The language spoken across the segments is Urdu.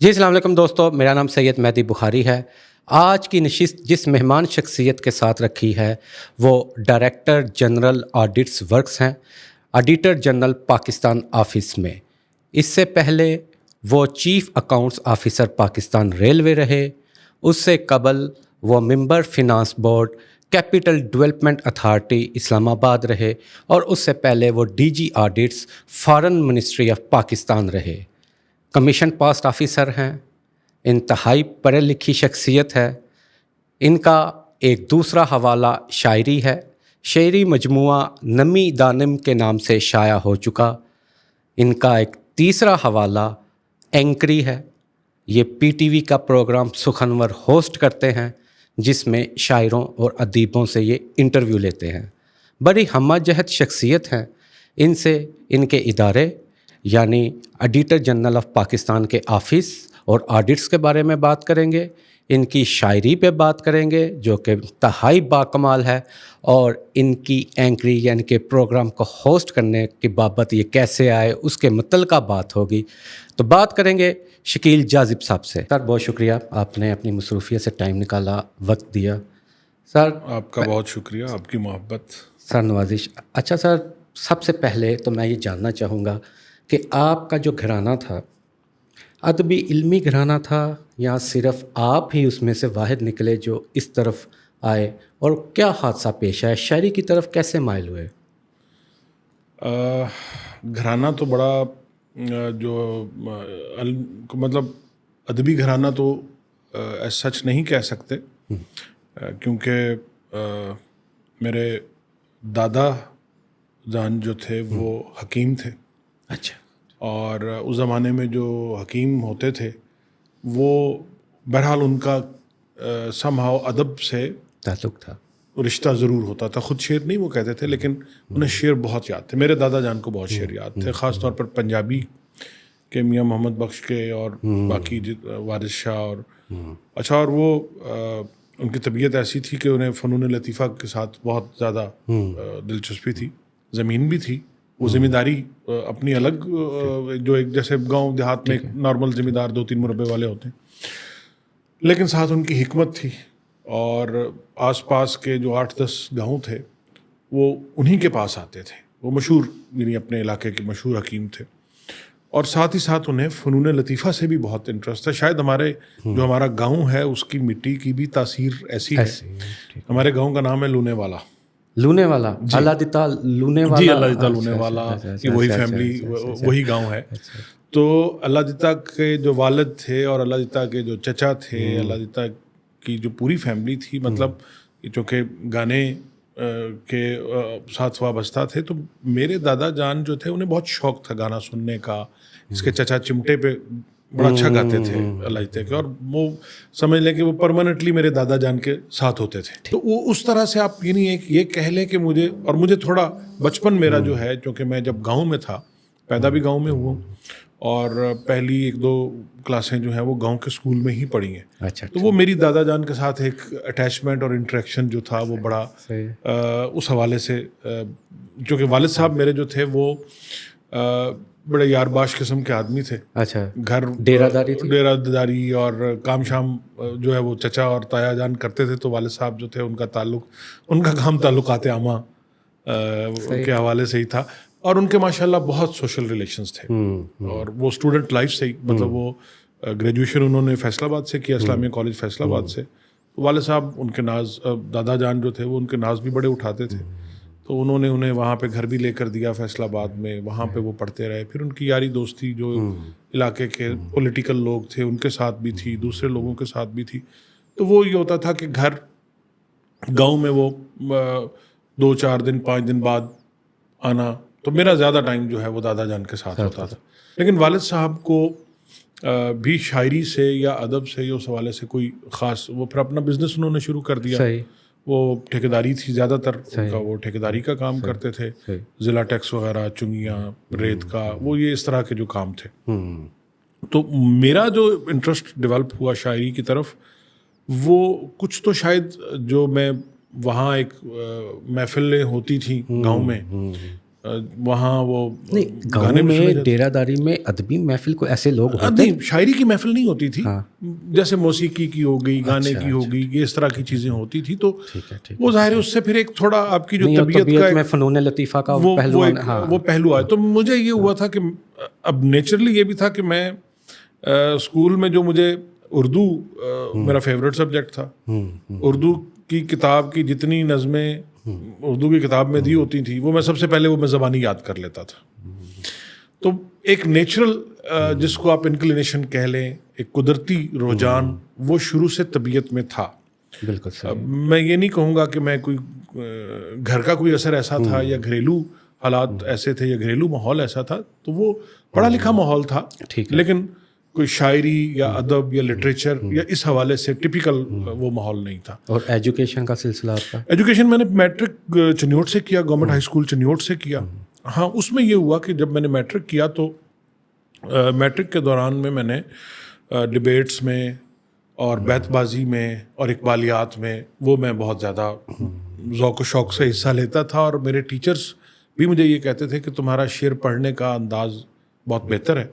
جی السلام علیکم دوستو، میرا نام سید مہدی بخاری ہے۔ آج کی نشست جس مہمان شخصیت کے ساتھ رکھی ہے وہ ڈائریکٹر جنرل آڈٹس ورکس ہیں، آڈیٹر جنرل پاکستان آفس میں۔ اس سے پہلے وہ chief accounts officer Pakistan railway رہے، اس سے قبل وہ member finance board capital development authority Islamabad رہے، اور اس سے پہلے وہ D G audits foreign ministry of Pakistan رہے۔ کمیشن پاسٹ آفیسر ہیں، انتہائی پڑھی لکھی شخصیت ہے۔ ان کا ایک دوسرا حوالہ شاعری ہے، شعری مجموعہ نمی دانم کے نام سے شائع ہو چکا۔ ان کا ایک تیسرا حوالہ اینکری ہے، یہ پی ٹی وی کا پروگرام سخنور ہوسٹ کرتے ہیں جس میں شاعروں اور ادیبوں سے یہ انٹرویو لیتے ہیں۔ بڑی ہمہ جہت شخصیت ہیں۔ ان سے ان کے ادارے یعنی آڈیٹر جنرل آف پاکستان کے آفس اور آڈٹس کے بارے میں بات کریں گے، ان کی شاعری پہ بات کریں گے جو کہ انتہائی باکمال ہے، اور ان کی اینکری یعنی کہ پروگرام کو ہوسٹ کرنے کی بابت یہ کیسے آئے اس کے متعلقہ بات ہوگی۔ تو بات کریں گے شکیل جاذب صاحب سے۔ سر بہت شکریہ، آپ نے اپنی مصروفیت سے ٹائم نکالا، وقت دیا۔ سر آپ کا بہت شکریہ، آپ کی محبت۔ سر نوازش۔ اچھا سر، سب سے پہلے تو میں یہ جاننا چاہوں گا کہ آپ کا جو گھرانہ تھا ادبی علمی گھرانہ تھا یا صرف آپ ہی اس میں سے واحد نکلے جو اس طرف آئے، اور کیا حادثہ پیش آیا، شاعری کی طرف کیسے مائل ہوئے؟ گھرانہ تو بڑا مطلب ادبی گھرانہ تو سچ نہیں کہہ سکتے، کیونکہ میرے دادا جان جو تھے وہ حکیم تھے۔ اچھا۔ اور اس زمانے میں جو حکیم ہوتے تھے وہ بہرحال ان کا سمہاؤ ادب سے تعلق تھا، رشتہ ضرور ہوتا تھا۔ خود شعر نہیں وہ کہتے تھے، لیکن انہیں شعر بہت یاد تھے۔ میرے دادا جان کو بہت شعر یاد تھے، خاص طور پر پنجابی کے میاں محمد بخش کے اور باقی وارث شاہ اور اچھا، اور وہ ان کی طبیعت ایسی تھی کہ انہیں فنون لطیفہ کے ساتھ بہت زیادہ دلچسپی تھی، زمین بھی تھی، وہ ذمہ داری اپنی الگ، جو ایک جیسے گاؤں دیہات میں ایک نارمل ذمہ دار 2-3 مربے والے ہوتے ہیں، لیکن ساتھ ان کی حکمت تھی۔ اور آس پاس کے جو 8-10 گاؤں تھے وہ انہی کے پاس آتے تھے، وہ مشہور یعنی اپنے علاقے کے مشہور حکیم تھے، اور ساتھ ہی ساتھ انہیں فنون لطیفہ سے بھی بہت انٹرسٹ تھا۔ شاید ہمارا گاؤں ہے اس کی مٹی کی بھی تاثیر ایسی ہے۔ ہمارے گاؤں کا نام ہے لونے والا۔ لونے والا، اللہ دیتا لونے والا؟ جی، اللہ دیتا لونے والا، یہ وہی فیملی، وہی گاؤں ہے۔ تو اللہ دیتا کے جو والد تھے اور اللہ دیتا کے جو چچا تھے، اللہ دیتا کی جو پوری فیملی تھی، مطلب چونکہ گانے کے ساتھ وابستہ تھے، تو میرے دادا جان جو تھے انہیں بہت شوق تھا گانا سننے کا۔ اس کے چچا چمٹے پہ بڑا اچھا گاتے تھے اللہ دیتا کے، اور وہ سمجھ لیں کہ وہ پرماننٹلی میرے دادا جان کے ساتھ ہوتے تھے۔ تو وہ اس طرح سے آپ یعنی یہ کہہ لیں کہ مجھے تھوڑا بچپن میرا جو ہے، چونکہ میں جب گاؤں میں تھا، پیدا بھی گاؤں میں ہوا، اور پہلی 1-2 کلاسیں جو ہیں وہ گاؤں کے اسکول میں ہی پڑھی ہیں۔ اچھا، تو وہ میری دادا جان کے ساتھ ایک اٹیچمنٹ اور انٹریکشن جو تھا وہ بڑا اس حوالے سے، چونکہ والد صاحب میرے جو تھے وہ بڑے یارباش قسم کے آدمی تھے۔ اچھا، گھر ڈیرہ داری اور کام شام جو ہے وہ چچا اور تایا جان کرتے تھے، تو والد صاحب جو تھے ان کا کام تعلقات عامہ کے حوالے سے ہی تھا، اور ان کے ماشاءاللہ بہت سوشل ریلیشنز تھے، اور وہ اسٹوڈنٹ لائف سے ہی، مطلب وہ گریجویشن انہوں نے فیصل آباد سے کیا، اسلامیہ کالج فیصل آباد سے۔ والد صاحب ان کے ناز، دادا جان جو تھے وہ ان کے ناز بھی بڑے اٹھاتے تھے، تو انہوں نے انہیں وہاں پہ گھر بھی لے کر دیا فیصل آباد میں، وہاں پہ وہ پڑھتے رہے۔ پھر ان کی یاری دوستی جو علاقے کے پولیٹیکل لوگ تھے ان کے ساتھ بھی تھی، دوسرے لوگوں کے ساتھ بھی تھی۔ تو وہ یہ ہوتا تھا کہ گاؤں میں وہ 2-4 دن 5 دن بعد آنا، تو میرا زیادہ ٹائم جو ہے وہ دادا جان کے ساتھ ہوتا تھا۔ لیکن والد صاحب کو بھی شاعری سے یا ادب سے یا اس حوالے سے کوئی خاص، وہ پھر اپنا بزنس انہوں نے شروع کر دیا۔ وہ ٹھیکیداری تھی زیادہ تر ان کا، وہ ٹھیکیداری کا کام کرتے تھے، ضلع ٹیکس وغیرہ، چنگیاں، ریت کا، وہ یہ اس طرح کے جو کام تھے۔ تو میرا جو انٹرسٹ ڈیولپ ہوا شاعری کی طرف، وہ کچھ تو شاید جو میں وہاں ایک محفلیں ہوتی تھیں گاؤں میں، وہاں وہ نہیں گاؤں میں ڈیرہ داری میں ادبی محفل کو ایسے لوگ ہوتے نہیں شاعری کی محفل نہیں ہوتی تھی, جیسے موسیقی کی ہو گئی, گانے کی ہو گئی, یہ اس طرح کی چیزیں ہوتی تھی. تو وہ ظاہر ہے اس سے پھر ایک تھوڑا آپ کی جو طبیعت میں فنون لطیفہ کا وہ پہلو آیا. تو مجھے یہ ہوا تھا کہ اب نیچرلی یہ بھی تھا کہ میں اسکول میں جو مجھے اردو میرا فیوریٹ سبجیکٹ تھا, اردو کی کتاب کی جتنی نظمیں اردو کی کتاب میں دی ہوتی تھیں وہ میں سب سے پہلے وہ میں زبانی یاد کر لیتا تھا. تو ایک نیچرل جس کو آپ انکلینیشن کہہ لیں, ایک قدرتی رجحان وہ شروع سے طبیعت میں تھا. بالکل میں یہ نہیں کہوں گا کہ میں کوئی گھر کا کوئی اثر ایسا تھا یا گھریلو حالات ایسے تھے یا گھریلو ماحول ایسا تھا, تو وہ پڑھا لکھا ماحول تھا, لیکن کوئی شاعری یا ادب یا لٹریچر یا اس حوالے سے ٹپیکل وہ ماحول نہیں تھا. اور ایجوکیشن کا سلسلہ آپ کا؟ ایجوکیشن میں نے میٹرک چنیوٹ سے کیا, گورنمنٹ ہائی اسکول چنیوٹ سے کیا. ہاں اس میں یہ ہوا کہ جب میں نے میٹرک کیا تو میٹرک کے دوران میں نے ڈبیٹس میں اور بیت بازی میں اور اقبالیات میں وہ میں بہت زیادہ ذوق و شوق سے حصہ لیتا تھا. اور میرے ٹیچرس بھی مجھے یہ کہتے تھے کہ تمہارا شعر پڑھنے کا انداز بہت بہتر ہے,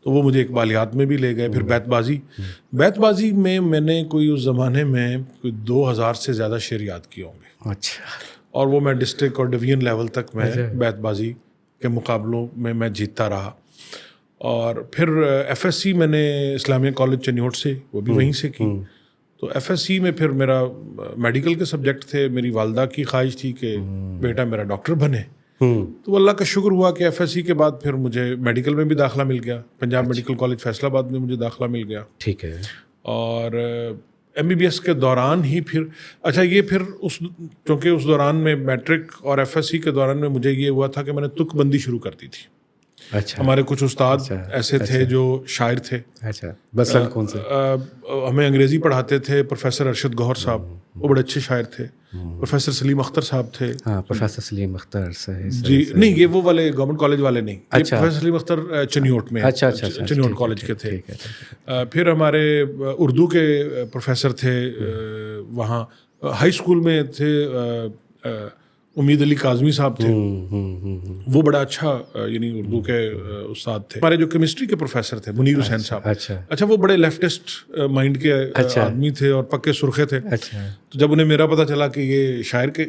تو وہ مجھے اقبالیات میں بھی لے گئے. پھر بیت بازی میں نے کوئی اس زمانے میں کوئی 2000 سے زیادہ شعر یاد کیے ہوں گے. اچھا. اور وہ میں ڈسٹرکٹ اور ڈویژن لیول تک میں بیت بازی کے مقابلوں میں جیتتا رہا. اور پھر ایف ایس سی میں نے اسلامیہ کالج چنیوٹ سے, وہ بھی وہیں سے کی. تو ایف ایس سی میں پھر میرا میڈیکل کے سبجیکٹ تھے. میری والدہ کی خواہش تھی کہ بیٹا میرا ڈاکٹر بنے. تو اللہ کا شکر ہوا کہ ایف ایس سی کے بعد پھر مجھے میڈیکل میں بھی داخلہ مل گیا. پنجاب میڈیکل کالج فیصل آباد میں مجھے داخلہ مل گیا. ٹھیک ہے. اور ایم بی بی ایس کے دوران ہی پھر یہ پھر چونکہ اس دوران میں میٹرک اور ایف ایس سی کے دوران میں مجھے یہ ہوا تھا کہ میں نے تک بندی شروع کر دی تھی. اچھا. ہمارے کچھ استاد ایسے تھے جو شاعر تھے. اچھا. مثلاً کون سے؟ ہمیں انگریزی پڑھاتے تھے پروفیسر ارشد گوہر صاحب, وہ بڑے اچھے شاعر تھے. پروفیسر سلیم اختر صاحب تھے. ہاں پروفیسر سلیم اختر جی, نہیں یہ وہ والے گورنمنٹ کالج والے نہیں, پروفیسر سلیم اختر چنیوٹ میں, چنیوٹ کالج کے تھے. پھر ہمارے اردو کے پروفیسر تھے وہاں ہائی اسکول میں تھے, امید علی کاظمی صاحب تھے, وہ بڑا اچھا یعنی اردو کے استاد تھے. ہمارے جو کیمسٹری کے پروفیسر تھے منیر حسین صاحب, اچھا وہ بڑے لیفٹسٹ مائنڈ کے آدمی تھے اور پکے سرخے تھے. تو جب انہیں میرا پتہ چلا کہ یہ شاعر کے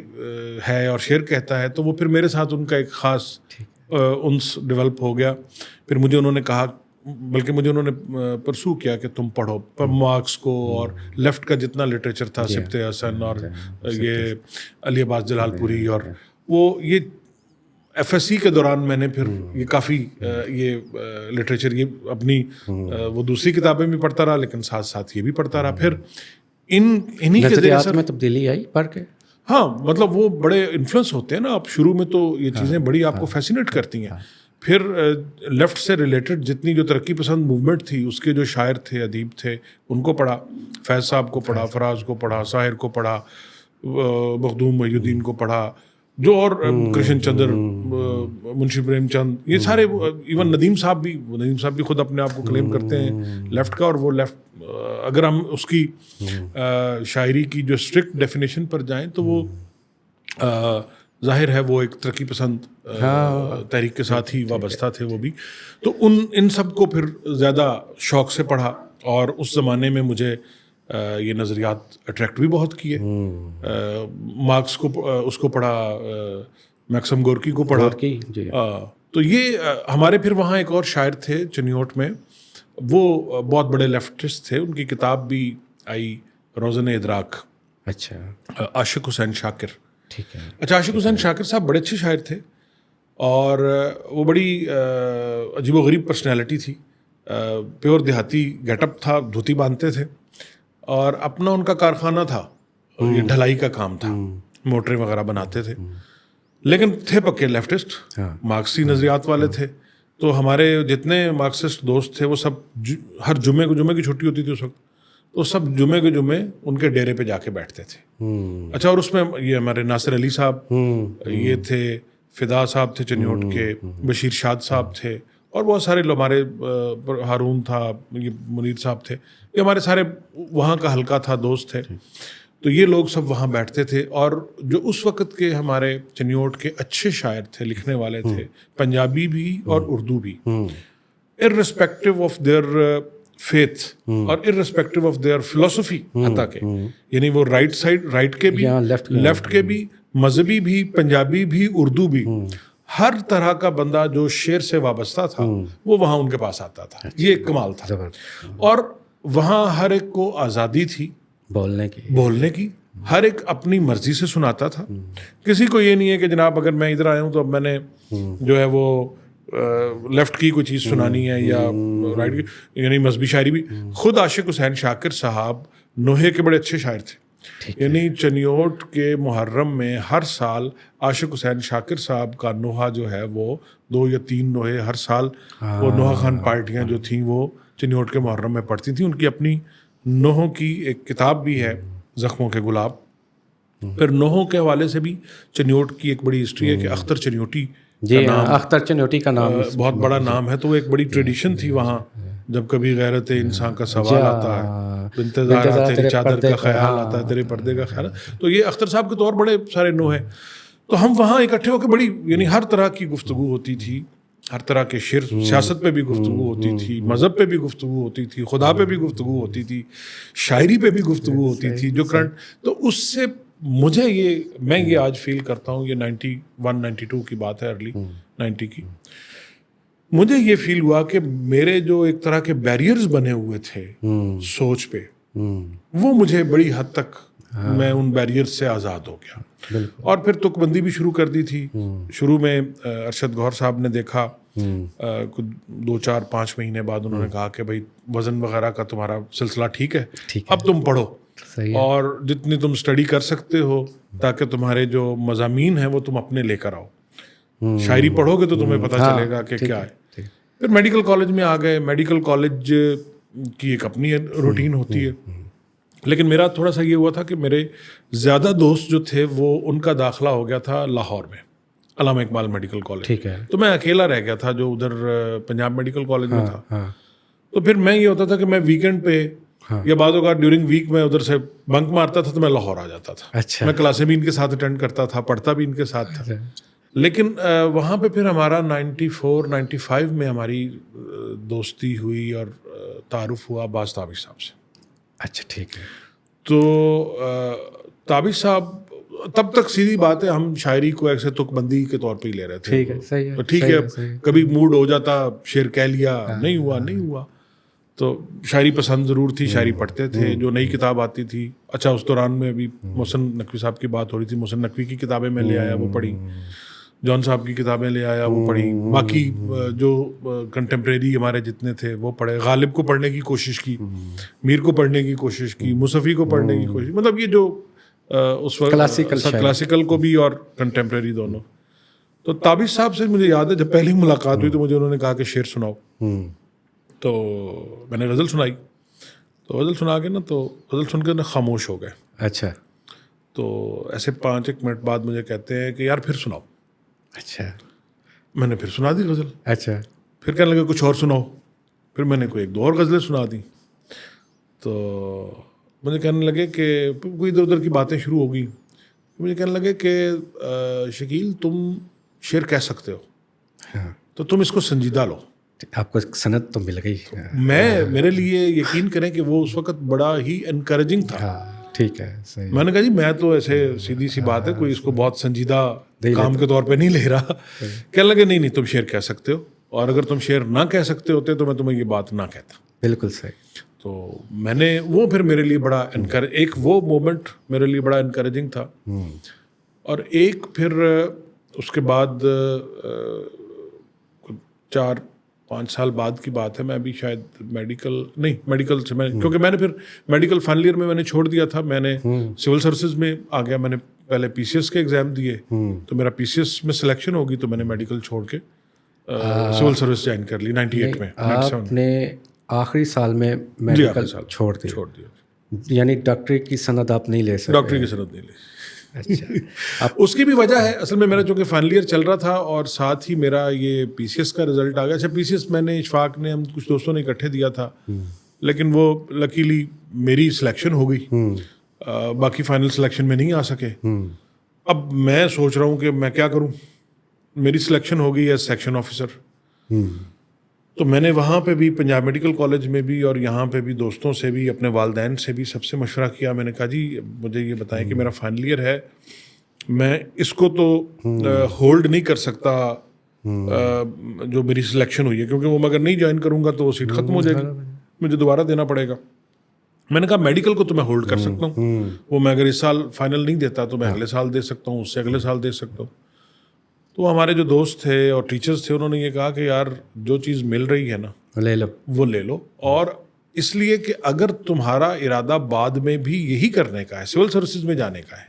ہے اور شعر کہتا ہے تو وہ پھر میرے ساتھ ان کا ایک خاص انس ڈیولپ ہو گیا. پھر مجھے انہوں نے کہا, بلکہ مجھے انہوں نے پرسو کیا کہ تم پڑھو مارکس کو, اور لیفٹ کا جتنا لٹریچر تھا سبت حسن اور یہ علی عباس جلال پوری, اور وہ یہ ایف ایس سی کے دوران میں نے پھر یہ کافی یہ لٹریچر یہ اپنی وہ دوسری کتابیں بھی پڑھتا رہا, لیکن ساتھ ساتھ یہ بھی پڑھتا رہا. پھر انہی کے نظریات میں تبدیلی آئی پڑھ کے. ہاں مطلب وہ بڑے انفلوئنس ہوتے ہیں نا, آپ شروع میں تو یہ چیزیں بڑی آپ کو فیسینیٹ کرتی ہیں. پھر لیفٹ سے ریلیٹڈ جتنی جو ترقی پسند موومنٹ تھی اس کے جو شاعر تھے ادیب تھے ان کو پڑھا, فیض صاحب کو پڑھا, فراز کو پڑھا, ساحر کو پڑھا, مخدوم محی الدین کو پڑھا, جو اور کرشن چندر, منشی پریم چند, یہ سارے, ایون ندیم صاحب بھی خود اپنے آپ کو کلیم کرتے ہیں لیفٹ کا. اور وہ لیفٹ اگر ہم اس کی شاعری کی جو اسٹرکٹ ڈیفینیشن پر جائیں تو وہ ظاہر ہے وہ ایک ترقی پسند تحریک کے ساتھ ہی وابستہ تھے وہ بھی. تو ان سب کو پھر زیادہ شوق سے پڑھا, اور اس زمانے میں مجھے یہ نظریات اٹریکٹ بھی بہت کیے. مارکس کو اس کو پڑھا, میکسم گورکی کو پڑھا. تو یہ ہمارے پھر وہاں ایک اور شاعر تھے چنیوٹ میں, وہ بہت بڑے لیفٹسٹ تھے, ان کی کتاب بھی آئی روزن ادراک. اچھا. عاشق حسین شاکر. ٹھیک ہے. اچھا, عاشق حسین شاکر صاحب بڑے اچھے شاعر تھے, اور وہ بڑی عجیب و غریب پرسنالٹی تھی. پیور دیہاتی گیٹ اپ تھا, دھوتی باندھتے تھے, اور اپنا ان کا کارخانہ تھا, یہ ڈھلائی کا کام تھا, موٹریں وغیرہ بناتے تھے, لیکن تھے پکے لیفٹسٹ, مارکسی نظریات والے تھے. تو ہمارے جتنے مارکسسٹ دوست تھے وہ سب ہر جمعے کی چھٹی ہوتی تھی اس وقت, تو سب جمعے کے جمعے ان کے ڈیرے پہ جا کے بیٹھتے تھے. اچھا, اور اس میں یہ ہمارے ناصر علی صاحب یہ تھے, فدا صاحب تھے چنیوٹ کے, بشیر شاد صاحب تھے, اور بہت سارے لوگ, ہمارے ہارون تھا, یہ منیر صاحب تھے, یہ ہمارے سارے وہاں کا حلقہ تھا, دوست تھے. تو یہ لوگ سب وہاں بیٹھتے تھے. اور جو اس وقت کے ہمارے چنیوٹ کے اچھے شاعر تھے, لکھنے والے تھے, پنجابی بھی اور اردو بھی, irrespective of their faith اور irrespective of their philosophy حتیٰ کہ, یعنی وہ رائٹ سائڈ, رائٹ کے بھی, لیفٹ کے بھی, مذہبی بھی, پنجابی بھی, اردو بھی, ہر طرح کا بندہ جو شعر سے وابستہ تھا وہ وہاں ان کے پاس آتا تھا. یہ ایک کمال تھا. اور وہاں ہر ایک کو آزادی تھی بولنے کی, ہر ایک اپنی مرضی سے سناتا تھا. کسی کو یہ نہیں ہے کہ جناب اگر میں ادھر آیا ہوں تو اب میں نے جو ہے وہ لیفٹ کی کوئی چیز سنانی ہے یا رائٹ کی, یعنی مذہبی شاعری بھی. خود عاشق حسین شاکر صاحب نوحے کے بڑے اچھے شاعر تھے. یعنی چنیوٹ کے محرم میں ہر سال عاشق حسین شاکر صاحب کا نوحہ جو ہے وہ 2 یا 3 نوحے ہر سال, وہ نوحہ خان پارٹیاں جو تھیں وہ چنیوٹ کے محرم میں پڑھتی تھیں. ان کی اپنی نوحوں کی ایک کتاب بھی ہے, زخموں کے گلاب. پھر نوحوں کے حوالے سے بھی چنیوٹ کی ایک بڑی ہسٹری ہے کہ اختر چنیوٹی, اختر چنیوٹی کا نام بہت بڑا نام ہے. تو وہ ایک بڑی ٹریڈیشن تھی وہاں, جب کبھی غیرت انسان کا سوال آتا ہے, انتظار تیری چادر کا خیال آتا ہے, تیرے پردے کا خیال. تو یہ اختر صاحب کے تو اور بڑے سارے نوحے. تو ہم وہاں اکٹھے ہو کے بڑی, یعنی ہر طرح کی گفتگو ہوتی تھی, ہر طرح کے شعر, سیاست پہ بھی گفتگو ہوتی تھی, مذہب پہ بھی گفتگو ہوتی تھی, خدا پہ بھی گفتگو ہوتی تھی, شاعری پہ بھی گفتگو ہوتی تھی جو کرنٹ. تو اس سے مجھے میں یہ آج فیل کرتا ہوں, یہ 91 92 کی بات ہے, ارلی 90 کی, مجھے یہ فیل ہوا کہ میرے جو ایک طرح کے بیریئرز بنے ہوئے تھے سوچ پہ, وہ مجھے بڑی حد تک میں ان بیریئر سے آزاد ہو گیا. اور پھر تک بندی بھی شروع کر دی تھی. شروع میں ارشد گوہر صاحب نے دیکھا, 2 4 5 مہینے بعد انہوں نے کہا کہ بھائی وزن وغیرہ کا تمہارا سلسلہ ٹھیک ہے, اب تم پڑھو اور جتنی تم اسٹڈی کر سکتے ہو تاکہ تمہارے جو مضامین ہیں وہ تم اپنے لے کر آؤ. شاعری پڑھو گے تو تمہیں پتہ چلے گا کہ کیا ہے. پھر میڈیکل کالج میں آ گئے. میڈیکل کالج کی ایک اپنی روٹین ہوتی ہے, لیکن میرا تھوڑا سا یہ ہوا تھا کہ میرے زیادہ دوست جو تھے وہ ان کا داخلہ ہو گیا تھا لاہور میں, علامہ اقبال میڈیکل کالج. تو میں اکیلا رہ گیا تھا جو ادھر پنجاب میڈیکل کالج میں تھا. تو پھر میں یہ ہوتا تھا کہ میں ویکینڈ پہ یا بعض اوقات ڈیورنگ ویک میں ادھر سے بنک مارتا تھا تو میں لاہور آ جاتا تھا. میں کلاسیں بھی ان کے ساتھ اٹینڈ کرتا تھا, پڑھتا بھی ان کے ساتھ تھا. لیکن وہاں پہ پھر ہمارا 94 95 میں ہماری دوستی ہوئی اور تعارف ہوا باز تابش صاحب سے. اچھا ٹھیک ہے. تو تابش صاحب, تب تک سیدھی بات ہے ہم شاعری کو ایسے تک بندی کے طور پہ ہی لے رہے تھے. ٹھیک ہے, کبھی موڈ ہو جاتا, شعر کہہ لیا, نہیں ہوا. تو شاعری پسند ضرور تھی, شاعری پڑھتے تھے. جو نئی کتاب آتی تھی, اچھا اس دوران میں ابھی محسن نقوی صاحب کی بات ہو رہی تھی, محسن نقوی کی کتابیں میں لے آیا, وہ پڑھی. جان صاحب کی کتابیں لے آیا, وہ پڑھی. باقی جو کنٹمپریری ہمارے جتنے تھے وہ پڑھے. غالب کو پڑھنے کی کوشش کی, میر کو پڑھنے کی کوشش کی, مصفی کو پڑھنے کی کوشش, مطلب یہ جو اس وقت کلاسیکل کو بھی اور کنٹمپریری دونوں. تو تابش صاحب سے مجھے یاد ہے جب پہلی ملاقات ہوئی تو مجھے انہوں نے کہا کہ شعر سناؤ. تو میں نے غزل سنائی. تو غزل سنا کے نا, تو غزل سن کے نا خاموش ہو گئے. اچھا. تو ایسے 5-1 منٹ بعد مجھے کہتے ہیں کہ یار پھر سناؤ. اچھا. میں نے پھر سنا دی غزل. اچھا. پھر کہنے لگے کچھ اور سناؤ. پھر میں نے کوئی 1-2 اور غزلیں سنا دی. تو مجھے کہنے لگے کہ کوئی ادھر ادھر کی باتیں شروع ہو گئی. مجھے کہنے لگے کہ شکیل تم شعر کہہ سکتے ہو تو تم اس کو سنجیدہ لو. آپ کو سند تو مل گئی. میرے لیے یقین کریں کہ وہ اس وقت بڑا ہی انکریجنگ تھا. ٹھیک ہے, صحیح. میں نے کہا جی میں تو ایسے سیدھی سی بات ہے, کوئی اس کو بہت سنجیدہ کام کے طور پہ نہیں لے رہا. کہنے لگے نہیں تم شعر کہہ سکتے ہو, اور اگر تم شعر نہ کہہ سکتے ہوتے تو میں تمہیں یہ بات نہ کہتا. بالکل صحیح. تو میں نے وہ پھر میرے لیے بڑا ایک وہ مومنٹ میرے لیے بڑا انکریجنگ تھا. اور ایک پھر اس کے بعد 4-5 سال بعد کی بات ہے, میں ابھی شاید میڈیکل سے کیونکہ میں نے پھر میڈیکل فائنل ایئر میں نے چھوڑ دیا تھا. میں نے سول سروسز میں آ گیا. میں نے پہلے PCS کے ایگزام دیے, تو میرا PCS میں سلیکشن ہوگی, تو میں نے میڈیکل چھوڑ کے سول سروس جوائن کر لی 98 میں. آپ نے آخری سال میں میڈیکل چھوڑ دیا, یعنی ڈاکٹری کی سند آپ نہیں لے سکتے. ڈاکٹری کی سند نہیں لی. اچھا. اس کی بھی وجہ ہے اصل میں, میرا چونکہ فائنل ایئر چل رہا تھا اور ساتھ ہی میرا یہ PCS کا رزلٹ آ گیا. اچھا PCS میں نے اشفاق نے ہم کچھ دوستوں نے اکٹھے دیا تھا, لیکن وہ لکیلی میری سلیکشن ہو گئی. باقی فائنل سلیکشن میں نہیں آ سکے. اب میں سوچ رہا ہوں کہ میں کیا کروں. میری سلیکشن ہو گئی ایز سیکشن آفیسر. تو میں نے وہاں پہ بھی پنجاب میڈیکل کالج میں بھی اور یہاں پہ بھی دوستوں سے بھی اپنے والدین سے بھی سب سے مشورہ کیا. میں نے کہا جی مجھے یہ بتائیں کہ میرا فائنل ایئر ہے, میں اس کو تو ہولڈ نہیں کر سکتا جو میری سلیکشن ہوئی ہے, کیونکہ وہ میں اگر نہیں جوائن کروں گا تو وہ سیٹ ختم ہو جائے گی, مجھے دوبارہ دینا پڑے گا. میں نے کہا میڈیکل کو تو میں ہولڈ کر سکتا ہوں, وہ میں اگر اس سال فائنل نہیں دیتا تو میں اگلے سال دے سکتا ہوں, اس سے اگلے سال دے سکتا ہوں. تو ہمارے جو دوست تھے اور ٹیچرز تھے انہوں نے یہ کہا کہ یار جو چیز مل رہی ہے نا لے لو, وہ لے لو, اور اس لیے کہ اگر تمہارا ارادہ بعد میں بھی یہی کرنے کا ہے, سول سروسز میں جانے کا ہے,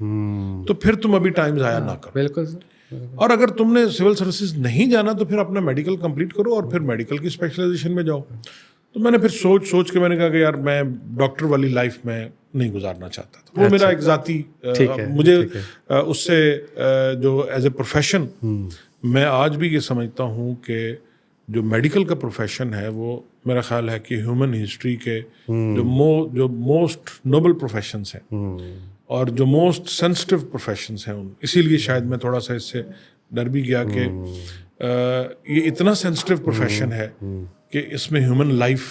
تو پھر تم ابھی ٹائم ضائع نہ کرو. بالکل. اور اگر تم نے سول سروسز نہیں جانا تو پھر اپنا میڈیکل کمپلیٹ کرو اور پھر میڈیکل کی اسپیشلائزیشن میں جاؤ. تو میں نے پھر سوچ کے میں نے کہا کہ یار میں ڈاکٹر والی لائف میں نہیں گزارنا چاہتا تھا. وہ میرا ایک ذاتی مجھے اس سے جو ایز اے پروفیشن میں آج بھی یہ سمجھتا ہوں کہ جو میڈیکل کا پروفیشن ہے وہ میرا خیال ہے کہ ہیومن ہسٹری کے جو موسٹ نوبل پروفیشنس ہیں اور جو موسٹ سینسٹیو پروفیشنس ہیں, اسی لیے شاید میں تھوڑا سا اس سے ڈر بھی گیا کہ یہ اتنا سینسٹیو پروفیشن ہے کہ اس میں ہیومن لائف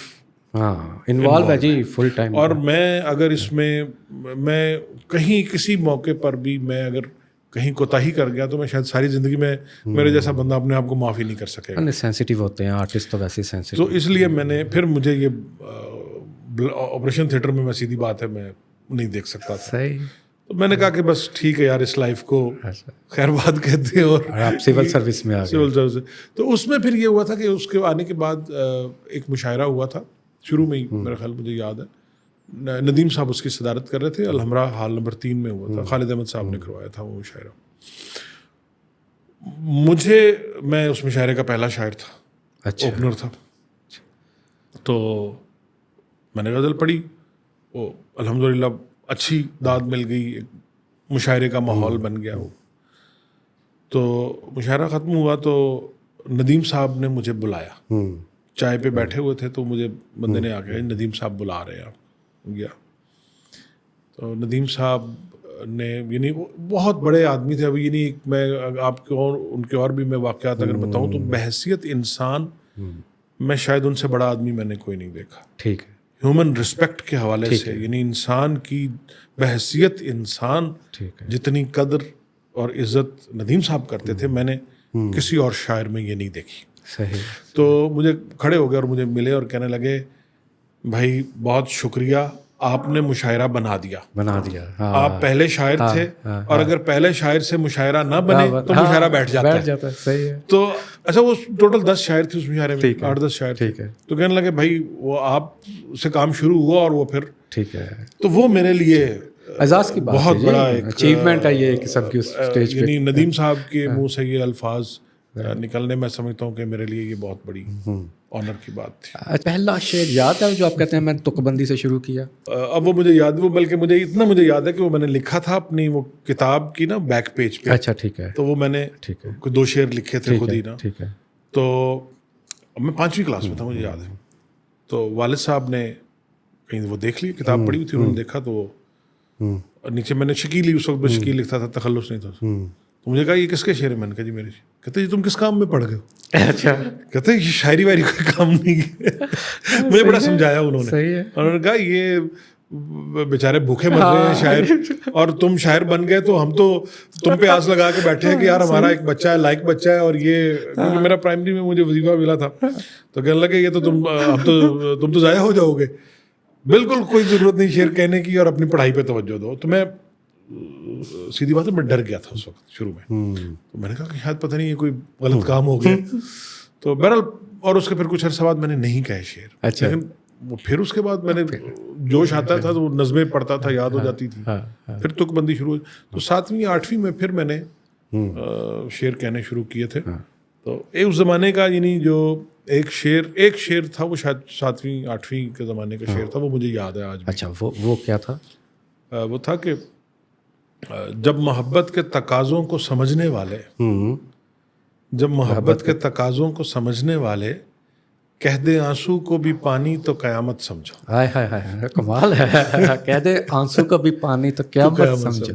انوالو ہے جی فل ٹائم. اور میں اگر اس میں کہیں کسی موقع پر بھی میں اگر کہیں کوتاہی کر گیا تو میں شاید ساری زندگی میں میرے جیسا بندہ اپنے آپ کو معافی نہیں کر سکے گا. سینسیٹیو ہوتے ہیں آرٹسٹ تو ویسے سینسیٹیو. تو اس لیے میں نے پھر مجھے یہ آپریشن تھیٹر میں میں سیدھی بات ہے میں نہیں دیکھ سکتا تھا. صحیح. تو میں نے کہا کہ بس ٹھیک ہے یار اس لائف کو خیر بات کہتے ہیں. اور آپ سول سروس میں آ گئے. Civil service. تو اس میں پھر یہ ہوا تھا کہ اس کے آنے کے بعد ایک مشاعرہ ہوا تھا شروع میں ہی, میرا خیال مجھے یاد ہے ندیم صاحب اس کی صدارت کر رہے تھے, الحمرا ہال نمبر 3 میں ہوا تھا, خالد احمد صاحب نے کروایا تھا وہ مشاعرہ. میں اس مشاعرے کا پہلا شاعر تھا, اوپنر تھا. تو میں نے غزل پڑھی, وہ الحمدللہ اچھی داد مل گئی, مشاعرے کا ماحول بن گیا وہ. تو مشاعرہ ختم ہوا تو ندیم صاحب نے مجھے بلایا, چائے پہ بیٹھے ہوئے تھے تو مجھے بندے نے آ کے ندیم صاحب بلا رہے ہیں آپ. گیا تو ندیم صاحب نے یعنی بہت بڑے آدمی تھے. ابھی یعنی میں آپ کو اور ان کے اور بھی میں واقعات اگر بتاؤں تو بحیثیت انسان میں شاید ان سے بڑا آدمی میں نے کوئی نہیں دیکھا. ٹھیک ہے. ہیومن رسپیکٹ کے حوالے سے یعنی انسان کی بحیثیت انسان جتنی قدر اور عزت ندیم صاحب کرتے تھے میں نے کسی اور شاعر میں یہ نہیں دیکھی. صحیح. تو مجھے کھڑے ہو گئے اور مجھے ملے اور کہنے لگے بھائی بہت شکریہ, آپ نے مشاعرہ بنا دیا. آپ پہلے شاعر تھے اور اگر پہلے شاعر سے مشاعرہ نہ بنے تو مشاعرہ بیٹھ جاتا ہے. صحیح ہے. تو اچھا وہ ٹوٹل 10 شاعر تھے اس مشاعرے میں, 8-10 شاعر تھے. تو کہنے لگے بھائی وہ آپ سے کام شروع ہوا اور وہ پھر ٹھیک ہے. تو وہ میرے لیے اعزاز کی بات بہت بڑا ایک اچیومنٹ ہے یہ کہ سب کی اسٹیج پہ یعنی ندیم صاحب کے منہ سے یہ الفاظ نکلنے میں سمجھتا ہوں کہ میرے لیے یہ بہت بڑی آنر کی بات تھی. پہلا شعر یاد ہے جو آپ کہتے ہیں میں تک بندی سے شروع کیا؟ اب وہ مجھے یاد, وہ بلکہ مجھے یاد ہے کہ وہ میں نے لکھا تھا اپنی وہ کتاب کی نا بیک پیج پہ. اچھا ٹھیک ہے. تو وہ میں نے کوئی 2 شعر لکھے تھے خود ہی نا. ٹھیک ہے. تو میں 5ویں کلاس میں تھا مجھے یاد ہے. تو والد صاحب نے کہیں وہ دیکھ لی, کتاب پڑھی ہوئی تھی, انہوں نے دیکھا تو نیچے میں نے شکیل ہی اس وقت شکیل لکھتا تھا, تخلص نہیں تھا. تو مجھے کہا یہ کس کے شعر ہے؟ میں نے کہا جی میرے. کہتے جی تم کس کام میں پڑھ گئے ہو؟ اچھا. کہتے یہ شاعری وائری کوئی کام نہیں ہے. مجھے بڑا سمجھایا انہوں نے. انہوں نے کہا یہ بیچارے بھوکے مر رہے ہیں شاعر, اور تم شاعر بن گئے تو ہم تو تم پہ آس لگا کے بیٹھے ہیں کہ یار ہمارا ایک بچہ ہے, لائق بچہ ہے. اور یہ میرا پرائمری میں مجھے وظیفہ ملا تھا تو کہنے لگے یہ تو تم تو ضائع ہو جاؤ گے. بالکل کوئی ضرورت نہیں شعر کہنے کی, اور اپنی پڑھائی پہ توجہ دو. تو میں سیدھی بات ہے میں ڈر گیا تھا اس وقت شروع میں. تو میں نے کہا کہ شاید پتہ نہیں یہ کوئی غلط کام ہو گیا. تو بہرحال اور اس کے پھر کچھ عرصہ بعد میں نے نہیں کہے شعر. اچھا. لیکن وہ پھر اس کے بعد میں نے جوش آتا تھا تو نظمیں پڑھتا تھا, یاد ہو جاتی تھی. پھر تک بندی شروع ہوئی. تو 7ویں 8ویں میں پھر میں نے شعر کہنے شروع کیے تھے. تو اس زمانے کا یعنی جو ایک شعر تھا وہ شاید 7ویں 8ویں کے زمانے کا شعر تھا, وہ مجھے یاد ہے آج بھی. اچھا وہ کیا تھا؟ وہ تھا کہ جب محبت کے تقاضوں کو سمجھنے والے کہہ دے آنسو کو بھی پانی تو قیامت سمجھو. ہائے ہائے ہائے کمال ہے. کہہ دے آنسو کا بھی پانی تو کیا مت سمجھو.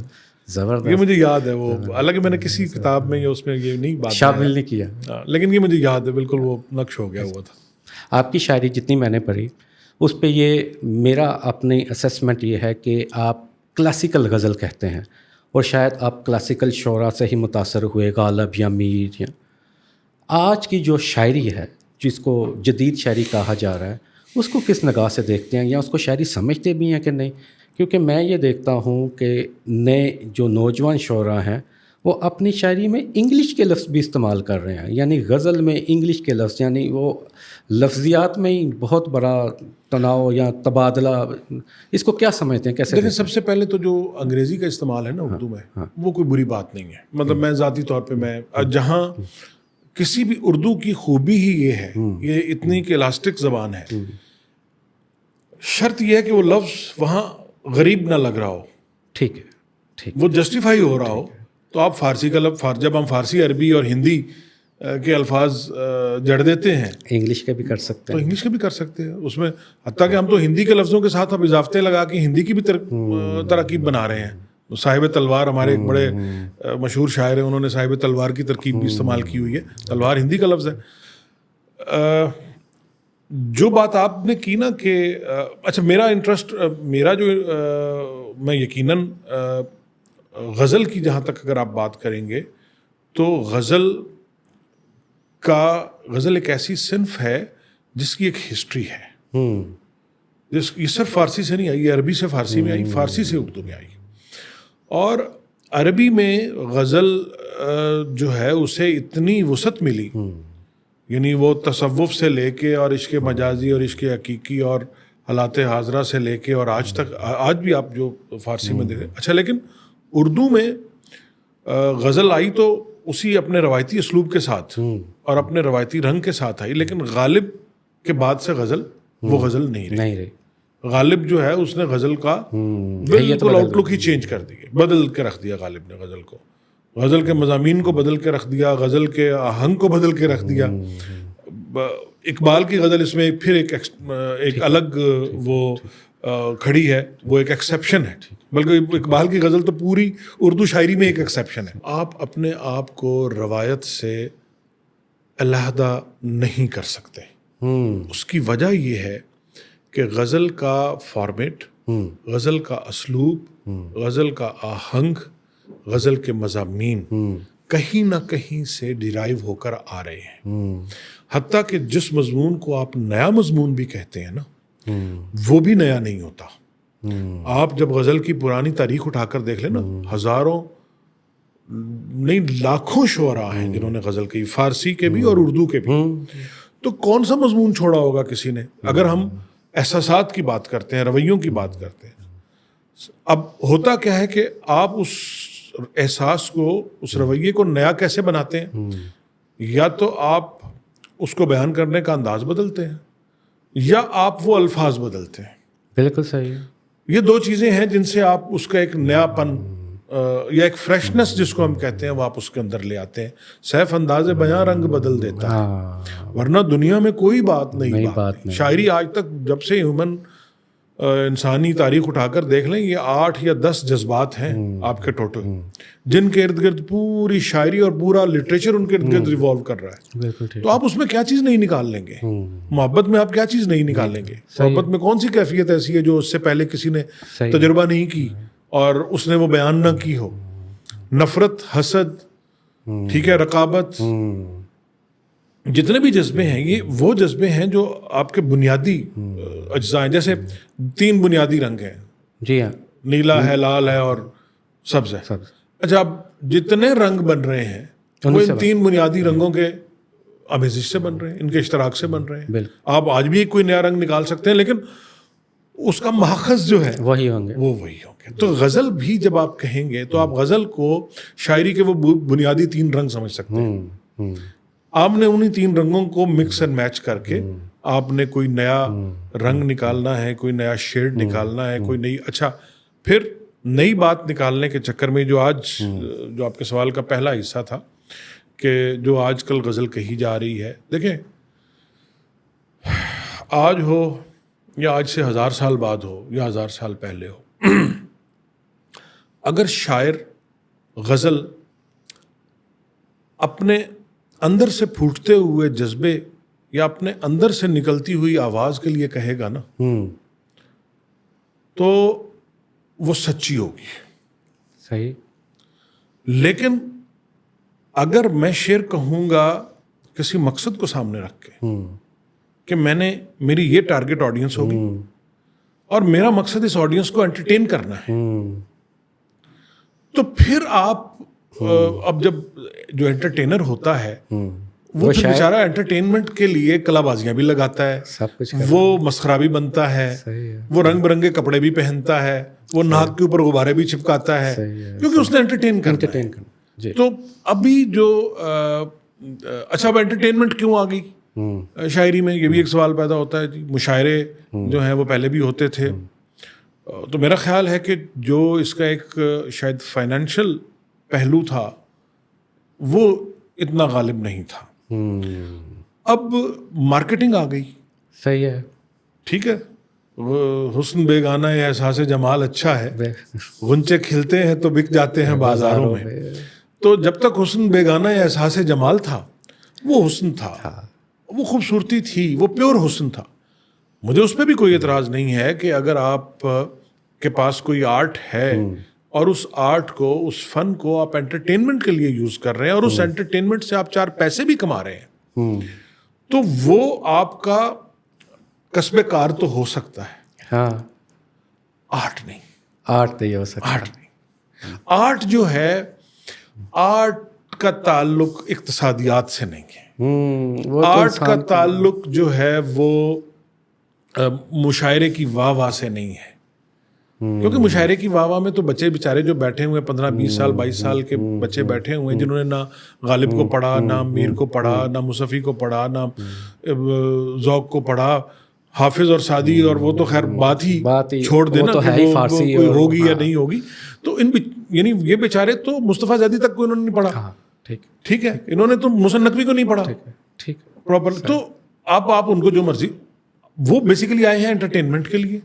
زبردست. یہ مجھے یاد ہے وہ، حالانکہ میں نے کسی کتاب میں یا اس میں یہ نہیں بات شامل نہیں کیا، لیکن یہ مجھے یاد ہے بالکل، وہ نقش ہو گیا ہوا تھا. آپ کی شاعری جتنی میں نے پڑھی اس پہ یہ میرا اپنی اسیسمنٹ یہ ہے کہ آپ کلاسیکل غزل کہتے ہیں، اور شاید آپ کلاسیکل شعراء سے ہی متاثر ہوئے، غالب یا میر. یا آج کی جو شاعری ہے جس کو جدید شاعری کہا جا رہا ہے، اس کو کس نگاہ سے دیکھتے ہیں، یا اس کو شاعری سمجھتے بھی ہیں کہ نہیں؟ کیونکہ میں یہ دیکھتا ہوں کہ نئے جو نوجوان شعراء ہیں وہ اپنی شاعری میں انگلش کے لفظ بھی استعمال کر رہے ہیں، یعنی غزل میں انگلش کے لفظ، یعنی وہ لفظیات میں ہی بہت بڑا تناؤ یا تبادلہ. اس کو کیا سمجھتے ہیں، کیسے؟ دیکھیں، سب سے پہلے تو جو انگریزی کا استعمال ہے نا اردو میں، وہ کوئی بری بات نہیں ہے. مطلب میں ذاتی طور پہ میں جہاں کسی بھی اردو کی خوبی ہی یہ ہے، یہ اتنی کہ الاسٹک زبان ہے، شرط یہ ہے کہ وہ لفظ وہاں غریب نہ لگ رہا ہو. ٹھیک ہے، ٹھیک، وہ جسٹیفائی ہو رہا ہو. تو آپ فارسی کا لفظ، جب ہم فارسی، عربی اور ہندی کے الفاظ جڑ دیتے ہیں، انگلش کا بھی کر سکتے تو ہیں. انگلش کا بھی کر سکتے ہیں اس میں. حتیٰ کہ ہم تو ہندی کے لفظوں کے ساتھ اب اضافتے لگا کے ہندی کی بھی ترکیب بنا رہے ہیں. صاحب تلوار ہمارے ایک بڑے مشہور شاعر ہیں، انہوں نے صاحب تلوار کی ترکیب بھی استعمال کی ہوئی ہے. تلوار ہندی کا لفظ ہے. جو بات آپ نے کی نا کہ اچھا، میرا انٹرسٹ، میرا جو میں یقیناً غزل کی جہاں تک اگر آپ بات کریں گے تو غزل ایک ایسی صنف ہے جس کی ایک ہسٹری ہے. یہ صرف فارسی سے نہیں آئی، یہ عربی سے فارسی میں آئی، فارسی سے اردو میں آئی. اور عربی میں غزل جو ہے اسے اتنی وسعت ملی، یعنی وہ تصوف سے لے کے اور عشق مجازی اور عشق حقیقی اور حالات حاضرہ سے لے کے اور آج تک، آج بھی آپ جو فارسی میں دیکھیں. اچھا، لیکن اردو میں غزل آئی تو اسی اپنے روایتی اسلوب کے ساتھ اور اپنے روایتی رنگ کے ساتھ آئی، لیکن غالب کے بعد سے غزل وہ غزل نہیں رہی. غالب جو ہے اس نے غزل کا بالکل آؤٹ لک ہی چینج کر دی، بدل کے رکھ دیا غالب نے غزل کو. غزل کے مضامین کو بدل کے رکھ دیا، غزل کے آہنگ کو بدل کے رکھ دیا. اقبال کی غزل اس میں پھر ایک الگ وہ کھڑی ہے، وہ ایک ایکسیپشن ہے. بلکہ اقبال کی غزل تو پوری اردو شاعری میں ایک ایکسیپشن ہے. آپ اپنے آپ کو روایت سے علیحدہ نہیں کر سکتے. اس کی وجہ یہ ہے کہ غزل کا فارمیٹ، غزل کا اسلوب، غزل کا آہنگ، غزل کے مضامین کہیں نہ کہیں سے ڈیرائیو ہو کر آ رہے ہیں. حتیٰ کہ جس مضمون کو آپ نیا مضمون بھی کہتے ہیں نا، وہ بھی نیا نہیں ہوتا. آپ جب غزل کی پرانی تاریخ اٹھا کر دیکھ لیں نا، ہزاروں نہیں لاکھوں شعراء ہیں جنہوں نے غزل کی، فارسی کے بھی اور اردو کے بھی. تو کون سا مضمون چھوڑا ہوگا کسی نے؟ اگر ہم احساسات کی بات کرتے ہیں، رویوں کی بات کرتے ہیں، اب ہوتا کیا ہے کہ آپ اس احساس کو، اس رویے کو نیا کیسے بناتے ہیں؟ یا تو آپ اس کو بیان کرنے کا انداز بدلتے ہیں، یا آپ وہ الفاظ بدلتے ہیں. بالکل صحیح ہے. یہ دو چیزیں ہیں جن سے آپ اس کا ایک نیا پن یا ایک فریشنس جس کو ہم کہتے ہیں وہ آپ اس کے اندر لے آتے ہیں. سیف انداز بیاں رنگ بدل دیتا ہے، ورنہ دنیا میں کوئی بات نہیں. شاعری آج تک جب سے ہیومن انسانی تاریخ اٹھا کر دیکھ لیں، یہ 8 یا 10 جذبات ہیں آپ کے ٹوٹل، جن کے ارد گرد پوری شاعری اور پورا لٹریچر ان کے ارد گرد ریوالو کر رہا ہے. تو آپ اس میں کیا چیز نہیں نکال لیں گے؟ محبت میں آپ کیا چیز نہیں نکال لیں گے؟ محبت میں کون سی کیفیت ایسی ہے جو اس سے پہلے کسی نے تجربہ نہیں کی اور اس نے وہ بیان نہ کی ہو؟ نفرت، حسد، ٹھیک ہے، رقابت، جتنے بھی جذبے ہیں یہ وہ جذبے ہیں جو آپ کے بنیادی اجزاء ہیں. جیسے 3 بنیادی رنگ ہیں، جی ہاں، نیلا ہے، لال ہے اور سبز ہے. اچھا، اب جتنے رنگ بن رہے ہیں وہ ان 3 بنیادی رنگوں کے آمیزش سے بن رہے ہیں، ان کے اشتراک سے بن رہے ہیں. آپ آج بھی کوئی نیا رنگ نکال سکتے ہیں، لیکن اس کا ماخذ جو ہے وہی ہوں گے، وہ وہی ہوں گے. تو غزل بھی جب آپ کہیں گے تو آپ غزل کو شاعری کے وہ بنیادی 3 رنگ سمجھ سکتے ہیں. آپ نے انہیں 3 رنگوں کو مکس اینڈ میچ کر کے آپ نے کوئی نیا رنگ نکالنا ہے، کوئی نیا شیڈ نکالنا ہے، کوئی نئی، اچھا پھر نئی بات نکالنے کے چکر میں جو آج جو آپ کے سوال کا پہلا حصہ تھا کہ جو آج کل غزل کہی جا رہی ہے، دیکھیں آج ہو یا آج سے 1000 سال بعد ہو یا 1000 سال پہلے ہو، اگر شاعر غزل اپنے اندر سے پھوٹتے ہوئے جذبے یا اپنے اندر سے نکلتی ہوئی آواز کے لیے کہے گا نا تو وہ سچی ہوگی. صحیح. لیکن اگر میں شعر کہوں گا کسی مقصد کو سامنے رکھ کے کہ میری یہ ٹارگٹ آڈینس ہوگی اور میرا مقصد اس آڈینس کو انٹرٹین کرنا ہے، تو پھر آپ اب جب جو انٹرٹینر ہوتا ہے وہ پھر بیچارہ انٹرٹینمنٹ کے لیے کلا بازیاں بھی لگاتا ہے، سب کچھ وہ مسخرہ بھی بنتا ہے، وہ رنگ برنگے کپڑے بھی پہنتا ہے، وہ ناک کے اوپر غبارے بھی چپکاتا ہے، کیونکہ اس نے انٹرٹین کرنا ہے. تو ابھی جو اچھا اب انٹرٹینمنٹ کیوں آ گئی شاعری میں، یہ بھی ایک سوال پیدا ہوتا ہے. مشاعرے جو ہیں وہ پہلے بھی ہوتے تھے، تو میرا خیال ہے کہ جو اس کا ایک شاید فائنینشیل پہلو تھا وہ اتنا غالب نہیں تھا. اب مارکیٹنگ آ گئی. صحیح ہے. ٹھیک ہے، حسن بیگانہ یہ احساس جمال اچھا ہے، غنچے کھلتے ہیں تو بک جاتے ہیں بازاروں میں. تو جب تک حسن بیگانہ یہ احساس جمال تھا وہ حسن تھا، وہ خوبصورتی تھی، وہ پیور حسن تھا. مجھے اس پہ بھی کوئی اعتراض نہیں ہے کہ اگر آپ کے پاس کوئی آرٹ ہے اور اس آرٹ کو، اس فن کو آپ انٹرٹینمنٹ کے لیے یوز کر رہے ہیں اور اس انٹرٹینمنٹ سے آپ 4 پیسے بھی کما رہے ہیں، تو وہ آپ کا کسب کار تو ہو سکتا ہے. ہاں، آرٹ نہیں. آرٹ نہیں ہو سکتا. آرٹ نہیں. آرٹ جو ہے، آرٹ کا تعلق اقتصادیات سے نہیں ہے. آرٹ کا تعلق جو ہے وہ مشاعرے کی واہ واہ سے نہیں ہے، کیونکہ مشاعرے کی واہ واہ میں تو بچے بیچارے جو بیٹھے ہوئے 15-20 سال 22 سال کے بچے بیٹھے ہوئے ہیں، جنہوں نے نہ غالب کو پڑھا، نہ میر کو پڑھا، نہ مصفی کو پڑھا، نہ ذوق کو پڑھا، حافظ اور سعدی، اور وہ تو خیر بات ہی چھوڑ دینا کہ وہ کوئی ہوگی یا نہیں ہوگی. تو یعنی یہ بیچارے تو مصطفیٰ زیدی تک کو انہوں نے نہیں پڑھا. ٹھیک ہے، انہوں نے تو محسن نقوی کو نہیں پڑھا پراپر. تو آپ ان کو جو مرضی، وہ بیسیکلی آئے ہیں انٹرٹینمنٹ کے لیے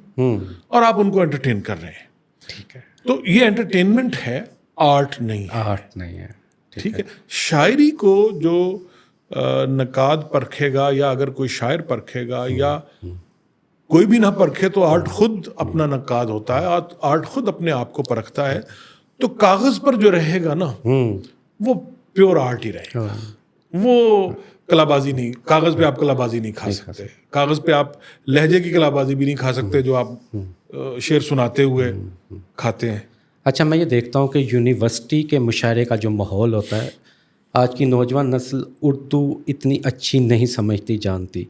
اور آپ ان کو انٹرٹین کر رہے ہیں. ٹھیک ہے، تو یہ انٹرٹینمنٹ ہے، آرٹ نہیں ہے. آرٹ نہیں ہے. ٹھیک ہے. شاعری کو جو نقاد پرکھے گا، یا اگر کوئی شاعر پرکھے گا یا کوئی بھی نہ پرکھے، تو آرٹ خود اپنا نقاد ہوتا ہے، آرٹ خود اپنے آپ کو پرکھتا ہے. تو کاغذ پر جو رہے گا نا وہ پیور آرٹ ہی رہے گا. وہ کلا بازی نہیں، کاغذ پہ آپ کلا بازی نہیں کھا سکتے، کاغذ پہ آپ لہجے کی کلا بازی بھی نہیں کھا سکتے جو آپ شعر سناتے ہوئے کھاتے ہیں. اچھا، میں یہ دیکھتا ہوں کہ یونیورسٹی کے مشاعرے کا جو ماحول ہوتا ہے، آج کی نوجوان نسل اردو اتنی اچھی نہیں سمجھتی جانتی.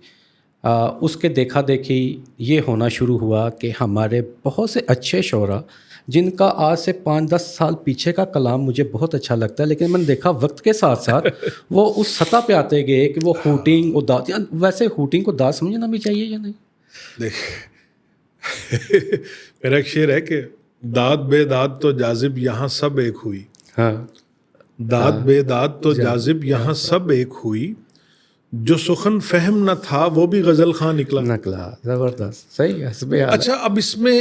اس کے دیکھا دیکھی یہ ہونا شروع ہوا کہ ہمارے بہت سے اچھے شعراء جن کا آج سے 5-10 سال پیچھے کا کلام مجھے بہت اچھا لگتا ہے، لیکن میں نے دیکھا وقت کے ساتھ ساتھ وہ اس سطح پہ آتے گئے کہ وہ ہوٹنگ اور داد. ویسے ہوٹنگ کو داد سمجھنا بھی چاہیے یا نہیں؟ دیکھ، میرا ایک شعر ہے کہ داد بے داد تو جاذب یہاں سب ایک ہوئی. ہاں، داد بے داد تو جاذب یہاں سب ایک ہوئی، جو سخن فہم نہ تھا وہ بھی غزل خاں نکلا. زبردست. صحیح ہے. اچھا، اب اس میں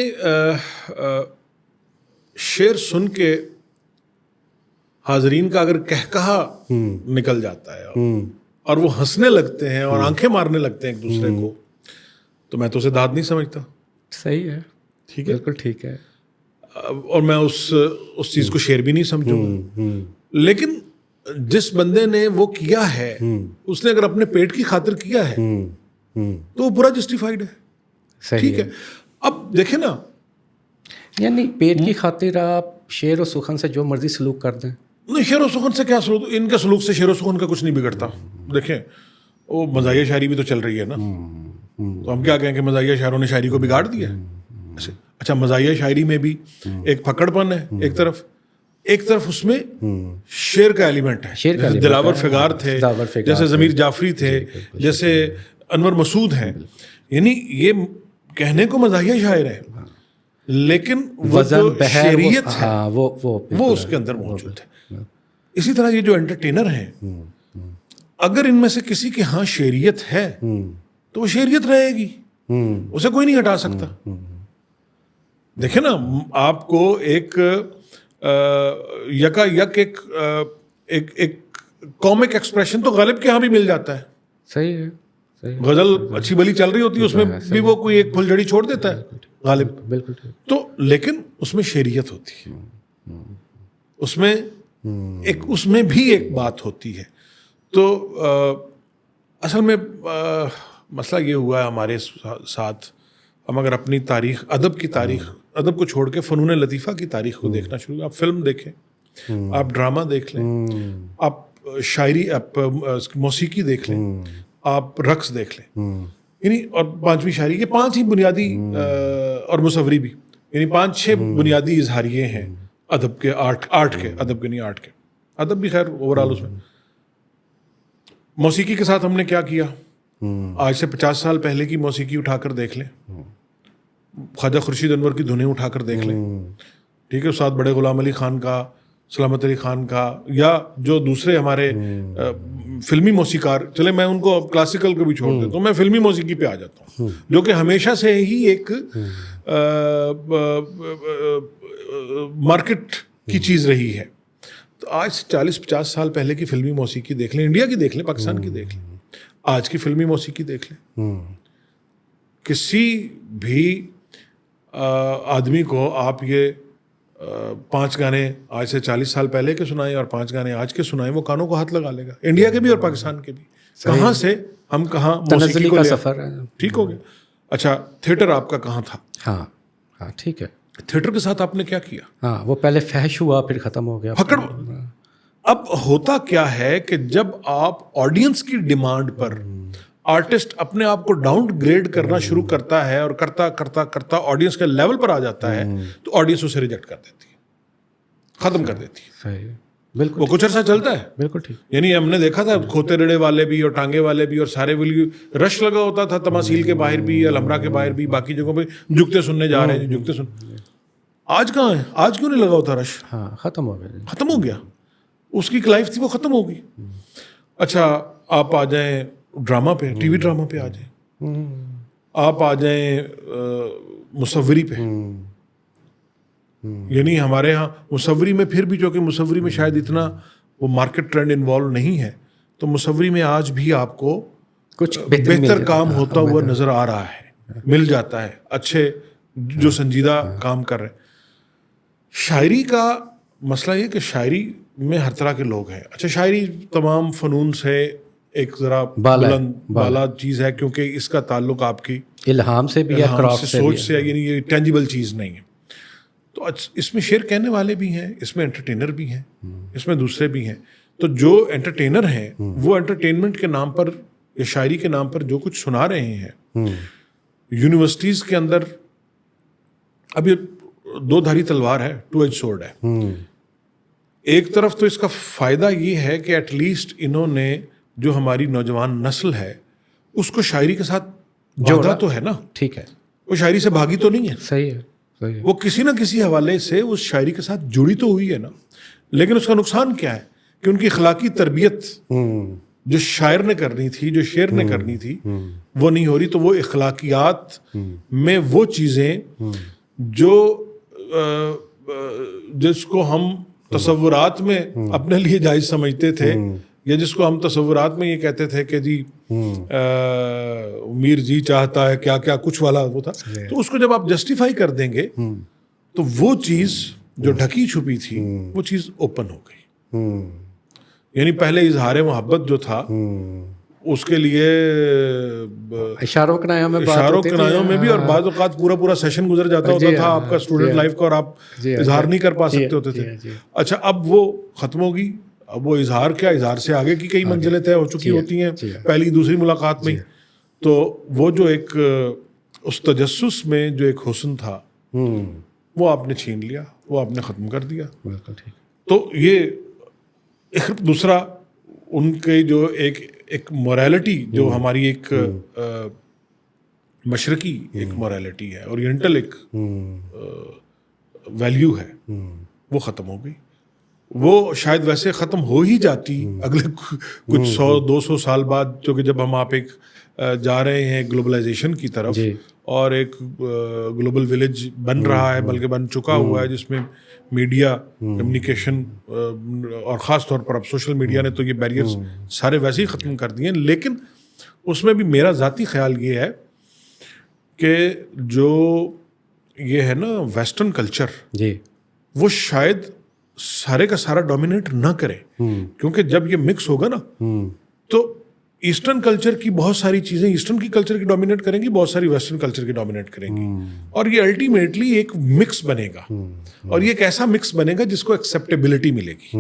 شعر سن کے حاضرین کا اگر کہکہا نکل جاتا ہے اور وہ ہنسنے لگتے ہیں اور آنکھیں مارنے لگتے ہیں ایک دوسرے کو، تو میں تو اسے داد نہیں سمجھتا. صحیح ہے. ٹھیک ہے، بالکل ٹھیک ہے. اور میں اس چیز کو شعر بھی نہیں سمجھوں گا. لیکن جس بندے نے وہ کیا ہے، اس نے اگر اپنے پیٹ کی خاطر کیا ہے تو وہ پورا جسٹیفائڈ ہے. ٹھیک ہے. اب دیکھیں نا، یعنی پیٹ کی خاطر آپ شعر و سخن سے جو مرضی سلوک کر دیں. نہیں، شعر و سخن سے کیا سلوک، ان کے سلوک سے شعر و سخن کا کچھ نہیں بگڑتا. دیکھیں، وہ مزاحیہ شاعری بھی تو چل رہی ہے نا، تو ہم کیا کہیں کہ مزاحیہ شاعروں نے شاعری کو بگاڑ دیا. اچھا، مزاحیہ شاعری میں بھی ایک پھکڑ پن ہے ایک طرف اس میں شعر کا ایلیمنٹ ہے. دلاور فگار تھے، جیسے ضمیر جعفری تھے، جیسے انور مسعود ہیں. یعنی یہ کہنے کو مزاحیہ شاعر ہے، لیکن وہ جو شعریت ہے وہ اس کے اندر موجود ہے. اسی طرح یہ جو انٹرٹینر ہیں، اگر ان میں سے کسی کے ہاں شعریت ہے تو وہ شعریت رہے گی. اسے کوئی نہیں ہٹا سکتا. دیکھیں نا, آپ کو ایک یکا یک ایک کامک ایکسپریشن تو غالب کے یہاں بھی مل جاتا ہے. صحیح ہے, صحیح. غزل اچھی بلی چل رہی ہوتی ہے, اس میں بھی وہ کوئی ایک پھلجھڑی چھوڑ دیتا ہے غالب. بالکل ٹھیک. تو لیکن اس میں شعریت ہوتی ہے, اس میں اس میں بھی ایک بات ہوتی ہے. تو اصل میں مسئلہ یہ ہوا ہے ہمارے ساتھ, ہم اگر اپنی تاریخ, ادب کی تاریخ, ادب کو چھوڑ کے فنون لطیفہ کی تاریخ کو دیکھنا شروع, آپ فلم دیکھیں, آپ ڈرامہ دیکھ لیں, آپ شاعری, آپ موسیقی دیکھ لیں, آپ رقص دیکھ لیں, یعنی اور پانچویں شاعری, یہ 5 ہی بنیادی, اور مصوری بھی, یعنی 5-6 بنیادی اظہاریے ہیں ادب کے, آرٹ کے, ادب کے نہیں آرٹ کے, ادب بھی خیر اوورال اس میں. موسیقی کے ساتھ ہم نے کیا کیا, آج سے 50 سال پہلے کی موسیقی اٹھا کر دیکھ لیں, خواجہ خورشید انور کی دھنیں اٹھا کر دیکھ لیں, ٹھیک ہے, استاد بڑے غلام علی خان کا, سلامت علی خان کا, یا جو دوسرے ہمارے فلمی موسیقار, چلے میں ان کو کلاسیکل کو بھی چھوڑ دیتا ہوں, میں فلمی موسیقی پہ آ جاتا ہوں, جو کہ ہمیشہ سے ہی ایک مارکیٹ کی چیز رہی ہے. تو آج سے 40-50 سال پہلے کی فلمی موسیقی دیکھ لیں, انڈیا کی دیکھ لیں, پاکستان کی دیکھ لیں, آج کی فلمی موسیقی دیکھ لیں, کسی بھی آدمی کو آپ یہ 5 گانے آج سے 40 سال پہلے کے سنائیں اور 5 گانے آج کے سنائیں, وہ کانوں کو ہاتھ لگا لے گا, انڈیا کے بھی اور پاکستان کے بھی. کہاں سے ہم کہاں موسیقی کو سفر ہے. ٹھیک ہو گیا. اچھا, تھیٹر آپ کا کہاں تھا؟ ہاں ہاں ٹھیک ہے. تھیٹر کے ساتھ آپ نے کیا کیا؟ ہاں, وہ پہلے فحش ہوا, پھر ختم ہو گیا. پکڑ. اب ہوتا کیا ہے کہ جب آپ آڈینس کی ڈیمانڈ پر آرٹسٹ اپنے آپ کو ڈاؤن گریڈ کرنا شروع کرتا ہے, اور کرتا کرتا کرتا آڈینس کے لیول پر آ جاتا ہے, تو آڈینس اسے ریجیکٹ کر دیتی ہے, ختم کر دیتی ہے. صحیح, بالکل. وہ کچھ عرصہ چلتا ہے, بالکل ٹھیک. یعنی ہم نے دیکھا تھا کھوتے ریڑے والے بھی اور ٹانگے والے بھی اور سارے بھی رش لگا ہوتا تھا, تماثیل کے باہر بھی, الحمرا کے باہر بھی, باقی جگہوں پہ جگتے سننے جا رہے ہیں, جگتے سن. آج کہاں ہے؟ آج کیوں نہیں لگا ہوتا رش؟ ہاں, ختم ہو گیا. ختم ہو گیا. اس کی ایک لائف تھی, وہ ختم ہو گئی. اچھا, آپ آ جائیں ڈرامہ پہ, ٹی وی ڈرامہ پہ آ جائیں, آپ آ جائیں مصوری پہ. یعنی ہمارے ہاں مصوری میں پھر بھی, جو کہ مصوری میں شاید اتنا وہ مارکیٹ ٹرینڈ انوالو نہیں ہے, تو مصوری میں آج بھی آپ کو کچھ بہتر کام ہوتا ہوا نظر آ رہا ہے, مل جاتا ہے, اچھے جو سنجیدہ کام کر رہے ہیں. شاعری کا مسئلہ یہ کہ شاعری میں ہر طرح کے لوگ ہیں. اچھا, شاعری تمام فنون سے ایک ذرا بلند بالا چیز ہے, کیونکہ اس کا تعلق آپ کی الہام سے بھی ہے, کرافٹ سے, سوچ سے, یعنی یہ ٹینجیبل چیز نہیں ہے. تو اس میں شعر کہنے والے بھی ہیں, اس میں انٹرٹینر بھی ہیں, اس میں دوسرے بھی ہیں. تو جو انٹرٹینر ہیں وہ انٹرٹینمنٹ کے نام پر یا شاعری کے نام پر جو کچھ سنا رہے ہیں, یونیورسٹیز کے اندر اب یہ 2 دھاری تلوار ہے, 2 ایج سورڈ ہے. ایک طرف تو اس کا فائدہ یہ ہے کہ ایٹ لیسٹ انہوں نے جو ہماری نوجوان نسل ہے اس کو شاعری کے ساتھ جوڑا تو ہے نا. ٹھیک ہے, وہ شاعری سے بھاگی تو نہیں ہے. صحیح ہے, صحیح ہے. وہ کسی نہ کسی حوالے سے اس شاعری کے ساتھ جڑی تو ہوئی ہے نا. لیکن اس کا نقصان کیا ہے کہ ان کی اخلاقی تربیت جو شاعر نے کرنی تھی, جو شعر نے کرنی تھی, وہ نہیں ہو رہی. تو وہ اخلاقیات میں وہ چیزیں جو جس کو ہم تصورات میں اپنے لیے جائز سمجھتے تھے, یا جس کو ہم تصورات میں یہ کہتے تھے کہ جی میر جی چاہتا ہے کیا کیا کچھ والا وہ تھا, تو اس کو جب آپ جسٹیفائی کر دیں گے تو وہ چیز جو ڈھکی چھپی تھی وہ چیز اوپن ہو گئی. یعنی پہلے اظہار محبت جو تھا اس کے لیے اشاروں کنایوں میں بھی, اور بعض اوقات پورا سیشن گزر جاتا ہوتا تھا آپ کا اسٹوڈنٹ لائف کا, اور آپ اظہار نہیں کر پا سکتے ہوتے تھے. اچھا, اب وہ ختم ہوگی. اب وہ اظہار کیا, اظہار سے آگے کی کئی منزلیں طے ہو چکی ہوتی ہیں پہلی دوسری ملاقات میں. تو وہ جو ایک اس تجسس میں جو ایک حسن تھا وہ آپ نے چھین لیا, وہ آپ نے ختم کر دیا. تو یہ دوسرا ان کے جو ایک مورالٹی جو ہماری ایک مشرقی ایک مورالٹی ہے, اورینٹل ایک ویلیو ہے, وہ ختم ہو گئی. وہ شاید ویسے ختم ہو ہی جاتی اگلے کچھ 100-200 سال بعد، کیونکہ جب ہم آپ ایک جا رہے ہیں گلوبلائزیشن کی طرف اور ایک گلوبل ولیج بن رہا ہے، بلکہ بن چکا ہوا ہے، جس میں میڈیا کمیونیکیشن اور خاص طور پر اب سوشل میڈیا نے تو یہ بیریئرز سارے ویسے ہی ختم کر دیے ہیں. لیکن اس میں بھی میرا ذاتی خیال یہ ہے کہ جو یہ ہے نا ویسٹرن کلچر، جی وہ شاید سارے کا سارا ڈومینیٹ نہ کرے، کیونکہ جب یہ مکس ہوگا نا تو ایسٹرن کلچر کی بہت ساری چیزیں ایسٹرن کی کلچر کی ڈومینیٹ کریں گی، بہت ساری ویسٹرن کلچر کی ڈومینیٹ کریں گی، اور یہ الٹیمیٹلی ایک مکس بنے گا. اور یہ ایک ایسا مکس بنے گا جس کو ایکسیپٹیبلٹی ملے گی.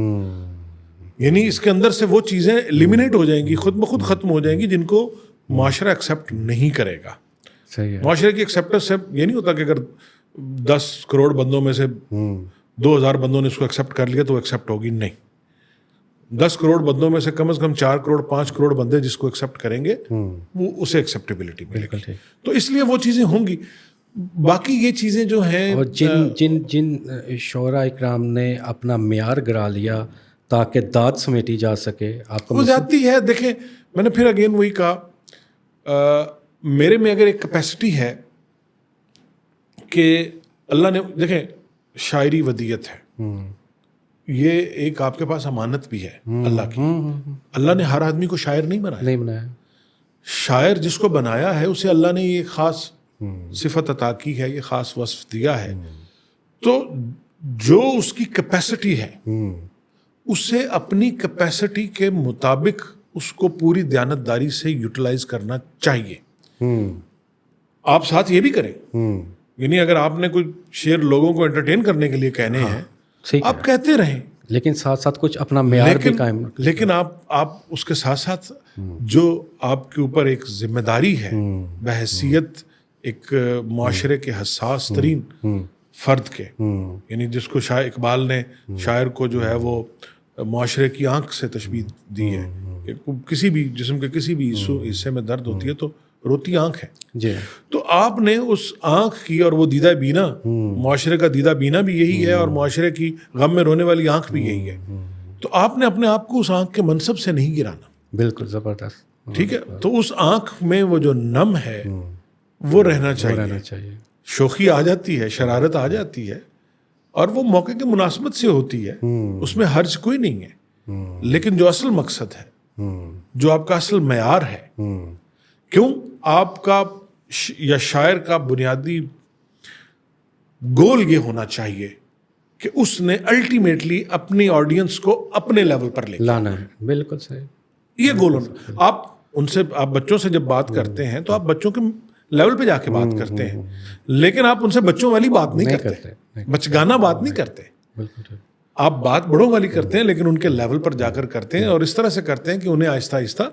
یعنی اس کے اندر سے وہ چیزیں ایلیمینیٹ ہو جائیں گی، خود بخود ختم ہو جائیں گی جن کو معاشرہ ایکسیپٹ نہیں کرے گا. صحیح ہے. معاشرے کی ایکسیپٹنس سے یہ نہیں ہوتا کہ اگر 10 کروڑ بندوں میں سے 2000 بندوں نے اس کو ایکسیپٹ کر لیا تو وہ ایکسیپٹ ہوگی. نہیں، 10 کروڑ بندوں میں سے کم 4 کروڑ 5 کروڑ بندے جس کو ایکسیپٹ کریں گے وہ اسے ایکسیپٹیبلٹی ملے گی. تو اس لیے وہ چیزیں ہوں گی. باقی یہ چیزیں جو ہیں، اور جن شعراء اکرام نے اپنا معیار گرا لیا تاکہ داد سمیٹی جا سکے، آپ کو وہ جاتی ہے. دیکھیں، میں نے پھر اگین وہی کہا، میرے میں اگر ایک کیپیسٹی ہے کہ اللہ نے، دیکھیں شاعری ودیت ہے، یہ ایک آپ کے پاس امانت بھی ہے اللہ کی. اللہ نے ہر آدمی کو شاعر نہیں بنایا. شاعر جس کو بنایا ہے اسے اللہ نے یہ خاص صفت عطا کی ہے، یہ خاص وصف دیا ہے. تو جو اس کی کیپیسٹی ہے اسے اپنی کیپیسٹی کے مطابق اس کو پوری دیانتداری سے یوٹیلائز کرنا چاہیے. آپ ساتھ یہ بھی کریں، یعنی اگر آپ نے کوئی شعر لوگوں کو انٹرٹین کرنے کے لیے کہنے ہیں، آپ کہتے رہیں، لیکن ساتھ ساتھ کچھ اپنا معیار بھی قائم. لیکن آپ اس کے ساتھ ساتھ جو آپ کے اوپر ایک ذمہ داری ہے بحیثیت ایک معاشرے کے حساس ترین فرد کے، یعنی جس کو شاعر اقبال نے شاعر کو جو ہے وہ معاشرے کی آنکھ سے تشبیہ دی ہے کہ کسی بھی جسم کے کسی بھی حصے میں درد ہوتی ہے تو روتی آنکھ ہے. جی. تو آپ نے اس آنکھ کی، اور وہ دیدہ بینا، معاشرے کا دیدہ بینا بھی یہی ہے، اور معاشرے کی غم میں رونے والی آنکھ بھی یہی ہے. تو آپ نے اپنے آپ کو اس آنکھ کے منصب سے نہیں گرانا. بالکل زبردست. ٹھیک ہے. تو اس آنکھ میں وہ جو نم ہے وہ رہنا چاہیے. شوخی آ جاتی ہے، شرارت آ جاتی ہے، اور وہ موقع کی مناسبت سے ہوتی ہے، اس میں حرج کوئی نہیں ہے. لیکن جو اصل مقصد ہے، جو آپ کا اصل معیار ہے، کیوں آپ کا یا شاعر کا بنیادی گول یہ ہونا چاہیے کہ اس نے الٹیمیٹلی اپنی آڈینس کو اپنے لیول پر لانا ہے. بالکل صحیح. یہ گول ہونا. آپ بچوں سے جب بات کرتے ہیں تو آپ بچوں کے لیول پہ جا کے بات کرتے ہیں، لیکن آپ ان سے بچوں والی بات نہیں کرتے، بچگانہ بات نہیں کرتے. آپ بات بڑوں والی کرتے ہیں، لیکن ان کے لیول پر جا کر کرتے ہیں، اور اس طرح سے کرتے ہیں کہ انہیں آہستہ آہستہ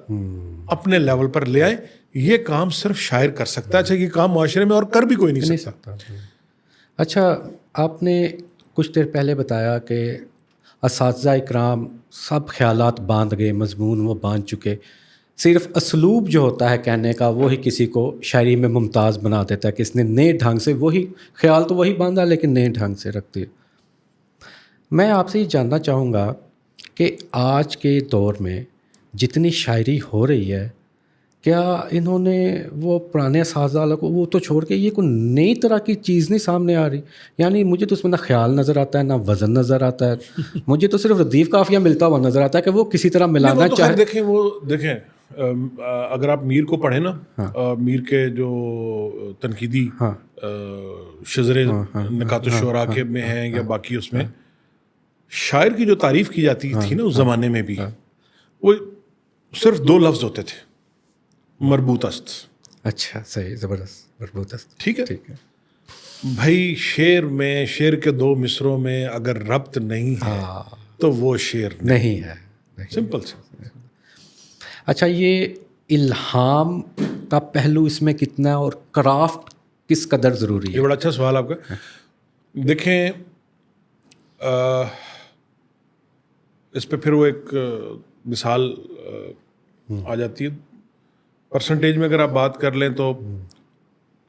اپنے لیول پر لے آئیں. یہ کام صرف شاعر کر سکتا ہے. اچھا، یہ کام معاشرے میں اور کر بھی کوئی نہیں سکتا. اچھا، آپ نے کچھ دیر پہلے بتایا کہ اساتذہ اکرام سب خیالات باندھ گئے، مضمون وہ باندھ چکے، صرف اسلوب جو ہوتا ہے کہنے کا وہی کسی کو شاعری میں ممتاز بنا دیتا ہے کہ اس نے نئے ڈھنگ سے وہی خیال تو وہی باندھا لیکن نئے ڈھنگ سے رکھتی ہے. میں آپ سے یہ جاننا چاہوں گا کہ آج کے دور میں جتنی شاعری ہو رہی ہے، کیا انہوں نے وہ پرانے اساتذہ کو وہ تو چھوڑ کے یہ کوئی نئی طرح کی چیز نہیں سامنے آ رہی؟ یعنی مجھے تو اس میں نہ خیال نظر آتا ہے، نہ وزن نظر آتا ہے. مجھے تو صرف ردیف قافیہ ملتا ہوا نظر آتا ہے کہ وہ کسی طرح ملانا چاہے. دیکھیں اگر آپ میر کو پڑھیں نا، میر کے جو تنقیدی شزرے نکات الشعراء کے میں ہیں یا باقی اس میں شاعر کی جو تعریف کی جاتی تھی نا اس زمانے میں بھی، وہ صرف 2 لفظ ہوتے تھے، مربوط است. اچھا، صحیح، زبردست. مربوط است. ٹھیک ہے بھائی. شعر کے 2 مصروں میں اگر ربط نہیں ہے تو وہ شعر نہیں ہے. سمپل سے. اچھا، یہ الہام کا پہلو اس میں کتنا ہے اور کرافٹ کس قدر ضروری ہے؟ یہ بڑا اچھا سوال آپ کا. دیکھیں، اس پہ پھر وہ ایک مثال آ جاتی ہے. پرسنٹیج میں اگر آپ بات کر لیں تو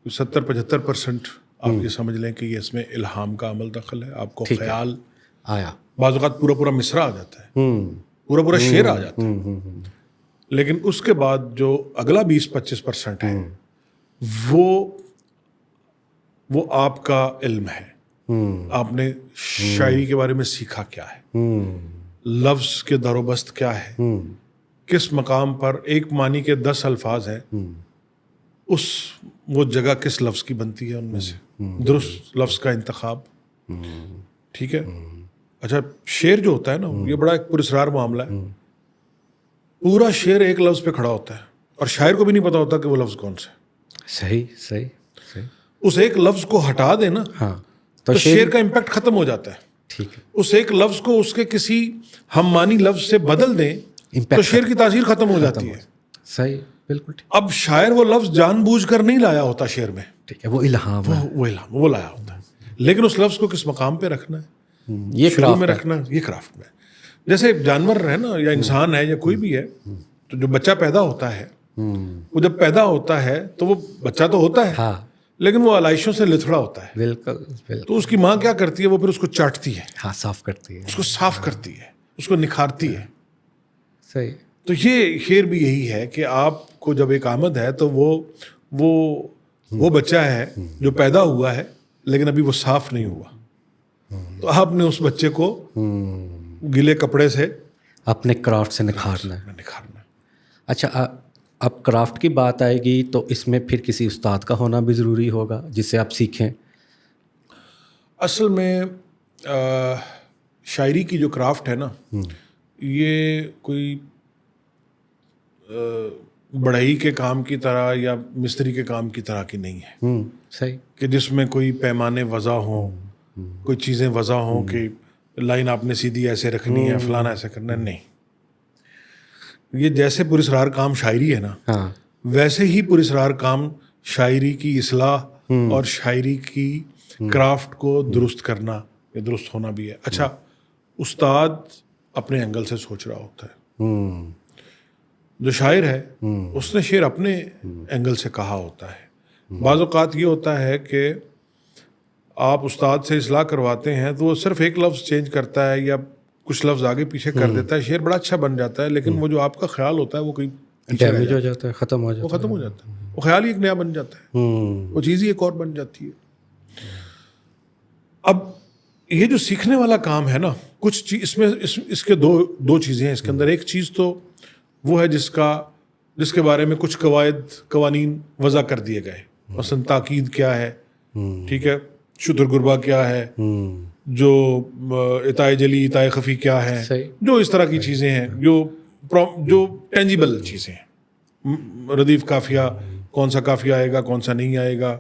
70-75% آپ یہ سمجھ لیں کہ یہ اس میں الہام کا عمل دخل ہے. آپ کو خیال آیا، بعض اوقات پورا پورا مصرع آ جاتا ہے, پورا پورا شعر آ جاتا ہے, لیکن اس کے بعد جو اگلا 20-25% ہے وہ آپ کا علم ہے. آپ نے شاعری کے بارے میں سیکھا کیا ہے, لفظ کے در و بست کیا ہے, کس مقام پر ایک معنی کے 10 الفاظ ہیں, وہ جگہ کس لفظ کی بنتی ہے, ان میں سے درست لفظ کا انتخاب. ٹھیک ہے. اچھا, شعر جو ہوتا ہے نا, یہ بڑا ایک پراسرار معاملہ ہے. پورا شعر ایک لفظ پہ کھڑا ہوتا ہے اور شاعر کو بھی نہیں پتا ہوتا کہ وہ لفظ کون سا ہے. صحیح. اس ایک لفظ کو ہٹا دے نا, ہاں, تو شعر کا امپیکٹ ختم ہو جاتا ہے. ٹھیک ہے. اس ایک لفظ کو اس کے کسی ہم معنی لفظ سے بدل دیں تو شعر کی تاثیر ختم ہو جاتی ہے. صحیح, بالکل ٹھیک. اب شاعر وہ لفظ جان بوجھ کر نہیں لایا ہوتا شعر میں, ٹھیک ہے, وہ الہام ہے, وہ لایا ہوتا ہے, لیکن اس لفظ کو کس مقام پہ رکھنا ہے, یہ شروع میں رکھنا ہے, یہ کرافٹ میں. جیسے جانور ہے نا, یا انسان ہے, یا کوئی بھی ہے, تو جو بچہ پیدا ہوتا ہے, وہ جب پیدا ہوتا ہے تو وہ بچہ تو ہوتا ہے, ہاں, لیکن وہ علائشوں سے لتھڑا ہوتا ہے. بالکل. تو اس کی ماں کیا کرتی ہے, وہ پھر اس کو چاٹتی ہے, ہاں, صاف کرتی ہے, اس کو صاف کرتی ہے, اس کو نکھارتی ہے. صحیح. تو یہ شعر بھی یہی ہے کہ آپ کو جب ایک آمد ہے تو وہ بچہ ہے جو پیدا ہوا ہے لیکن ابھی وہ صاف نہیں ہوا, تو آپ نے اس بچے کو گیلے کپڑے سے اپنے کرافٹ سے نکھارنا ہے. اچھا, اب کرافٹ کی بات آئے گی تو اس میں پھر کسی استاد کا ہونا بھی ضروری ہوگا جس سے آپ سیکھیں. اصل میں شاعری کی جو کرافٹ ہے نا, یہ کوئی بڑھئی کے کام کی طرح یا مستری کے کام کی طرح کی نہیں ہے. صحیح. کہ جس میں کوئی پیمانے وضع ہوں, کوئی چیزیں وضع ہوں کہ لائن آپ نے سیدھی ایسے رکھنی ہے, فلانا ایسے کرنا ہے. نہیں, یہ جیسے پراسرار کام شاعری ہے نا, ویسے ہی پراسرار کام شاعری کی اصلاح اور شاعری کی کرافٹ کو درست کرنا یا درست ہونا بھی ہے. اچھا, استاد اپنے اینگل سے سوچ رہا ہوتا ہے, جو شاعر ہے اس نے شعر اپنے اینگل سے کہا ہوتا ہے. بعض اوقات یہ ہوتا ہے کہ آپ استاد سے اصلاح کرواتے ہیں تو وہ صرف ایک لفظ چینج کرتا ہے یا کچھ لفظ آگے پیچھے کر دیتا ہے, شعر بڑا اچھا بن جاتا ہے, لیکن وہ جو آپ کا خیال ہوتا ہے وہ کوئی ڈیمیج ہو جاتا ہے, ختم ہو جاتا ہے. وہ خیال ہی ایک نیا بن جاتا ہے, وہ چیز ہی ایک اور بن جاتی ہے. اب یہ جو سیکھنے والا کام ہے نا, کچھ چیز اس میں اس کے دو چیزیں ہیں اس کے اندر. ایک چیز تو وہ ہے جس کے بارے میں کچھ قوانین وضع کر دیے گئے, مثلا تاکید کیا ہے, ٹھیک ہے, شتر گربا کیا ہے, جو اتائے جلی اتائے خفی کیا ہے, جو اس طرح کی چیزیں ہیں جو ٹینجیبل چیزیں ہیں. ردیف قافیہ, کون سا قافیہ آئے گا, کون سا نہیں آئے گا,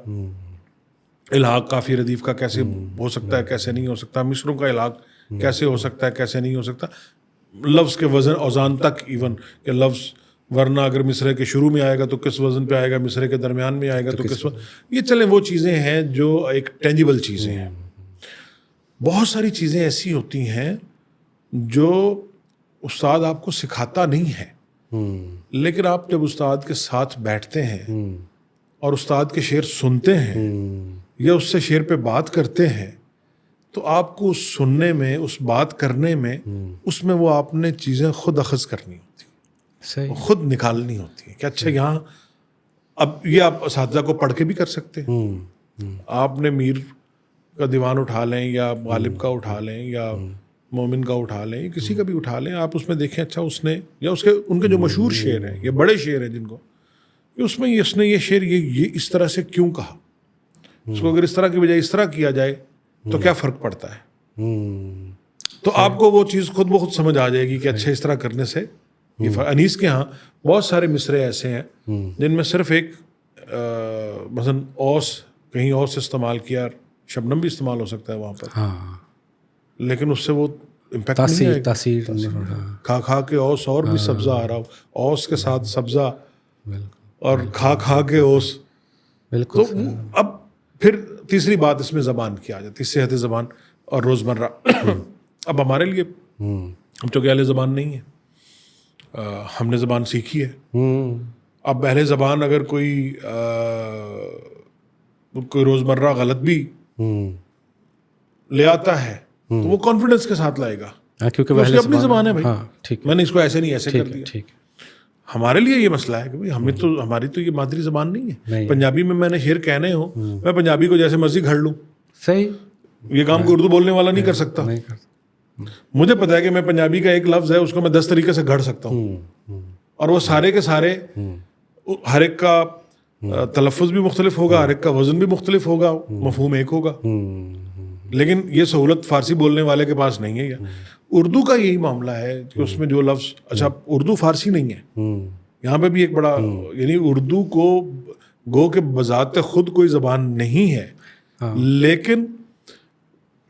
الحاق قافیہ ردیف کا کیسے ہو سکتا ہے, کیسے نہیں ہو سکتا, مصروں کا الحاق کیسے ہو سکتا ہے, کیسے نہیں ہو سکتا, لفظ کے وزن اوزان تک, ایون کہ لفظ ورنہ اگر مصرے کے شروع میں آئے گا تو کس وزن پہ آئے گا, مصرے کے درمیان میں آئے گا تو کس وزن. یہ چلیں وہ چیزیں ہیں جو ایک ٹینجیبل چیزیں ہیں. بہت ساری چیزیں ایسی ہوتی ہیں جو استاد آپ کو سکھاتا نہیں ہے, لیکن آپ جب استاد کے ساتھ بیٹھتے ہیں اور استاد کے شعر سنتے ہیں یا اس سے شعر پہ بات کرتے ہیں تو آپ کو اس سننے میں, اس بات کرنے میں, اس میں وہ آپ نے چیزیں خود اخذ کرنی ہوتی ہیں, خود نکالنی ہوتی ہیں کہ اچھا یہاں. اب یہ آپ اساتذہ کو پڑھ کے بھی کر سکتے ہیں. آپ نے میر کا دیوان اٹھا لیں یا غالب کا اٹھا لیں یا مومن کا اٹھا لیں, کسی کا بھی اٹھا لیں, آپ اس میں دیکھیں اچھا اس نے یا ان کے جو مشہور شعر ہیں, یہ بڑے شعر ہیں جن کو, اس میں اس نے یہ شعر یہ اس طرح سے کیوں کہا, اس کو اگر اس طرح کی بجائے اس طرح کیا جائے تو کیا فرق پڑتا ہے. تو آپ کو وہ چیز خود بخود سمجھ آ جائے گی کہ اچھا اس طرح کرنے سے یہ. انیس کے ہاں بہت سارے مصرے ایسے ہیں جن میں صرف ایک مثلا اوس, کہیں اوس استعمال کیا, شبنم بھی استعمال ہو سکتا ہے وہاں پر, لیکن اس سے وہ امپیکٹ نہیں آئے گا. تاثیر کھا کے اوس اور بھی سبزہ آ رہا ہو, اوس کے ساتھ سبزہ اور کھا کے اوس. تو اب پھر تیسری بات اس میں زبان کی آ جاتی ہے, صحت زبان اور روزمرہ. اب ہمارے لیے ہم چونکہ اہل زبان نہیں ہیں, ہم نے زبان سیکھی ہے. اب اہل زبان اگر کوئی روزمرہ غلط بھی لے آتا ہے تو وہ کانفیڈنس کے ساتھ لائے گا کیونکہ اس کی اپنی زبان ہے بھائی. ہاں ٹھیک میں نے اس کو ایسے نہیں ایسے کر دیا. ٹھیک ہمارے لیے یہ مسئلہ ہے کہ بھائی ہماری تو یہ مادری زبان نہیں ہے. پنجابی میں نے شعر کہنے ہوں, میں پنجابی کو جیسے مرضی گھڑ لوں, صحیح, یہ کام کو اردو بولنے والا نہیں کر سکتا. مجھے پتا ہے کہ میں پنجابی کا ایک لفظ ہے اس کو میں 10 طریقے سے گھڑ سکتا ہوں, اور وہ سارے کے سارے ہر ایک کا تلفظ بھی مختلف ہوگا, ہر ایک کا وزن بھی مختلف ہوگا, مفہوم ایک ہوگا. لیکن یہ سہولت فارسی بولنے والے کے پاس نہیں ہے. اردو کا یہی معاملہ ہے کہ اس میں جو لفظ, اچھا اردو فارسی نہیں ہے, یہاں پہ بھی ایک بڑا, یعنی اردو کو گو کہ بذات خود کوئی زبان نہیں ہے, لیکن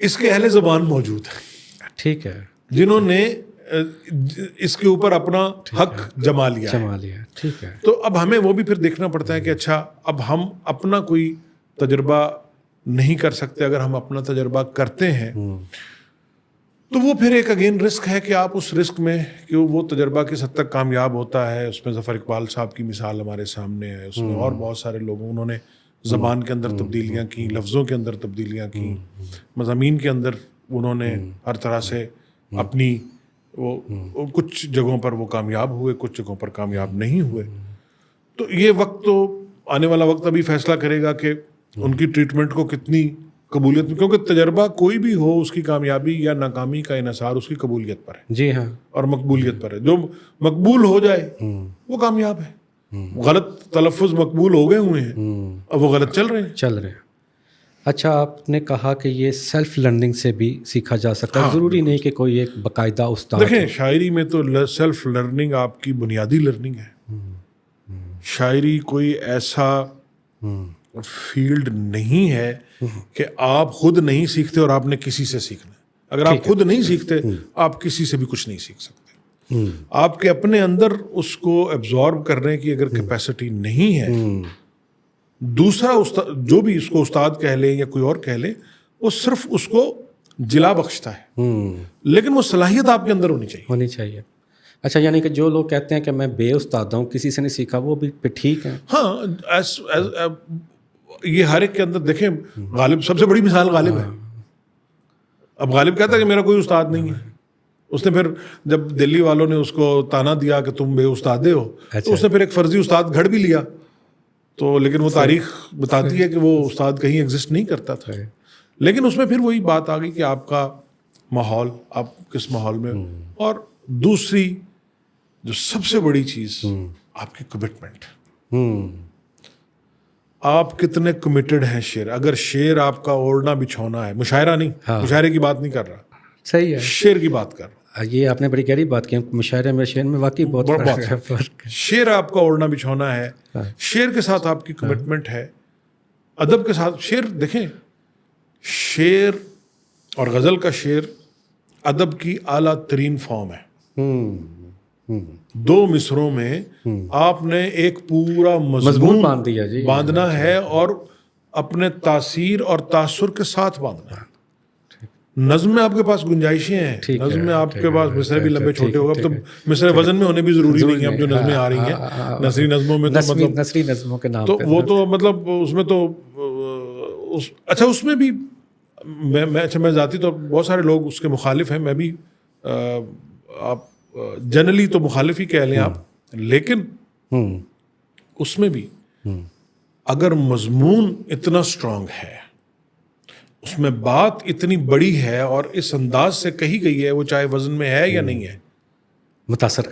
اس کے اہل زبان موجود ہیں, ٹھیک ہے, جنہوں نے اس کے اوپر اپنا حق جما لیا. ٹھیک ہے. تو اب ہمیں وہ بھی پھر دیکھنا پڑتا ہے کہ اچھا اب ہم اپنا کوئی تجربہ نہیں کر سکتے. اگر ہم اپنا تجربہ کرتے ہیں تو وہ پھر ایک اگین رسک ہے کہ آپ اس رسک میں کہ وہ تجربہ کس حد تک کامیاب ہوتا ہے. اس میں ظفر اقبال صاحب کی مثال ہمارے سامنے ہے, اس میں اور بہت سارے لوگوں, انہوں نے زبان کے اندر تبدیلیاں کی, لفظوں کے اندر تبدیلیاں کی, مضامین کے اندر انہوں نے ہر طرح سے اپنی وہ کچھ جگہوں پر وہ کامیاب ہوئے, کچھ جگہوں پر کامیاب نہیں ہوئے. تو یہ وقت تو آنے والا وقت ابھی فیصلہ کرے گا کہ ان کی ٹریٹمنٹ کو کتنی قبولیت, کیونکہ تجربہ کوئی بھی ہو اس کی کامیابی یا ناکامی کا انحصار اس کی قبولیت پر ہے. جی ہاں, اور مقبولیت پر ہے. جو مقبول ہو جائے وہ کامیاب ہے. غلط تلفظ مقبول ہو گئے ہوئے ہیں, اب وہ غلط چل رہے ہیں. اچھا, آپ نے کہا کہ یہ سیلف لرننگ سے بھی سیکھا جا سکتا ہے, ضروری نہیں کہ کوئی ایک باقاعدہ استاد. دیکھیں شاعری میں تو سیلف لرننگ آپ کی بنیادی لرننگ ہے. شاعری کوئی ایسا فیلڈ نہیں ہے کہ آپ خود نہیں سیکھتے اور آپ نے کسی سے سیکھنا ہے. اگر آپ خود نہیں سیکھتے آپ کسی سے بھی کچھ نہیں سیکھ سکتے. آپ کے اپنے اندر اس کو ایبزارب کرنے کی اگر کیپیسٹی نہیں ہے, دوسرا جو بھی اس کو استاد کہہ لے یا کوئی اور کہہ لے, وہ صرف اس کو جلا بخشتا ہے, لیکن وہ صلاحیت آپ کے اندر ہونی چاہیے. اچھا, یعنی کہ جو لوگ کہتے ہیں کہ میں بے استاد ہوں, کسی سے نہیں سیکھا, وہ بھی پہ ٹھیک ہے. ہاں, یہ ہر ایک کے اندر دیکھیں, غالب سب سے بڑی مثال غالب ہے. اب غالب کہتا ہے کہ میرا کوئی استاد نہیں ہے. اس نے پھر جب دلی والوں نے اس کو تانا دیا کہ تم بے استادے ہو, تو اس نے پھر ایک فرضی استاد گھڑ بھی لیا. تو لیکن وہ تاریخ بتاتی ہے کہ وہ استاد کہیں ایگزسٹ نہیں کرتا تھا. لیکن اس میں پھر وہی بات آ گئی کہ آپ کا ماحول, آپ کس ماحول میں, اور دوسری جو سب سے بڑی چیز آپ کی کمٹمنٹ. آپ کتنے کمیٹڈ ہیں شعر. اگر شعر آپ کا اوڑھنا بچھونا ہے, مشاعرہ نہیں, مشاعرے کی بات نہیں کر رہا, صحیح ہے, شعر کی بات کر رہا. یہ آپ نے بڑی گہری بات کی. مشاعرے میں شعر میں واقعی بہت فرق ہے. شعر آپ کا اوڑھنا بچھونا ہے, شعر کے ساتھ آپ کی کمٹمنٹ ہے, ادب کے ساتھ. شعر دیکھیں, شعر اور غزل کا شعر ادب کی اعلیٰ ترین فارم ہے. 2 مصروں میں آپ نے ایک پورا مضمون باندھنا ہے, اور اپنے تاثیر اور تاثر کے ساتھ باندھنا ہے. نظم میں آپ کے پاس گنجائشیں ہیں, نظم میں آپ کے پاس مصرے بھی لمبے چھوٹے ہوگا. اب تو مصرے وزن میں ہونے بھی ضروری نہیں ہے. اب جو نظمیں آ رہی ہیں نثری نظموں میں, تو مطلب نثری نظموں کے نام تو وہ تو مطلب اس میں تو اچھا, اس میں بھی میں ذاتی تو بہت سارے لوگ اس کے مخالف ہیں. میں بھی, آپ جنرلی تو مخالف ہی کہہ لیں آپ, لیکن اس میں بھی اگر مضمون اتنا اسٹرانگ ہے, اس میں بات اتنی بڑی ہے اور اس انداز سے کہی گئی ہے, وہ چاہے وزن میں ہے یا نہیں ہے, متاثر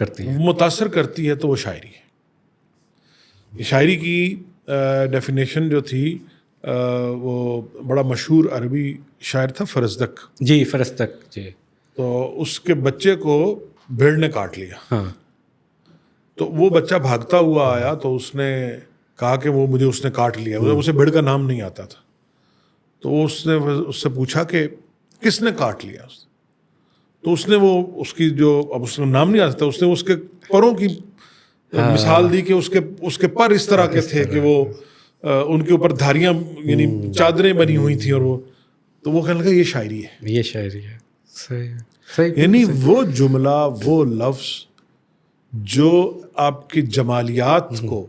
کرتی ہے, تو وہ شاعری ہے. شاعری کی ڈیفینیشن جو تھی, وہ بڑا مشہور عربی شاعر تھا فرزدق. جی, فرزدق جی. تو اس کے بچے کو بھیڑ نے کاٹ لیا. تو وہ بچہ بھاگتا ہوا آیا, تو اس نے کہا کہ وہ مجھے اس نے کاٹ لیا. اسے بھیڑ کا نام نہیں آتا تھا. تو اس نے اس سے پوچھا کہ کس نے کاٹ لیا. تو اس نے وہ اس کی جو, اب اس کا نام نہیں آتا, اس نے اس کے پروں کی مثال دی کہ اس کے پر اس طرح کے تھے کہ وہ ان کے اوپر دھاریاں یعنی چادریں بنی ہوئی تھیں. اور وہ تو وہ کہنے لگا یہ شاعری ہے, یہ شاعری ہے. صحیح. یعنی وہ جملہ, وہ لفظ جو آپ کی جمالیات کو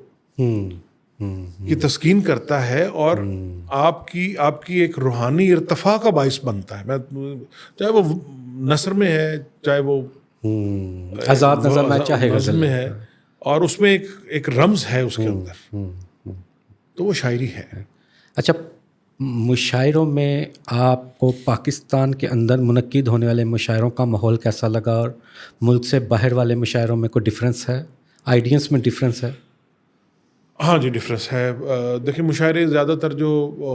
کی تسکین کرتا ہے اور آپ کی ایک روحانی ارتفاع کا باعث بنتا ہے. چاہے وہ نثر میں ہے, چاہے وہ آزاد نظم ہے, چاہے غزل میں ہے, اور اس میں ایک رمز ہے اس کے اندر, تو وہ شاعری ہے. اچھا, مشاعروں میں آپ کو پاکستان کے اندر منعقد ہونے والے مشاعروں کا ماحول کیسا لگا, اور ملک سے باہر والے مشاعروں میں کوئی ڈفرینس ہے, آئیڈینس میں ڈفرینس ہے؟ ہاں جی, ڈفرینس ہے. دیکھیں, مشاعرے زیادہ تر جو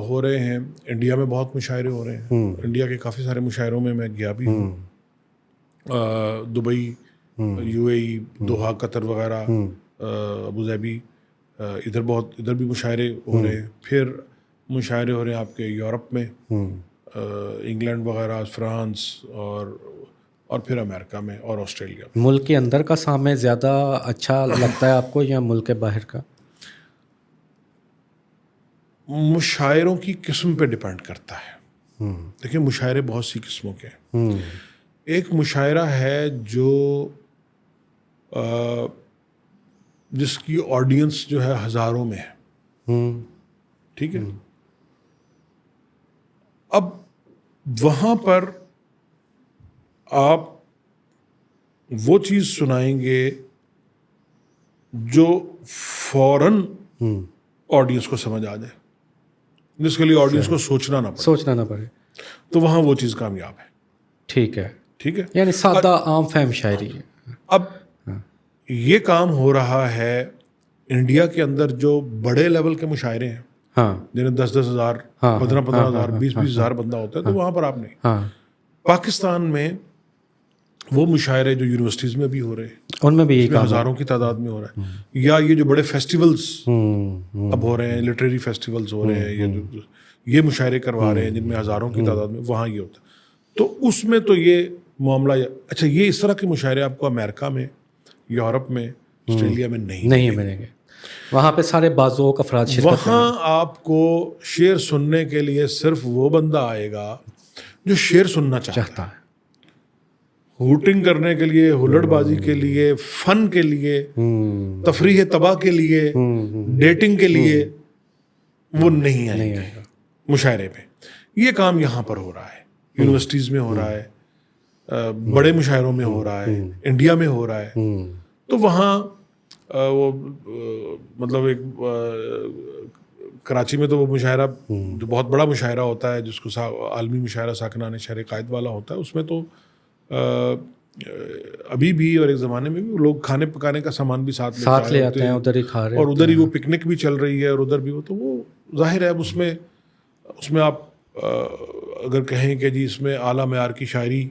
ہو رہے ہیں, انڈیا میں بہت مشاعرے ہو رہے ہیں. انڈیا کے کافی سارے مشاعروں میں گیا بھی ہوں. Dubai, U A E, Doha, Qatar وغیرہ, ابوظہبی, ادھر بھی مشاعرے ہو رہے ہیں. پھر مشاعرے ہو رہے ہیں آپ کے یورپ میں, انگلینڈ وغیرہ, فرانس, اور پھر امریکہ میں اور آسٹریلیا میں. ملک کے اندر کا سامع زیادہ اچھا لگتا ہے آپ کو یا ملک کے باہر کا؟ مشاعروں کی قسم پہ ڈپینڈ کرتا ہے. دیکھیں, مشاعرے بہت سی قسموں کے ہیں. ایک مشاعرہ ہے جس کی آڈینس جو ہے ہزاروں میں ہے, ٹھیک ہے. اب وہاں پر آپ وہ چیز سنائیں گے جو فوراً آڈینس کو سمجھ آ جائے, جس کے لیے آڈینس کو سوچنا نہ پڑے, تو وہاں وہ چیز کامیاب ہے. ٹھیک ہے, ٹھیک ہے, یعنی سادہ عام فہم شاعری ہے. اب یہ کام ہو رہا ہے انڈیا کے اندر جو بڑے لیول کے مشاعرے ہیں, ہاں, جنہیں 10,000 10,000 15,000 20,000 بندہ ہوتا ہے, تو وہاں پر آپ نہیں. پاکستان میں وہ مشاعرے جو یونیورسٹیز میں بھی ہو رہے ہیں, ان میں بھی ہزاروں کی تعداد میں ہو رہا ہے, یا یہ جو بڑے فیسٹیولز اب ہو رہے ہیں, لٹریری فیسٹیولز ہو رہے ہیں, یا جو یہ مشاعرے کروا رہے ہیں جن میں ہزاروں کی تعداد میں, وہاں یہ ہوتا ہے. تو اس میں تو یہ معاملہ, اچھا, یہ اس طرح کے مشاعرے آپ کو امریکہ میں, یورپ میں, آسٹریلیا میں نہیں ملیں گے. وہاں پہ سارے بازوق افراد شرکت کریں. وہاں آپ کو شعر سننے کے لیے صرف وہ بندہ آئے گا جو شعر سننا چاہتا ہے. ہوٹنگ کرنے کے لیے, ہلڑ بازی کے لیے, فن کے لیے, تفریح طبع کے لیے, ڈیٹنگ کے لیے وہ نہیں آئے گا مشاعرے پہ. یہ کام یہاں پر ہو رہا ہے, یونیورسٹیز میں ہو رہا ہے, بڑے مشاعروں میں ہو رہا ہے, انڈیا میں ہو رہا ہے. تو وہاں وہ مطلب ایک کراچی میں تو وہ مشاعرہ جو بہت بڑا مشاعرہ ہوتا ہے, جس کو عالمی مشاعرہ ساکنان شہر قائد والا ہوتا ہے, اس میں تو ابھی بھی اور ایک زمانے میں بھی لوگ کھانے پکانے کا سامان بھی ساتھ لے آتے ہیں, ادھر ہی کھا رہے ہیں, اور ادھر ہی وہ پکنک بھی چل رہی ہے, اور ادھر بھی وہ, تو وہ ظاہر ہے اب اس میں آپ اگر کہیں کہ جی اس میں اعلیٰ معیار کی شاعری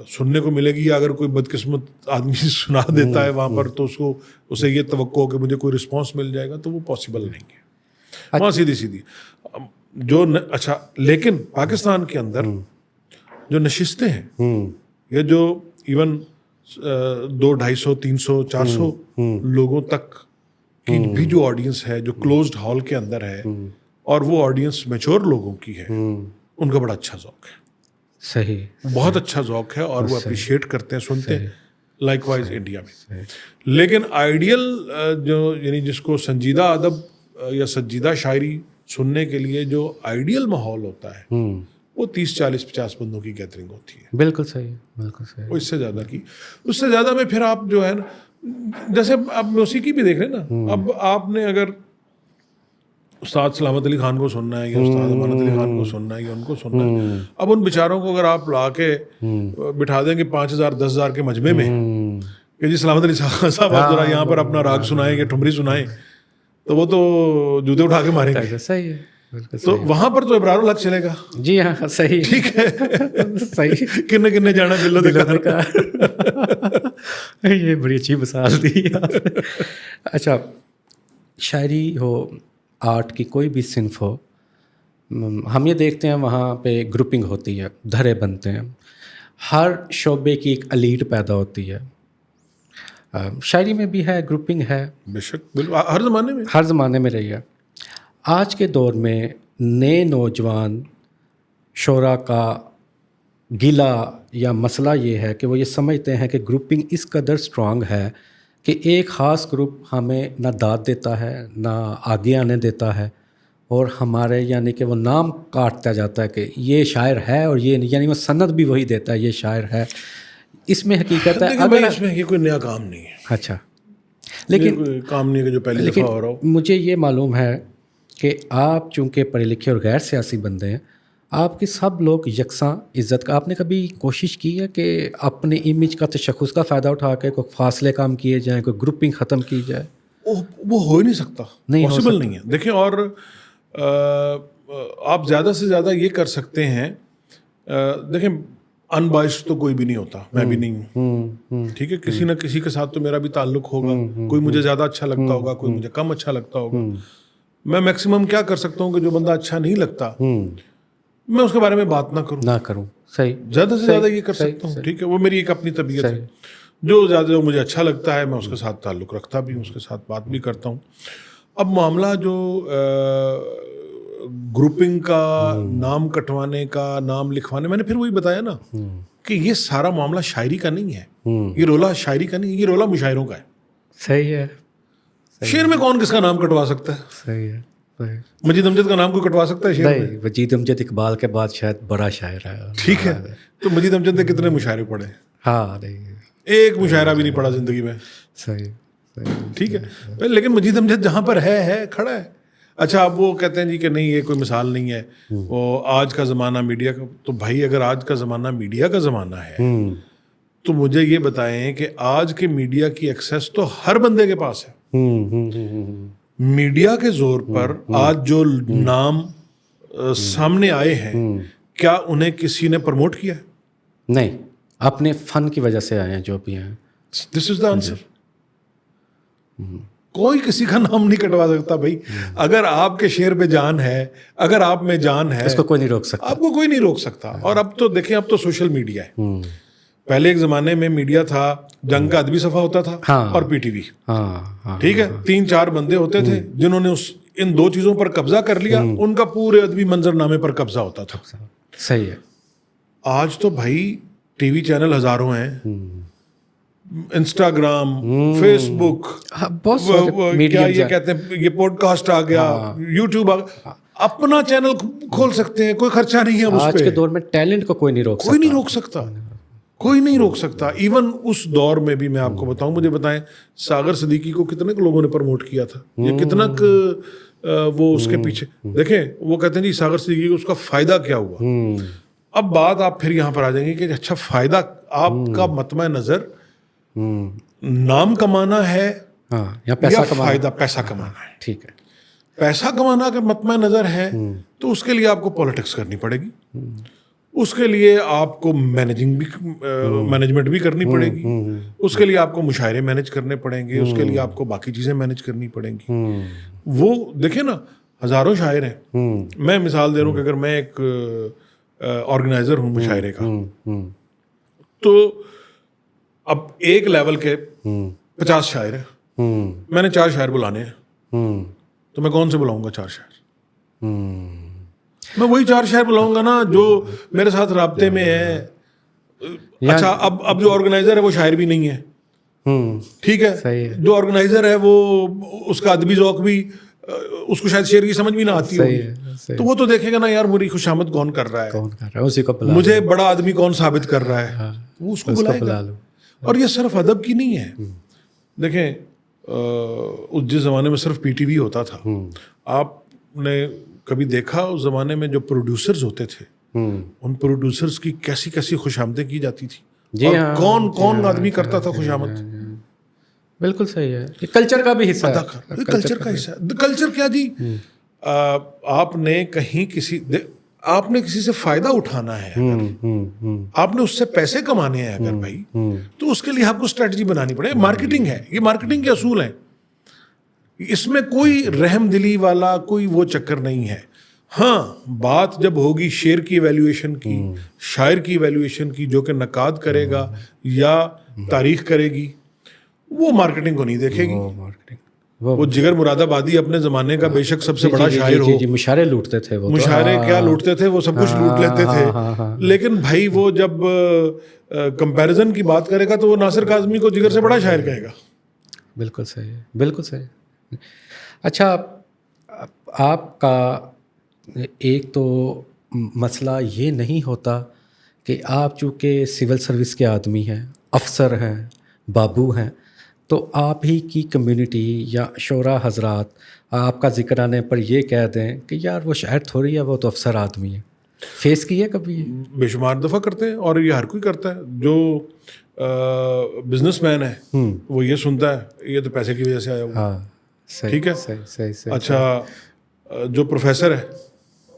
سننے کو ملے گی, یا اگر کوئی بدقسمت آدمی سنا دیتا ہے وہاں پر, تو اسے یہ توقع ہو کہ مجھے کوئی رسپانس مل جائے گا, تو وہ پاسبل نہیں ہے. وہاں سیدھی جو اچھا, لیکن پاکستان کے اندر جو نشستیں ہیں, یا جو ایون 200, 250, 300, 400 لوگوں تک کی بھی جو آڈینس ہے, جو کلوزڈ ہال کے اندر ہے, اور وہ آڈینس میچور لوگوں کی ہے, ان کا بڑا اچھا ذوق ہے. صحیح, بہت اچھا ذوق ہے, اور وہ اپریشیٹ کرتے ہیں, سنتے ہیں. لائک وائز انڈیا میں. لیکن آئیڈیل جو, یعنی جس کو سنجیدہ ادب یا سنجیدہ شاعری سننے کے لیے جو آئیڈیل ماحول ہوتا ہے, وہ 30, 40, 50 بندوں کی گیدرنگ ہوتی ہے. بالکل صحیح, بالکل صحیح. وہ اس سے زیادہ میں پھر آپ جو ہے نا, جیسے آپ موسیقی بھی دیکھ رہے ہیں نا, اب آپ نے اگر استاد سلامت علی خان کو سننا ہے, یا استاد امانت علی خان کو سننا ہے, یا ان کو سننا ہے, اب ان بیچاروں کو اگر آپ لا کے بٹھا دیں گے 5,000, 10,000 کے مجمع میں کہ جی سلامت علی صاحب آپ ذرا یہاں پر اپنا راگ سنائیں, کہ ٹھمری سنائیں, تو وہ تو جوتے اٹھا کے ماریں گے. صحیح ہے, تو وہاں پر تو ابرار الحق چلے گا. جی ہاں, صحیح, ٹھیک ہے, صحیح. کنے جانا دلوں کا. یہ بڑی اچھی مثال دی آپ نے. اچھا, شاعری ہو, آرٹ کی کوئی بھی صنف ہو, ہم یہ دیکھتے ہیں وہاں پہ گروپنگ ہوتی ہے, دھرے بنتے ہیں, ہر شعبے کی ایک ایلیٹ پیدا ہوتی ہے. شاعری میں بھی ہے, گروپنگ ہے, بے شک, ہر زمانے میں رہی ہے. آج کے دور میں نئے نوجوان شعراء کا گلہ یا مسئلہ یہ ہے کہ وہ یہ سمجھتے ہیں کہ گروپنگ اس قدر اسٹرانگ ہے کہ ایک خاص گروپ ہمیں نہ داد دیتا ہے نہ آگے آنے دیتا ہے، اور ہمارے یعنی کہ وہ نام کاٹتا جاتا ہے کہ یہ شاعر ہے، اور یہ یعنی وہ سند بھی وہی دیتا ہے یہ شاعر ہے. اس میں حقیقت ہے اگر اس میں یہ کوئی نیا کام نہیں ہے. اچھا، لیکن کام نہیں ہے کہ جو پہلی دفعہ ہو رہا ہو. مجھے یہ معلوم ہے کہ آپ چونکہ پڑھے لکھے اور غیر سیاسی بندے ہیں، آپ کی سب لوگ یکساں عزت کا. آپ نے کبھی کوشش کی ہے کہ اپنے امیج کا تشخص کا فائدہ اٹھا کے کوئی فاصلے کام کیے جائیں، کوئی گروپنگ ختم کی جائے؟ وہ ہو ہی نہیں سکتا، پاسبل نہیں ہے. دیکھیں، اور آپ زیادہ سے زیادہ یہ کر سکتے ہیں، دیکھیں ان بائسڈ تو کوئی بھی نہیں ہوتا، میں بھی نہیں ہوں، ٹھیک ہے. کسی نہ کسی کے ساتھ تو میرا بھی تعلق ہوگا، کوئی مجھے زیادہ اچھا لگتا ہوگا، کوئی مجھے کم اچھا لگتا ہوگا. میں میکسیمم کیا کر سکتا ہوں کہ جو بندہ اچھا نہیں لگتا میں اس کے بارے میں بات نہ کروں. صحیح، زیادہ سے زیادہ یہ کر سکتا ہوں، ٹھیک ہے. وہ میری ایک اپنی طبیعت ہے. جو زیادہ مجھے اچھا لگتا ہے میں اس کے ساتھ تعلق رکھتا بھی ہوں، اس کے ساتھ بات بھی کرتا ہوں. اب معاملہ جو گروپنگ کا، نام کٹوانے کا، نام لکھوانے، میں نے پھر وہی بتایا نا کہ یہ سارا معاملہ شاعری کا نہیں ہے، یہ رولا شاعری کا نہیں ہے، یہ رولا مشاعروں کا ہے. صحیح ہے. شعر میں کون کس کا نام کٹوا سکتا ہے؟ صحیح ہے. مجید امجد کا نام کوئی کٹوا سکتا ہے شعر میں؟ نہیں، مجید امجد اقبال کے بعد شاید بڑا شاعر ہے. ٹھیک ہے، تو مجید امجد نے کتنے مشاعرے پڑھے؟ ہاں، نہیں، ایک مشاعرہ بھی نہیں پڑھا زندگی میں. صحیح. ٹھیک ہے، لیکن مجید امجد جہاں پر ہے کھڑا ہے. اچھا، اب وہ کہتے ہیں جی کہ نہیں یہ کوئی مثال نہیں ہے، وہ آج کا زمانہ میڈیا کا. تو بھائی اگر آج کا زمانہ میڈیا کا زمانہ ہے تو مجھے یہ بتائیں کہ آج کے میڈیا کی ایکسیس تو ہر بندے کے پاس ہے. میڈیا کے زور پر آج جو نام سامنے آئے ہیں، کیا انہیں کسی نے پروموٹ کیا ہے؟ نہیں، اپنے فن کی وجہ سے آئے ہیں جو بھی ہیں. دس از دا آنسر. کوئی کسی کا نام نہیں کٹوا سکتا بھائی. اگر آپ کے شعر پہ جان ہے، اگر آپ میں جان ہے، اس کو کوئی نہیں روک سکتا. آپ کو کوئی نہیں روک سکتا. اور اب تو دیکھیں، اب تو سوشل میڈیا ہے. پہلے ایک زمانے میں میڈیا تھا، جنگ کا ادبی صفحہ ہوتا تھا اور پی ٹی وی. ٹھیک ہے، 3-4 بندے ہوتے تھے جنہوں نے ان 2 چیزوں پر قبضہ کر لیا، ان کا پورے ادبی منظر نامے پر قبضہ ہوتا تھا. صحیح ہے. آج تو بھائی ٹی وی چینل ہزاروں ہیں، انسٹاگرام، فیس بک، کیا یہ کہتے ہیں، یہ پوڈ کاسٹ آ گیا، یوٹیوب آ گیا. اپنا چینل کھول سکتے ہیں، کوئی خرچہ نہیں ہے اس پہ. آج کے دور میں ٹیلنٹ کو کوئی نہیں روک سکتا. کوئی نہیں روک سکتا. ایون اس دور میں بھی میں آپ کو بتاؤں، مجھے بتائیں ساگر صدیقی کو کتنے لوگوں نے پروموٹ کیا تھا، یا کتنا وہ اس کے پیچھے. دیکھیں، وہ کہتے ہیں جی ساگر صدیقی کو اس کا فائدہ کیا ہوا. اب بات آپ پھر یہاں پر آ جائیں گے کہ اچھا فائدہ آپ کا مطمع نظر نام کمانا ہے یا فائدہ پیسہ کمانا ہے. ٹھیک ہے، پیسہ کمانا اگر مطمع نظر ہے تو اس کے لیے آپ کو پالیٹکس کرنی پڑے گی، اس کے لیے آپ کو مینجمنٹ بھی کرنی پڑے گی، اس کے لیے آپ کو مشاعرے مینج کرنے پڑیں گے، اس کے لیے آپ کو باقی چیزیں مینج کرنی پڑیں گی. وہ دیکھیں نا، ہزاروں شاعر ہیں. میں مثال دے رہا ہوں کہ اگر میں ایک آرگنائزر ہوں مشاعرے کا، تو اب ایک لیول کے 50 شاعر ہیں، میں نے 4 شاعر بلانے ہیں، تو میں کون سے بلاؤں گا 4 شاعر؟ میں وہی 4 شاعر بلاؤں گا نا جو میرے ساتھ رابطے میں ہے. اچھا، اب جو آرگنائزر ہے وہ شاعر بھی نہیں ہے، ٹھیک ہے. جو آرگنائزر ہے وہ اس کا ادبی ذوق بھی، اس کو شاید شعر کی سمجھ بھی نہ آتی ہوگی، تو وہ تو دیکھے گا نا یار میری خوشامد کون کر رہا ہے، مجھے بڑا آدمی کون ثابت کر رہا ہے، وہ اس کو بلائے گا. اور یہ صرف ادب کی نہیں ہے. دیکھیں، جس زمانے میں صرف پی ٹی وی ہوتا تھا، آپ نے کبھی دیکھا اس زمانے میں جو پروڈیوسرز ہوتے تھے، ان پروڈیوسرز کی کیسی کیسی خوشامدیں کی جاتی تھی، اور کون کون آدمی کرتا تھا خوشامد. بالکل صحیح ہے. یہ کلچر کا بھی حصہ ہے. کلچر کا حصہ ہے. کلچر کیا جی، آپ نے کہیں آپ نے کسی سے فائدہ اٹھانا ہے، آپ نے اس سے پیسے کمانے ہیں اگر بھائی، تو اس کے لیے آپ کو اسٹریٹجی بنانی پڑے. مارکیٹنگ ہے، یہ مارکیٹنگ کے اصول ہیں، اس میں کوئی رحم دلی والا کوئی وہ چکر نہیں ہے. ہاں، بات جب ہوگی شعر کی ایویلیویشن کی، شاعر کی ایویلیویشن کی، جو کہ نقاد کرے گا یا تاریخ کرے گی، وہ مارکیٹنگ کو نہیں دیکھے گی. وہ جگر مراد آبادی اپنے زمانے کا بے شک سب سے بڑا شاعر ہو، مشاعرے لوٹتے تھے، وہ مشاعرے کیا لوٹتے تھے، وہ سب کچھ لوٹ لیتے تھے. لیکن بھائی وہ جب کمپیریزن کی بات کرے گا تو وہ ناصر کاظمی کو جگر سے بڑا شاعر کہے گا. بالکل صحیح ہے، بالکل صحیح. اچھا آپ کا ایک تو مسئلہ یہ نہیں ہوتا کہ آپ چونکہ سول سروس کے آدمی ہیں، افسر ہیں، بابو ہیں، تو آپ ہی کی کمیونٹی یا شعراء حضرات آپ کا ذکر آنے پر یہ کہہ دیں کہ یار وہ شاعر تھوڑی ہے، وہ تو افسر آدمی ہے. فیس کی ہے کبھی؟ بے شمار دفعہ کرتے ہیں، اور یہ ہر کوئی کرتا ہے. جو بزنس مین ہے وہ یہ سنتا ہے یہ تو پیسے کی وجہ سے آیا ہوا. ہاں صحیح، ٹھیک ہے. صحیح. اچھا جو پروفیسر ہے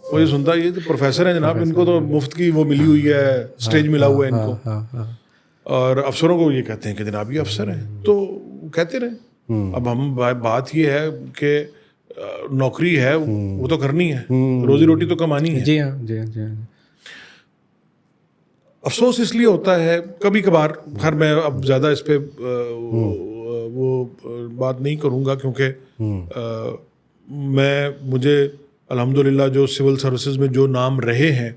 وہ یہ سنتا ہے یہ تو پروفیسر ہیں جناب، ان کو تو مفت کی وہ ملی ہوئی ہے، اسٹیج ملا ہوا ہے ان کو. اور افسروں کو یہ کہتے ہیں کہ جناب یہ افسر ہیں، تو کہتے رہے. اب ہم بات یہ ہے کہ نوکری ہے وہ تو کرنی ہے، روزی روٹی تو کمانی ہے. جی ہاں، جی ہاں، جی ہاں. افسوس اس لیے ہوتا ہے کبھی کبھار، خیر میں اب زیادہ اس پہ وہ بات نہیں کروں گا، کیونکہ مجھے الحمدللہ جو سول سروسز میں جو نام رہے ہیں،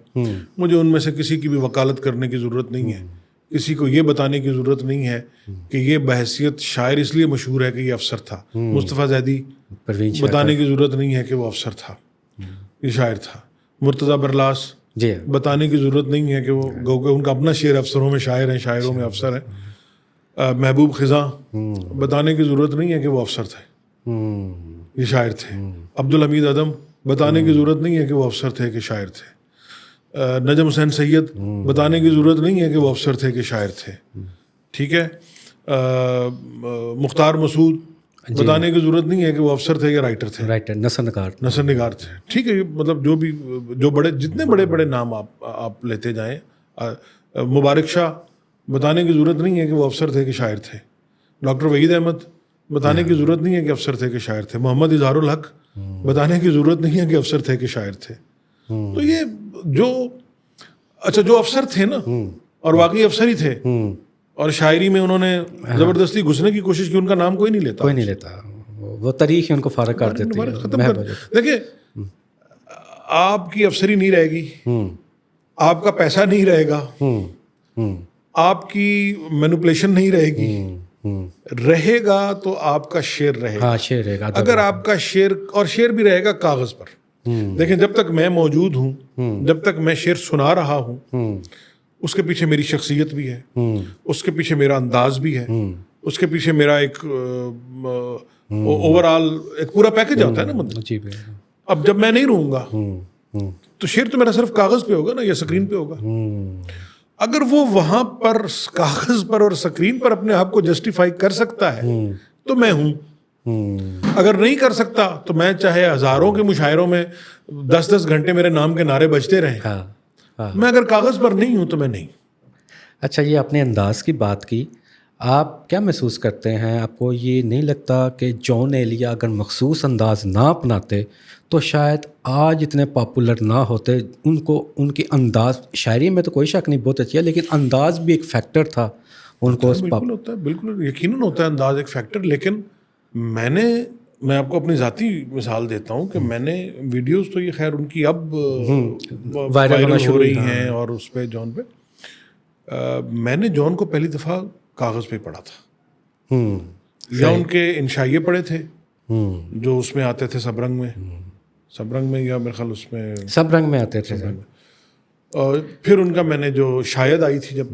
مجھے ان میں سے کسی کی بھی وکالت کرنے کی ضرورت نہیں ہے. کسی کو یہ بتانے کی ضرورت نہیں ہے کہ یہ بحیثیت شاعر اس لیے مشہور ہے کہ یہ افسر تھا. مصطفیٰ زیدی بتانے کی ضرورت نہیں ہے کہ وہ افسر تھا، یہ شاعر تھا. مرتضیٰ برلاس جی بتانے کی ضرورت نہیں ہے کہ وہ گو کہ ان کا اپنا شعر افسروں میں شاعر ہیں، شاعروں میں افسر ہیں. محبوب خزاں بتانے کی ضرورت نہیں ہے کہ وہ افسر تھے، یہ شاعر تھے. عبدالحمید ادم بتانے کی ضرورت نہیں ہے کہ وہ افسر تھے کہ شاعر تھے. نجم حسین سید بتانے کی ضرورت نہیں ہے کہ وہ افسر تھے کہ شاعر تھے. ٹھیک ہے. مختار مسعود بتانے کی ضرورت نہیں ہے کہ وہ افسر تھے کہ رائٹر تھے، رائٹر، نثر نگار تھے. ٹھیک ہے. مطلب جو بڑے جتنے بڑے بڑے نام آپ لیتے جائیں. مبارک شاہ بتانے کی ضرورت نہیں ہے کہ وہ افسر تھے کہ شاعر تھے. ڈاکٹر وحید احمد بتانے کی ضرورت نہیں ہے کہ افسر تھے کہ شاعر تھے. محمد اظہار الحق بتانے کی ضرورت نہیں ہے کہ افسر تھے کہ شاعر تھے. تو یہ جو افسر تھے نا، اور واقعی افسر ہی تھے، اور شاعری میں انہوں نے زبردستی گھسنے کی کوشش کی، ان کا نام کوئی نہیں لیتا. وہ تاریخ ہی ان کو فارغ کر دیتی ہے، ختم کر. دیکھیں آپ کی افسری نہیں رہے گی، آپ کا پیسہ نہیں رہے گا، آپ کی مینوپولیشن نہیں رہے گی. رہے گا تو آپ کا شعر رہے گا. شعر رہے گا. اگر آپ کا شعر، اور شعر بھی رہے گا کاغذ پر. دیکھیں جب تک میں موجود ہوں، جب تک میں شعر سنا رہا ہوں، اس کے پیچھے میری شخصیت بھی ہے، اس کے پیچھے میرا انداز بھی ہے، اس کے پیچھے میرا ایک اوور آل ایک پورا پیکج ہوتا ہے نا. مطلب اب جب میں نہیں رہوں گا تو شعر تو میرا صرف کاغذ پہ ہوگا نا، یا سکرین پہ ہوگا. اگر وہ وہاں پر کاغذ پر اور سکرین پر اپنے آپ کو جسٹیفائی کر سکتا ہے تو میں ہوں. اگر نہیں کر سکتا تو میں چاہے ہزاروں کے مشاعروں میں 10 گھنٹے میرے نام کے نعرے بجتے رہیں، میں اگر کاغذ پر نہیں ہوں تو میں نہیں. اچھا یہ اپنے انداز کی بات کی، آپ کیا محسوس کرتے ہیں؟ آپ کو یہ نہیں لگتا کہ جان ایلیا اگر مخصوص انداز نہ اپناتے تو شاید آج اتنے پاپولر نہ ہوتے؟ ان کی انداز، شاعری میں تو کوئی شک نہیں بہت اچھی ہے، لیکن انداز بھی ایک فیکٹر تھا ان کو. بالکل ہوتا ہے، بالکل یقیناً ہوتا ہے انداز ایک فیکٹر. لیکن میں آپ کو اپنی ذاتی مثال دیتا ہوں کہ میں نے ویڈیوز تو یہ خیر ان کی اب وائرل ہو رہی ہیں، اور اس پہ جان پہ میں نے جان کو پہلی دفعہ کاغذ پہ پڑھا تھا، یا ان کے انشائیے پڑھے تھے جو اس میں آتے تھے سب رنگ میں یا میرے خیال اس میں سب رنگ میں آتے تھے. اور پھر ان کا میں نے جو شاید آئی تھی جب،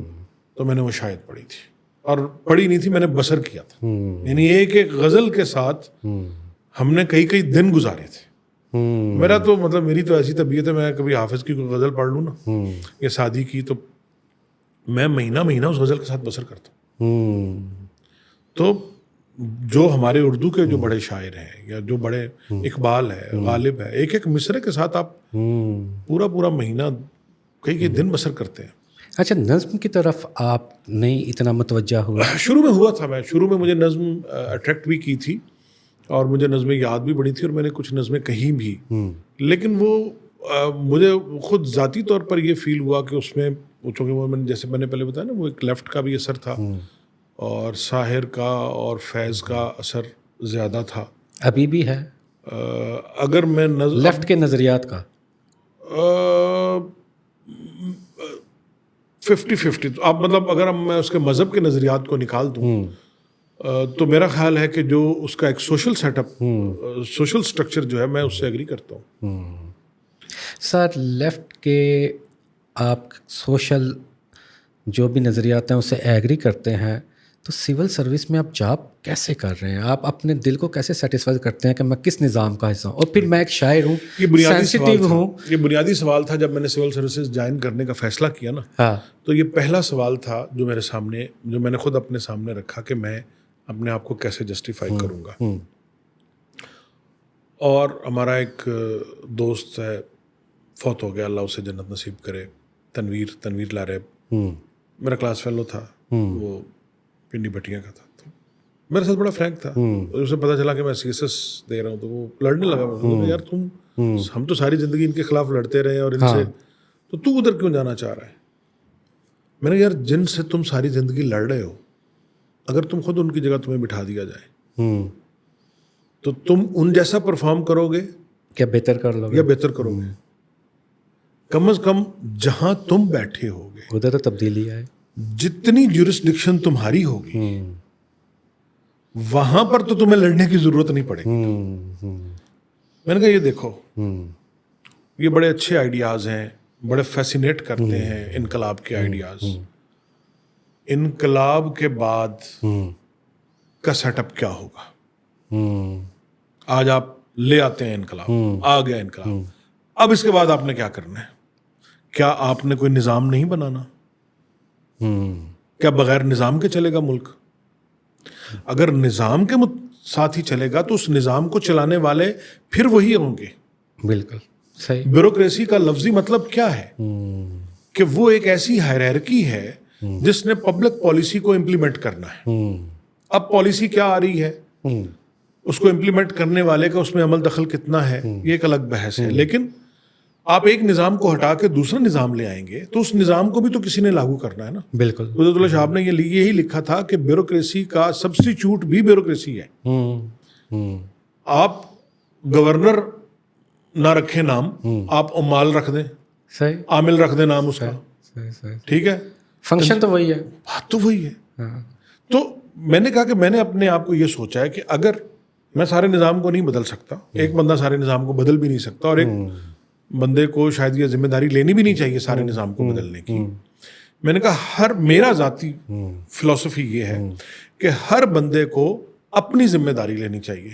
تو میں نے وہ شاید پڑھی تھی، اور پڑھی نہیں تھی، میں نے بسر کیا تھا. یعنی ایک غزل کے ساتھ ہم نے کئی دن گزارے تھے. میرا تو مطلب میری تو ایسی طبیعت ہے، میں کبھی حافظ کی کوئی غزل پڑھ لوں نا یا سعدی کی، تو میں مہینہ اس غزل کے ساتھ بسر کرتا ہوں. تو جو ہمارے اردو کے جو بڑے شاعر ہیں، یا جو بڑے اقبال ہے، غالب ہے، ایک مصرے کے ساتھ آپ پورا مہینہ کئی دن بسر کرتے ہیں. اچھا نظم کی طرف آپ نہیں اتنا متوجہ ہوا؟ شروع میں ہوا تھا. شروع میں مجھے نظم اٹریکٹ بھی کی تھی، اور مجھے نظمیں یاد بھی بڑی تھی، اور میں نے کچھ نظمیں کہیں بھی. لیکن وہ مجھے خود ذاتی طور پر یہ فیل ہوا کہ اس میں چونکہ وہ جیسے میں نے پہلے بتایا نا، وہ ایک لیفٹ کا بھی اثر تھا، اور ساحر کا اور فیض کا اثر زیادہ تھا. ابھی بھی ہے اگر میں لیفٹ کے نظریات کا 50-50. تو آپ مطلب اگر میں اس کے مذہب کے نظریات کو نکال دوں تو میرا خیال ہے کہ جو اس کا ایک social setup social structure جو ہے میں اس سے ایگری کرتا ہوں. سر لیفٹ کے آپ سوشل جو بھی نظریات ہیں اسے ایگری کرتے ہیں, تو سول سروس میں آپ جاب کیسے کر رہے ہیں؟ آپ اپنے دل کو کیسے سیٹسفائی کرتے ہیں کہ میں کس نظام کا حصہ ہوں؟ اور پھر میں ایک شاعر ہوں, سینسٹیو ہوں. یہ بنیادی سوال تھا جب میں نے سول سروسز جوائن کرنے کا فیصلہ کیا نا. ہاں, تو یہ پہلا سوال تھا جو میرے سامنے, جو میں نے خود اپنے سامنے رکھا کہ میں اپنے آپ کو کیسے جسٹیفائی کروں گا. اور ہمارا ایک دوست ہے, فوت ہو گیا, اللہ اسے جنت نصیب کرے, تنویر لاریب, میرا کلاس فیلو تھا, وہ پنڈی بٹیا کا تھا. تو میرے ساتھ بڑا فرینک تھا. اسے پتا چلا کہ میں سی ایس ایس دے رہا ہوں تو وہ لڑنے لگا. یار ہم تو ساری زندگی ان کے خلاف لڑتے رہے اور ان سے, تو ادھر کیوں جانا چاہ رہا ہے؟ میں نے یار جن سے تم ساری زندگی لڑ رہے ہو, اگر تم خود ان کی جگہ تمہیں بٹھا دیا جائے تو تم ان جیسا پرفارم کرو گے کیا بہتر کر لو یا بہتر کرو گے؟ کم از کم جہاں تم بیٹھے ہوگے ادھر تو تبدیلی آئے. جتنی جورسڈکشن تمہاری ہوگی وہاں پر تو تمہیں لڑنے کی ضرورت نہیں پڑے گی. میں نے کہا یہ دیکھو, یہ بڑے اچھے آئیڈیاز ہیں, بڑے فیسینیٹ کرتے ہیں انقلاب کے آئیڈیاز. انقلاب کے بعد کا سیٹ اپ کیا ہوگا؟ آج آپ لے آتے ہیں انقلاب, آ گیا انقلاب, اب اس کے بعد آپ نے کیا کرنا ہے؟ کیا آپ نے کوئی نظام نہیں بنانا؟ کیا بغیر نظام کے چلے گا ملک؟ اگر نظام کے ساتھ ہی چلے گا تو اس نظام کو چلانے والے پھر وہی ہوں گے. بالکل صحیح. بیوروکریسی کا لفظی مطلب کیا ہے؟ کہ وہ ایک ایسی ہائرارکی ہے جس نے پبلک پالیسی کو امپلیمنٹ کرنا ہے. اب پالیسی کیا آ رہی ہے, اس کو امپلیمنٹ کرنے والے کا اس میں عمل دخل کتنا ہے, یہ ایک الگ بحث ہے. لیکن آپ ایک نظام کو ہٹا کے دوسرا نظام لے آئیں گے تو اس نظام کو بھی تو کسی نے لاگو کرنا ہے نا. بالکل. قدرت اللہ صاحب نے یہی لکھا تھا کہ بیوروکریسی کا سبسٹیچیوٹ بھی بیوروکریسی ہے. آپ گورنر نہ رکھیں نام, آپ عمال رکھ دیں, صحیح, عامل رکھ دیں نام اس کا, ٹھیک ہے, فنکشن تو وہی ہے, بات تو وہی ہے. تو میں نے کہا کہ میں نے اپنے آپ کو یہ سوچا ہے کہ اگر میں سارے نظام کو نہیں بدل سکتا, ایک بندہ سارے نظام کو بدل بھی نہیں سکتا, اور ایک بندے کو شاید یہ ذمہ داری لینی بھی نہیں چاہیے سارے نظام کو بدلنے کی. میں نے کہا میرا ذاتی فلسفی یہ ہے کہ ہر بندے کو اپنی ذمہ داری لینی چاہیے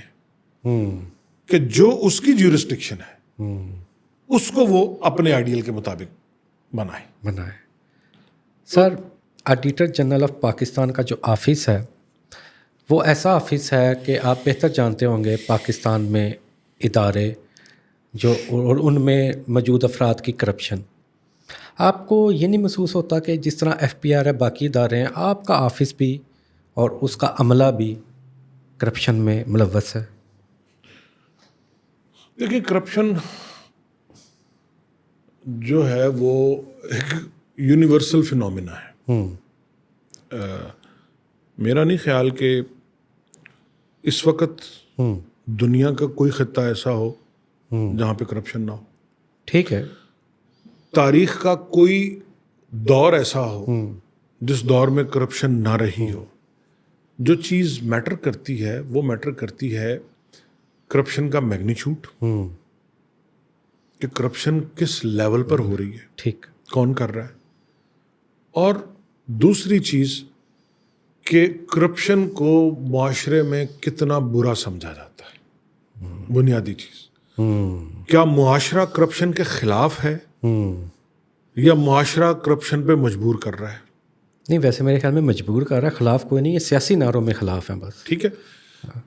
کہ جو اس کی جیورسڈکشن ہے اس کو وہ اپنے آئیڈیل کے مطابق بنائے. سر, آڈیٹر جنرل آف پاکستان کا جو آفس ہے وہ ایسا آفس ہے کہ آپ بہتر جانتے ہوں گے پاکستان میں ادارے جو اور ان میں موجود افراد کی کرپشن. آپ کو یہ نہیں محسوس ہوتا کہ جس طرح ایف پی آر ہے, باقی ادارے ہیں, آپ کا آفس بھی اور اس کا عملہ بھی کرپشن میں ملوث ہے؟ دیکھیے, کرپشن جو ہے وہ ایک یونیورسل فینومینا ہے. میرا نہیں خیال کہ اس وقت دنیا کا کوئی خطہ ایسا ہو جہاں پہ کرپشن نہ ہو. ٹھیک ہے. تاریخ کا کوئی دور ایسا ہو جس دور میں کرپشن نہ رہی ہو. جو چیز میٹر کرتی ہے وہ میٹر کرتی ہے کرپشن کا میگنیچیوڈ, کہ کرپشن کس لیول پر ہو رہی ہے, ٹھیک, کون کر رہا ہے, اور دوسری چیز کہ کرپشن کو معاشرے میں کتنا برا سمجھا جاتا ہے. بنیادی چیز, کیا معاشرہ کرپشن کے خلاف ہے یا معاشرہ کرپشن پہ مجبور کر رہا ہے؟ نہیں, ویسے میرے خیال میں مجبور کر رہا ہے, خلاف کوئی نہیں, یہ سیاسی نعروں میں خلاف ہیں بس. ٹھیک ہے.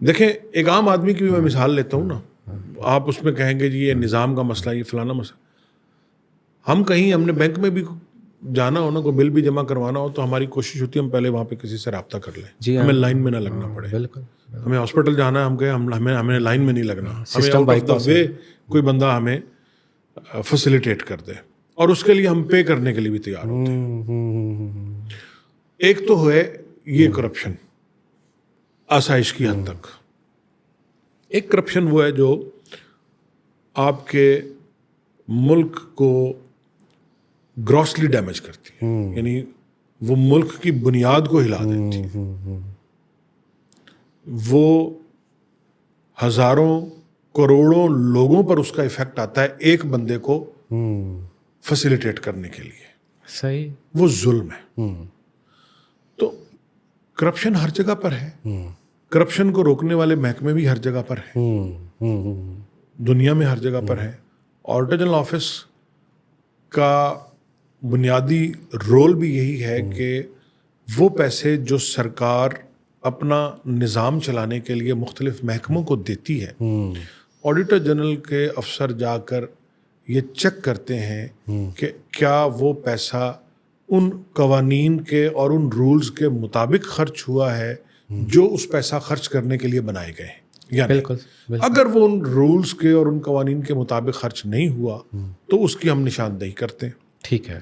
دیکھیں, ایک عام آدمی کی بھی میں مثال لیتا ہوں نا. آپ اس میں کہیں گے جی یہ نظام کا مسئلہ, یہ فلانا مسئلہ. ہم نے بینک میں بھی جانا ہو نا, کوئی بل بھی جمع کروانا ہو, تو ہماری کوشش ہوتی ہے ہم پہلے وہاں پہ کسی سے رابطہ کر لیں, جی, ہمیں لائن میں نہ لگنا پڑے. بالکل. ہمیں ہاسپٹل جانا ہے, ہم کہیں ہمیں لائن میں نہیں لگنا, ہمیں آؤٹ آف دا وے کوئی بندہ ہمیں فیسیلیٹیٹ کر دے, اور اس کے لیے ہم پے کرنے کے لیے بھی تیار ہوتے ہیں. ایک تو ہے یہ کرپشن آسائش کی حد تک. ایک کرپشن وہ ہے جو آپ کے ملک کو گراسلی ڈیمیج کرتی ہے, یعنی وہ ملک کی بنیاد کو ہلا دیتی ہے. وہ ہزاروں کروڑوں لوگوں پر اس کا ایفیکٹ آتا ہے ایک بندے کو فیسیلیٹیٹ کرنے کے لیے. صحیح. وہ ظلم ہے. تو کرپشن ہر جگہ پر ہے. کرپشن کو روکنے والے محکمے بھی ہر جگہ پر ہیں, دنیا میں ہر جگہ پر ہے. آڈیٹر جنرل آفس کا بنیادی رول بھی یہی ہے کہ وہ پیسے جو سرکار اپنا نظام چلانے کے لیے مختلف محکموں کو دیتی ہے, آڈیٹر جنرل کے افسر جا کر یہ چیک کرتے ہیں کہ کیا وہ پیسہ ان قوانین کے اور ان رولز کے مطابق خرچ ہوا ہے جو اس پیسہ خرچ کرنے کے لیے بنائے گئے ہیں. بالکل. اگر وہ ان رولز کے اور ان قوانین کے مطابق خرچ نہیں ہوا تو اس کی ہم نشاندہی کرتے ہیں. ٹھیک ہے.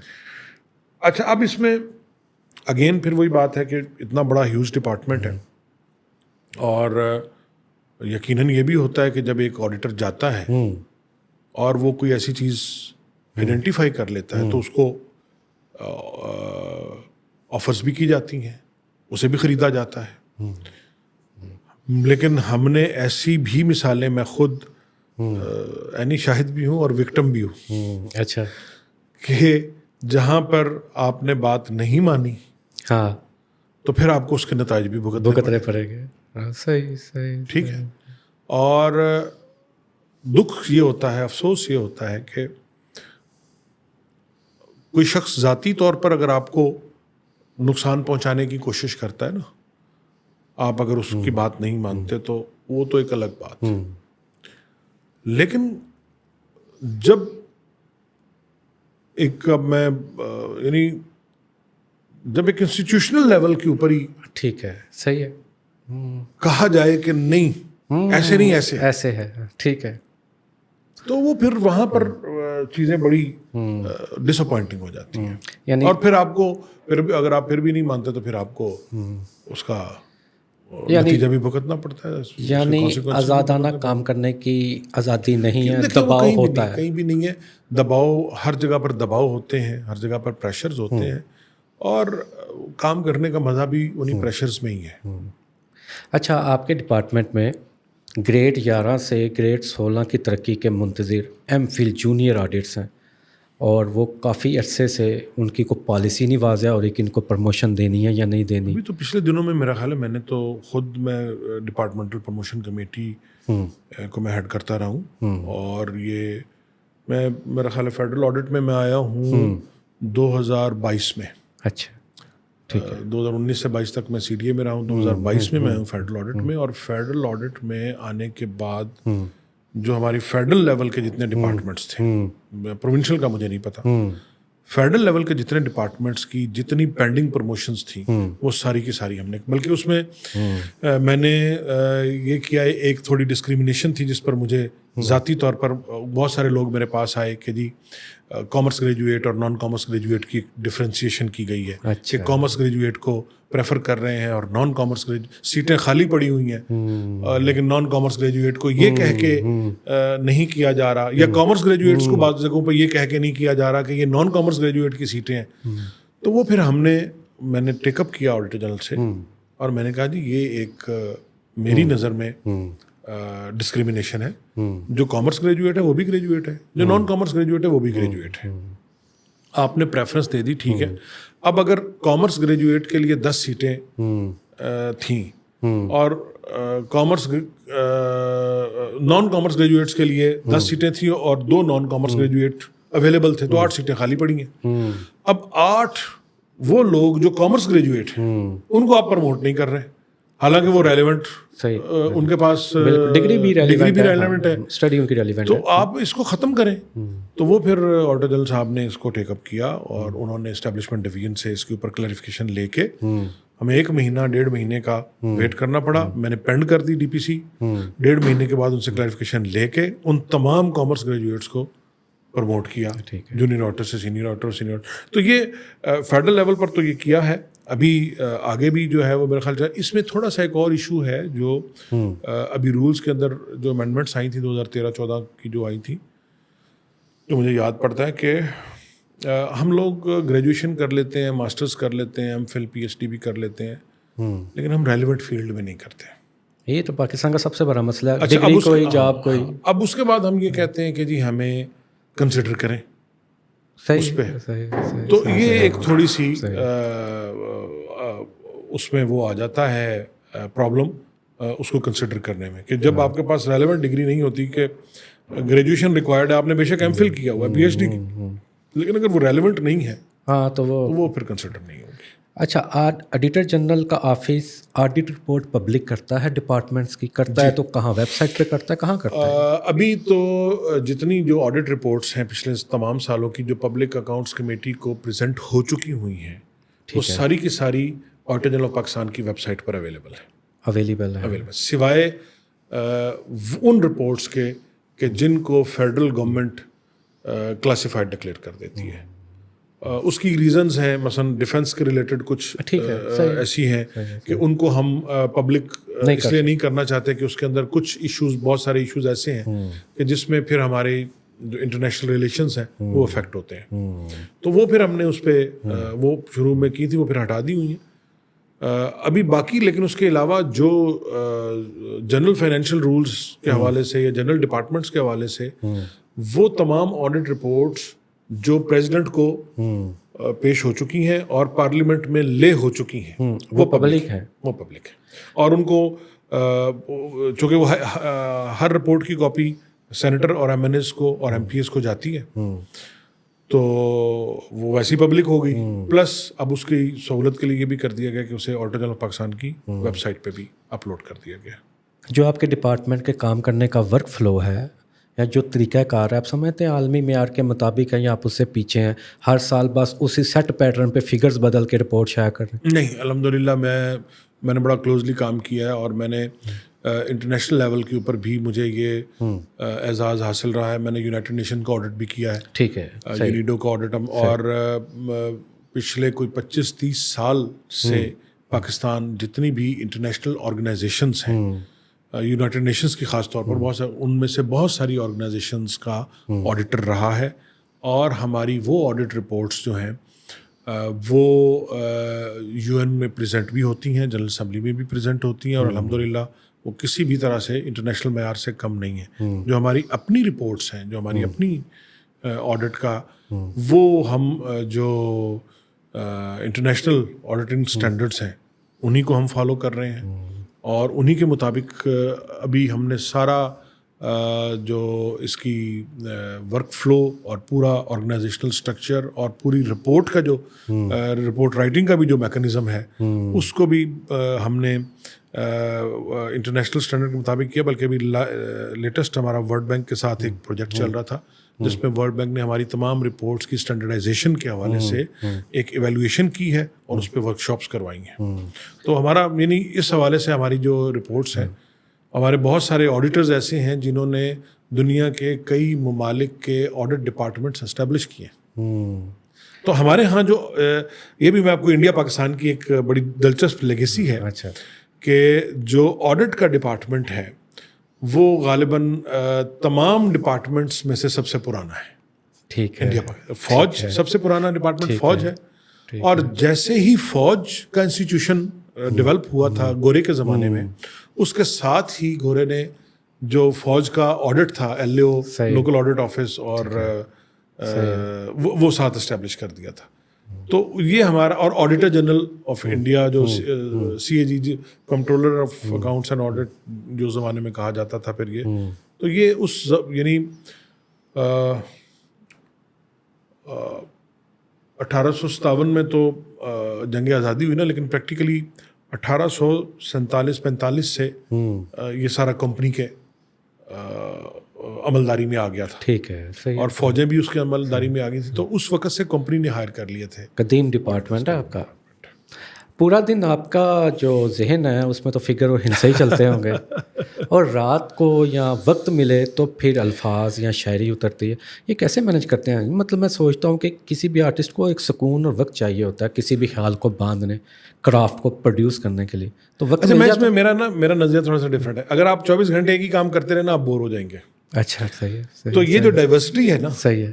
اچھا, اب اس میں اگین پھر وہی بات ہے کہ اتنا بڑا ہیوج ڈپارٹمنٹ ہے, اور یقیناً یہ بھی ہوتا ہے کہ جب ایک آڈیٹر جاتا ہے اور وہ کوئی ایسی چیز آئیڈینٹیفائی کر لیتا ہے تو اس کو آفرز بھی کی جاتی ہیں, اسے بھی خریدا جاتا ہے. لیکن ہم نے ایسی بھی مثالیں, میں خود عینی شاہد بھی ہوں اور وکٹم بھی ہوں. اچھا. کہ جہاں پر آپ نے بات نہیں مانی ہاں تو پھر آپ کو اس کے نتائج بھی بھگتنے پڑے گے. صحیح صحیح. ٹھیک ہے. اور دکھ یہ ہوتا ہے, افسوس یہ ہوتا ہے کہ کوئی شخص ذاتی طور پر اگر آپ کو نقصان پہنچانے کی کوشش کرتا ہے نا, آپ اگر اس کی بات نہیں مانتے تو وہ تو ایک الگ بات ہے. لیکن جب ایک میں یعنی جب ایک انسٹیٹیوشنل لیول کے اوپر ہی ٹھیک ہے, صحیح ہے, کہا جائے کہ نہیں ایسے نہیں ایسے ہے, ٹھیک ہے, تو وہ پھر وہاں پر چیزیں بڑی ڈس اپوائنٹنگ ہو جاتی ہیں. یعنی اور پھر آپ کو پھر بھی اگر آپ پھر بھی نہیں مانتے تو پھر آپ کو اس کا نتیجہ بھی بھگتنا پڑتا ہے. یعنی آزادانہ کام کرنے کی آزادی نہیں ہے, دباؤ ہوتا ہے. کہیں بھی نہیں ہے دباؤ. ہر جگہ پر دباؤ ہوتے ہیں, ہر جگہ پر پریشرز ہوتے ہیں, اور کام کرنے کا مزہ بھی انہیں پریشرز میں ہی ہے. اچھا, آپ کے ڈپارٹمنٹ میں گریڈ 11 سے گریڈ 16 کی ترقی کے منتظر ایم فل جونیئر آڈٹس ہیں, اور وہ کافی عرصے سے ان کی کوئی پالیسی نہیں واضح ہو رہی کہ ان کو پروموشن دینی ہے یا نہیں دینی. ابھی تو پچھلے دنوں میں میرا خیال ہے میں نے تو خود میں ڈپارٹمنٹل پروموشن کمیٹی کو میں ہیڈ کرتا رہا ہوں, اور یہ میں میرا خیال ہے فیڈرل آڈٹ میں آیا ہوں 2022 میں. اچھا, ٹھیک ہے. 2019 سے 22 تک میں سی ڈی اے میں رہا ہوں. 2022 میں آیا ہوں فیڈرل آڈٹ میں, اور فیڈرل آڈٹ میں آنے کے بعد جو ہماری فیڈرل لیول کے جتنے ڈپارٹمنٹس تھے, پروونشل کا مجھے نہیں پتا, فیڈرل لیول کے جتنے ڈپارٹمنٹس کی جتنی پینڈنگ پروموشنز تھیں وہ ساری کی ساری ہم نے, بلکہ اس میں میں نے یہ کیا ہے, ایک تھوڑی ڈسکریمنیشن تھی جس پر مجھے ذاتی طور پر بہت سارے لوگ میرے پاس آئے کہ جی کامرس گریجویٹ اور نان کامرس گریجویٹ کی ڈفرینسیشن کی گئی ہے کہ کامرس گریجویٹ کو پریفر کر رہے ہیں اور نان کامرس سیٹیں خالی پڑی ہوئی ہیں, لیکن نان کامرس گریجویٹ کو یہ کہہ کے نہیں کیا جا رہا, یا کامرس گریجویٹس کو بعض جگہوں پہ یہ کہہ کے نہیں کیا جا رہا کہ یہ نان کامرس گریجویٹ کی سیٹیں ہیں. تو وہ پھر میں نے ٹیک اپ کیا آڈیٹر جنرل سے, اور میں نے کہا جی یہ ایک میری نظر میں ڈسکریمنیشن ہے. جو کامرس گریجویٹ ہے وہ بھی گریجویٹ ہے, جو نان کامرس گریجویٹ ہے وہ بھی گریجویٹ ہے. آپ نے پریفرنس دے دی, ٹھیک ہے. اب اگر کامرس گریجویٹ کے لیے 10 سیٹیں تھیں اور کامرس نان کامرس گریجویٹس کے لیے 10 سیٹیں تھیں اور 2 نان کامرس گریجویٹ اویلیبل تھے, تو 8 سیٹیں خالی پڑی ہیں. اب 8 وہ لوگ جو کامرس گریجویٹ ہیں ان کو آپ پروموٹ نہیں کر رہے, حالانکہ وہ ریلیونٹ, ان کے پاس ڈگری بھی ریلیونٹ ہے, اسٹڈی ان کی ریلیونٹ ہے. تو آپ اس کو ختم کریں. تو وہ پھر آڈیٹر جنرل صاحب نے اس کو ٹیک اپ کیا, اور انہوں نے اسٹیبلشمنٹ ڈویژن سے اس کے اوپر کلیریفیکیشن لے کے ہمیں 1 مہینہ 1.5 مہینے کا ویٹ کرنا پڑا. میں نے پینڈ کر دی ڈی پی سی. 1.5 مہینے کے بعد ان سے کلیریفیکیشن لے کے ان تمام کامرس گریجویٹس کو پروموٹ کیا, جونیئر آڈیٹر سے سینئر آڈیٹر, سینئر. تو یہ فیڈرل لیول پر تو یہ کیا ہے. ابھی آگے بھی جو ہے وہ میرا خیال اس میں تھوڑا سا ایک اور ایشو ہے جو ابھی رولز کے اندر جو امینڈمنٹس آئی تھیں 2013-14 کی جو آئی تھیں, جو مجھے یاد پڑتا ہے کہ ہم لوگ گریجویشن کر لیتے ہیں, ماسٹرز کر لیتے ہیں, M Phil P H D بھی کر لیتے ہیں, لیکن ہم ریلیونٹ فیلڈ میں نہیں کرتے. یہ تو پاکستان کا سب سے بڑا مسئلہ ہے. اچھا، ڈگری کوئی جاب کوئی. اب اس کے بعد ہم یہ کہتے ہیں کہ جی ہمیں کنسیڈر کریں اس پہ. تو یہ ایک تھوڑی سی اس میں وہ آ جاتا ہے پرابلم اس کو کنسیڈر کرنے میں کہ جب آپ کے پاس ریلیونٹ ڈگری نہیں ہوتی کہ گریجویشن ریکوائرڈ ہے, آپ نے بے شک ایم فل کیا ہوا ہے, پی ایچ ڈی کی, لیکن اگر وہ ریلیونٹ نہیں ہے ہاں تو وہ پھر کنسیڈر نہیں ہوگی. اچھا, آڈیٹر جنرل کا آفس آڈٹ رپورٹ پبلک کرتا ہے ڈپارٹمنٹس کی, کرتا ہے تو کہاں, ویب سائٹ پہ کرتا ہے, کہاں کرتا ہے؟ ابھی تو جتنی جو آڈٹ رپورٹس ہیں پچھلے تمام سالوں کی جو پبلک اکاؤنٹس کمیٹی کو پریزنٹ ہو چکی ہوئی ہیں وہ ساری کی ساری آڈیٹر جنرل آف پاکستان کی ویب سائٹ پر اویلیبل ہے, سوائے ان رپورٹس کے کہ جن کو فیڈرل گورنمنٹ کلاسیفائڈ ڈکلیئر کر دیتی ہے. اس کی ریزنز ہیں, مثلا ڈیفنس کے ریلیٹڈ کچھ ایسی ہیں کہ ان کو ہم پبلک اس لیے نہیں کرنا چاہتے کہ اس کے اندر کچھ ایشوز, بہت سارے ایشوز ایسے ہیں کہ جس میں پھر ہمارے جو انٹرنیشنل ریلیشنز ہیں وہ افیکٹ ہوتے ہیں. تو وہ پھر ہم نے اس پہ وہ شروع میں کی تھی, وہ پھر ہٹا دی ہوئی ہیں ابھی باقی. لیکن اس کے علاوہ جو جنرل فائنینشیل رولز کے حوالے سے یا جنرل ڈپارٹمنٹس کے حوالے سے وہ تمام آڈٹ رپورٹس جو پریزیڈنٹ کو پیش ہو چکی ہیں اور پارلیمنٹ میں لے ہو چکی ہیں وہ پبلک ہے, اور ان کو چونکہ وہ ہر رپورٹ کی کاپی سینیٹر اور ایم این ایز کو اور ایم پی ایس کو جاتی ہے تو وہ ویسی پبلک ہو گئی. پلس اب اس کی سہولت کے لیے یہ بھی کر دیا گیا کہ اسے آڈیٹر جنرل آف پاکستان کی ویب سائٹ پہ بھی اپلوڈ کر دیا گیا. جو آپ کے ڈپارٹمنٹ کے کام کرنے کا ورک فلو ہے یا جو طریقہ کار ہے, آپ سمجھتے ہیں عالمی معیار کے مطابق ہے یا آپ اس سے پیچھے ہیں؟ ہر سال بس اسی سیٹ پیٹرن پہ فگرز بدل کے رپورٹ شائع کر رہے ہیں؟ نہیں, الحمدللہ میں نے بڑا کلوزلی کام کیا ہے اور میں نے انٹرنیشنل لیول کے اوپر بھی مجھے یہ اعزاز حاصل رہا ہے. میں نے یونائٹڈ نیشن کا آڈٹ بھی کیا ہے, ٹھیک ہے, یونیڈو کا آڈٹ, اور پچھلے کوئی 25-30 سال سے پاکستان جتنی بھی انٹرنیشنل آرگنائزیشنس ہیں, یونائٹڈ نیشنز کی خاص طور پر بہت سارے, ان میں سے بہت ساری آرگنائزیشنز کا آڈیٹر رہا ہے. اور ہماری وہ آڈٹ رپورٹس جو ہیں وہ یو این میں پریزنٹ بھی ہوتی ہیں, جنرل اسمبلی میں بھی پریزنٹ ہوتی ہیں, اور الحمدللہ وہ کسی بھی طرح سے انٹرنیشنل معیار سے کم نہیں ہیں. جو ہماری اپنی رپورٹس ہیں, جو ہماری اپنی آڈٹ کا, وہ ہم جو انٹرنیشنل آڈیٹنگ اسٹینڈرڈس ہیں انہی کو ہم فالو کر رہے ہیں, اور انہی کے مطابق ابھی ہم نے سارا جو اس کی ورک فلو اور پورا آرگنائزیشنل اسٹرکچر اور پوری رپورٹ کا جو رپورٹ رائٹنگ کا بھی جو میکانزم ہے اس کو بھی ہم نے انٹرنیشنل اسٹینڈرڈ کے مطابق کیا. بلکہ ابھی لیٹسٹ ہمارا ورلڈ بینک کے ساتھ ایک پروجیکٹ چل رہا تھا جس میں ورلڈ بینک نے ہماری تمام رپورٹس کی اسٹینڈرڈائزیشن کے حوالے سے ایک ایویلویشن کی ہے اور اس پہ ورک شاپس کروائی ہیں. تو ہمارا یعنی اس حوالے سے ہماری جو رپورٹس ہیں, ہمارے بہت سارے آڈیٹرز ایسے ہیں جنہوں نے دنیا کے کئی ممالک کے آڈٹ ڈپارٹمنٹس اسٹیبلش کیے ہیں. تو ہمارے ہاں جو یہ بھی میں آپ کو انڈیا پاکستان کی ایک بڑی دلچسپ لیگیسی ہے کہ جو آڈٹ کا ڈپارٹمنٹ ہے وہ غالباً تمام ڈپارٹمنٹس میں سے سب سے پرانا ہے. ٹھیک ہے, انڈیا فوج سب سے پرانا ڈپارٹمنٹ فوج ہے, اور جیسے ہی فوج کا انسٹیٹیوشن ڈیولپ ہوا تھا گورے کے زمانے میں, اس کے ساتھ ہی گورے نے جو فوج کا آڈٹ تھا L A O local audit office اور وہ ساتھ اسٹیبلش کر دیا تھا. تو یہ ہمارا, اور آڈیٹر جنرل آف انڈیا جو C A G controller of accounts and audit جو زمانے میں کہا جاتا تھا پھر یہ, تو یہ اس یعنی 1857 میں تو جنگ آزادی ہوئی نا, لیکن پریکٹیکلی 1847-45 سے یہ سارا کمپنی کے عملداری میں آ گیا تھا. ٹھیک ہے, صحیح. اور فوجیں بھی اس کے عملداری میں آ گئی تھی, تو اس وقت سے کمپنی نے ہائر کر لیے تھے. قدیم ڈپارٹمنٹ ہے آپ کا. پورا دن آپ کا جو ذہن ہے اس میں تو فگر اور ہنسے ہی چلتے ہوں گے, اور رات کو یا وقت ملے تو پھر الفاظ یا شاعری اترتی ہے, یہ کیسے مینج کرتے ہیں؟ مطلب میں سوچتا ہوں کہ کسی بھی آرٹسٹ کو ایک سکون اور وقت چاہیے ہوتا ہے کسی بھی خیال کو باندھنے, کرافٹ کو پروڈیوس کرنے کے لیے. تو وقت میرا نظریہ تھوڑا سا ڈفرینٹ ہے. اگر آپ 24 گھنٹے ایک ہی کام کرتے رہے نا, آپ بور ہو جائیں گے. اچھا, صحیح ہے. تو یہ جو ڈائیورسٹی ہے نا, صحیح ہے,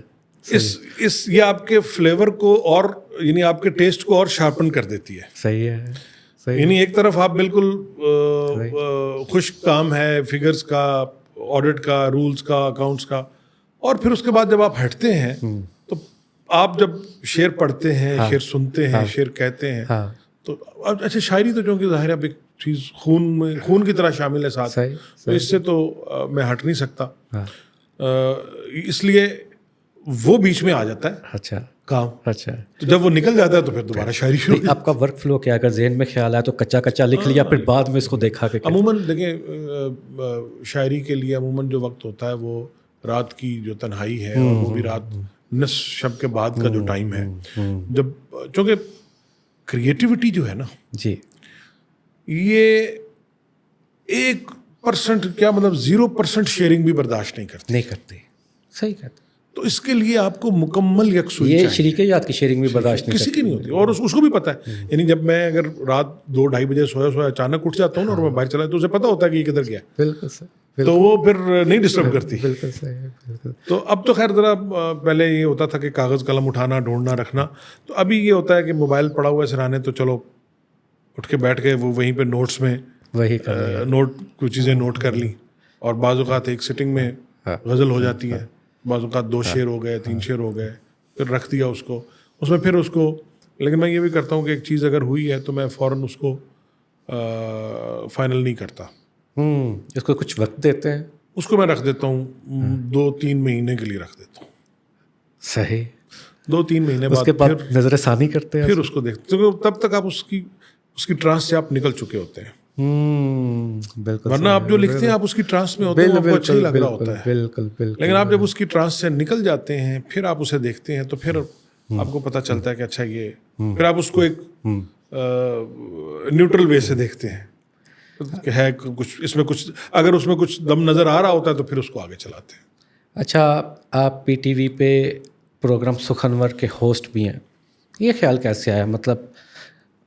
یہ آپ کے فلیور کو اور یعنی آپ کے ٹیسٹ کو اور شارپن کر دیتی ہے. صحیح ہے. یعنی ایک طرف آپ بالکل خشک کام ہے فگرز کا, آڈٹ کا, رولز کا, اکاؤنٹس کا, اور پھر اس کے بعد جب آپ ہٹتے ہیں تو آپ جب شعر پڑھتے ہیں, شعر سنتے ہیں, شعر کہتے ہیں, تو اچھا شاعری تو چونکہ ظاہر اب ایک چیز خون کی طرح شامل ہے ساتھ, تو اس سے تو میں ہٹ نہیں سکتا, اس لیے وہ بیچ میں آ جاتا ہے. اچھا کام. اچھا, تو جب وہ نکل جاتا ہے تو پھر دوبارہ شاعری شروع. آپ کا ورک فلو کیا, اگر ذہن میں خیال آیا تو کچا کچا لکھ لیا, پھر بعد میں اس کو دیکھا کہ عموماً دیکھیں شاعری کے لیے عموماً جو وقت ہوتا ہے وہ رات کی جو تنہائی ہے, اور وہ بھی رات نصف شب کے بعد کا جو ٹائم ہے, جب چونکہ کریٹیوٹی جو ہے نا جی یہ 1% کیا مطلب 0% شیئرنگ بھی برداشت نہیں کرتے. صحیح کہتے. تو اس کے لیے آپ کو مکمل یکسوئی یہ شریک یاد کی شیئرنگ بھی برداشت نہیں کسی کی نہیں ہوتی, اور اس کو بھی پتا ہے. یعنی جب میں اگر رات 2-2:30 بجے سویا اچانک اٹھ جاتا ہوں نا اور میں باہر چلا تو اسے پتا ہوتا ہے کہ یہ کدھر گیا. بالکل سر, تو وہ پھر نہیں ڈسٹرب کرتی. بالکل صحیح, بالکل. تو اب تو خیر ذرا پہلے یہ ہوتا تھا کہ کاغذ قلم اٹھانا, ڈھونڈنا, رکھنا, تو ابھی یہ ہوتا ہے کہ موبائل پڑا ہوا ہے سرانے, تو چلو اٹھ کے بیٹھ کے وہ وہیں پہ نوٹس میں وہی کچھ چیزیں نوٹ کر لیں, اور بعض اوقات ایک سٹنگ میں غزل ہو جاتی ہے, بعض اوقات 2 شعر ہو گئے, 3 شعر ہو گئے, پھر رکھ دیا اس کو, اس میں پھر اس کو. لیکن میں یہ بھی کرتا ہوں کہ ایک چیز اگر ہوئی ہے تو میں فوراً اس کو فائنل نہیں کرتا, اس کو کچھ وقت دیتے ہیں, اس کو میں رکھ دیتا ہوں 2-3 مہینے کے لیے رکھ دیتا ہوں. صحیح. 2-3 مہینے اس کے بعد نظر ثانی کرتے ہیں, پھر اس کو دیکھتے ہیں, تب تک آپ اس کی ٹرانس سے آپ نکل چکے ہوتے ہیں. بالکل. ورنہ آپ جو لکھتے ہیں آپ اس کی ٹرانس میں ہوتے ہیں, آپ کو اچھا ہی لگ رہا ہوتا ہے. بالکل بالکل. لیکن آپ جب اس کی ٹرانس سے نکل جاتے ہیں پھر آپ اسے دیکھتے ہیں تو پھر آپ کو پتہ چلتا ہے کہ اچھا یہ, پھر آپ اس کو ایک نیوٹرل وے سے دیکھتے ہیں کہ ہے کچھ اس میں, کچھ اگر اس میں کچھ دم نظر آ رہا ہوتا ہے تو پھر اس کو آگے چلاتے ہیں. اچھا, آپ پی ٹی وی پہ پروگرام سخنور کے ہوسٹ بھی ہیں, یہ خیال کیسے آیا, مطلب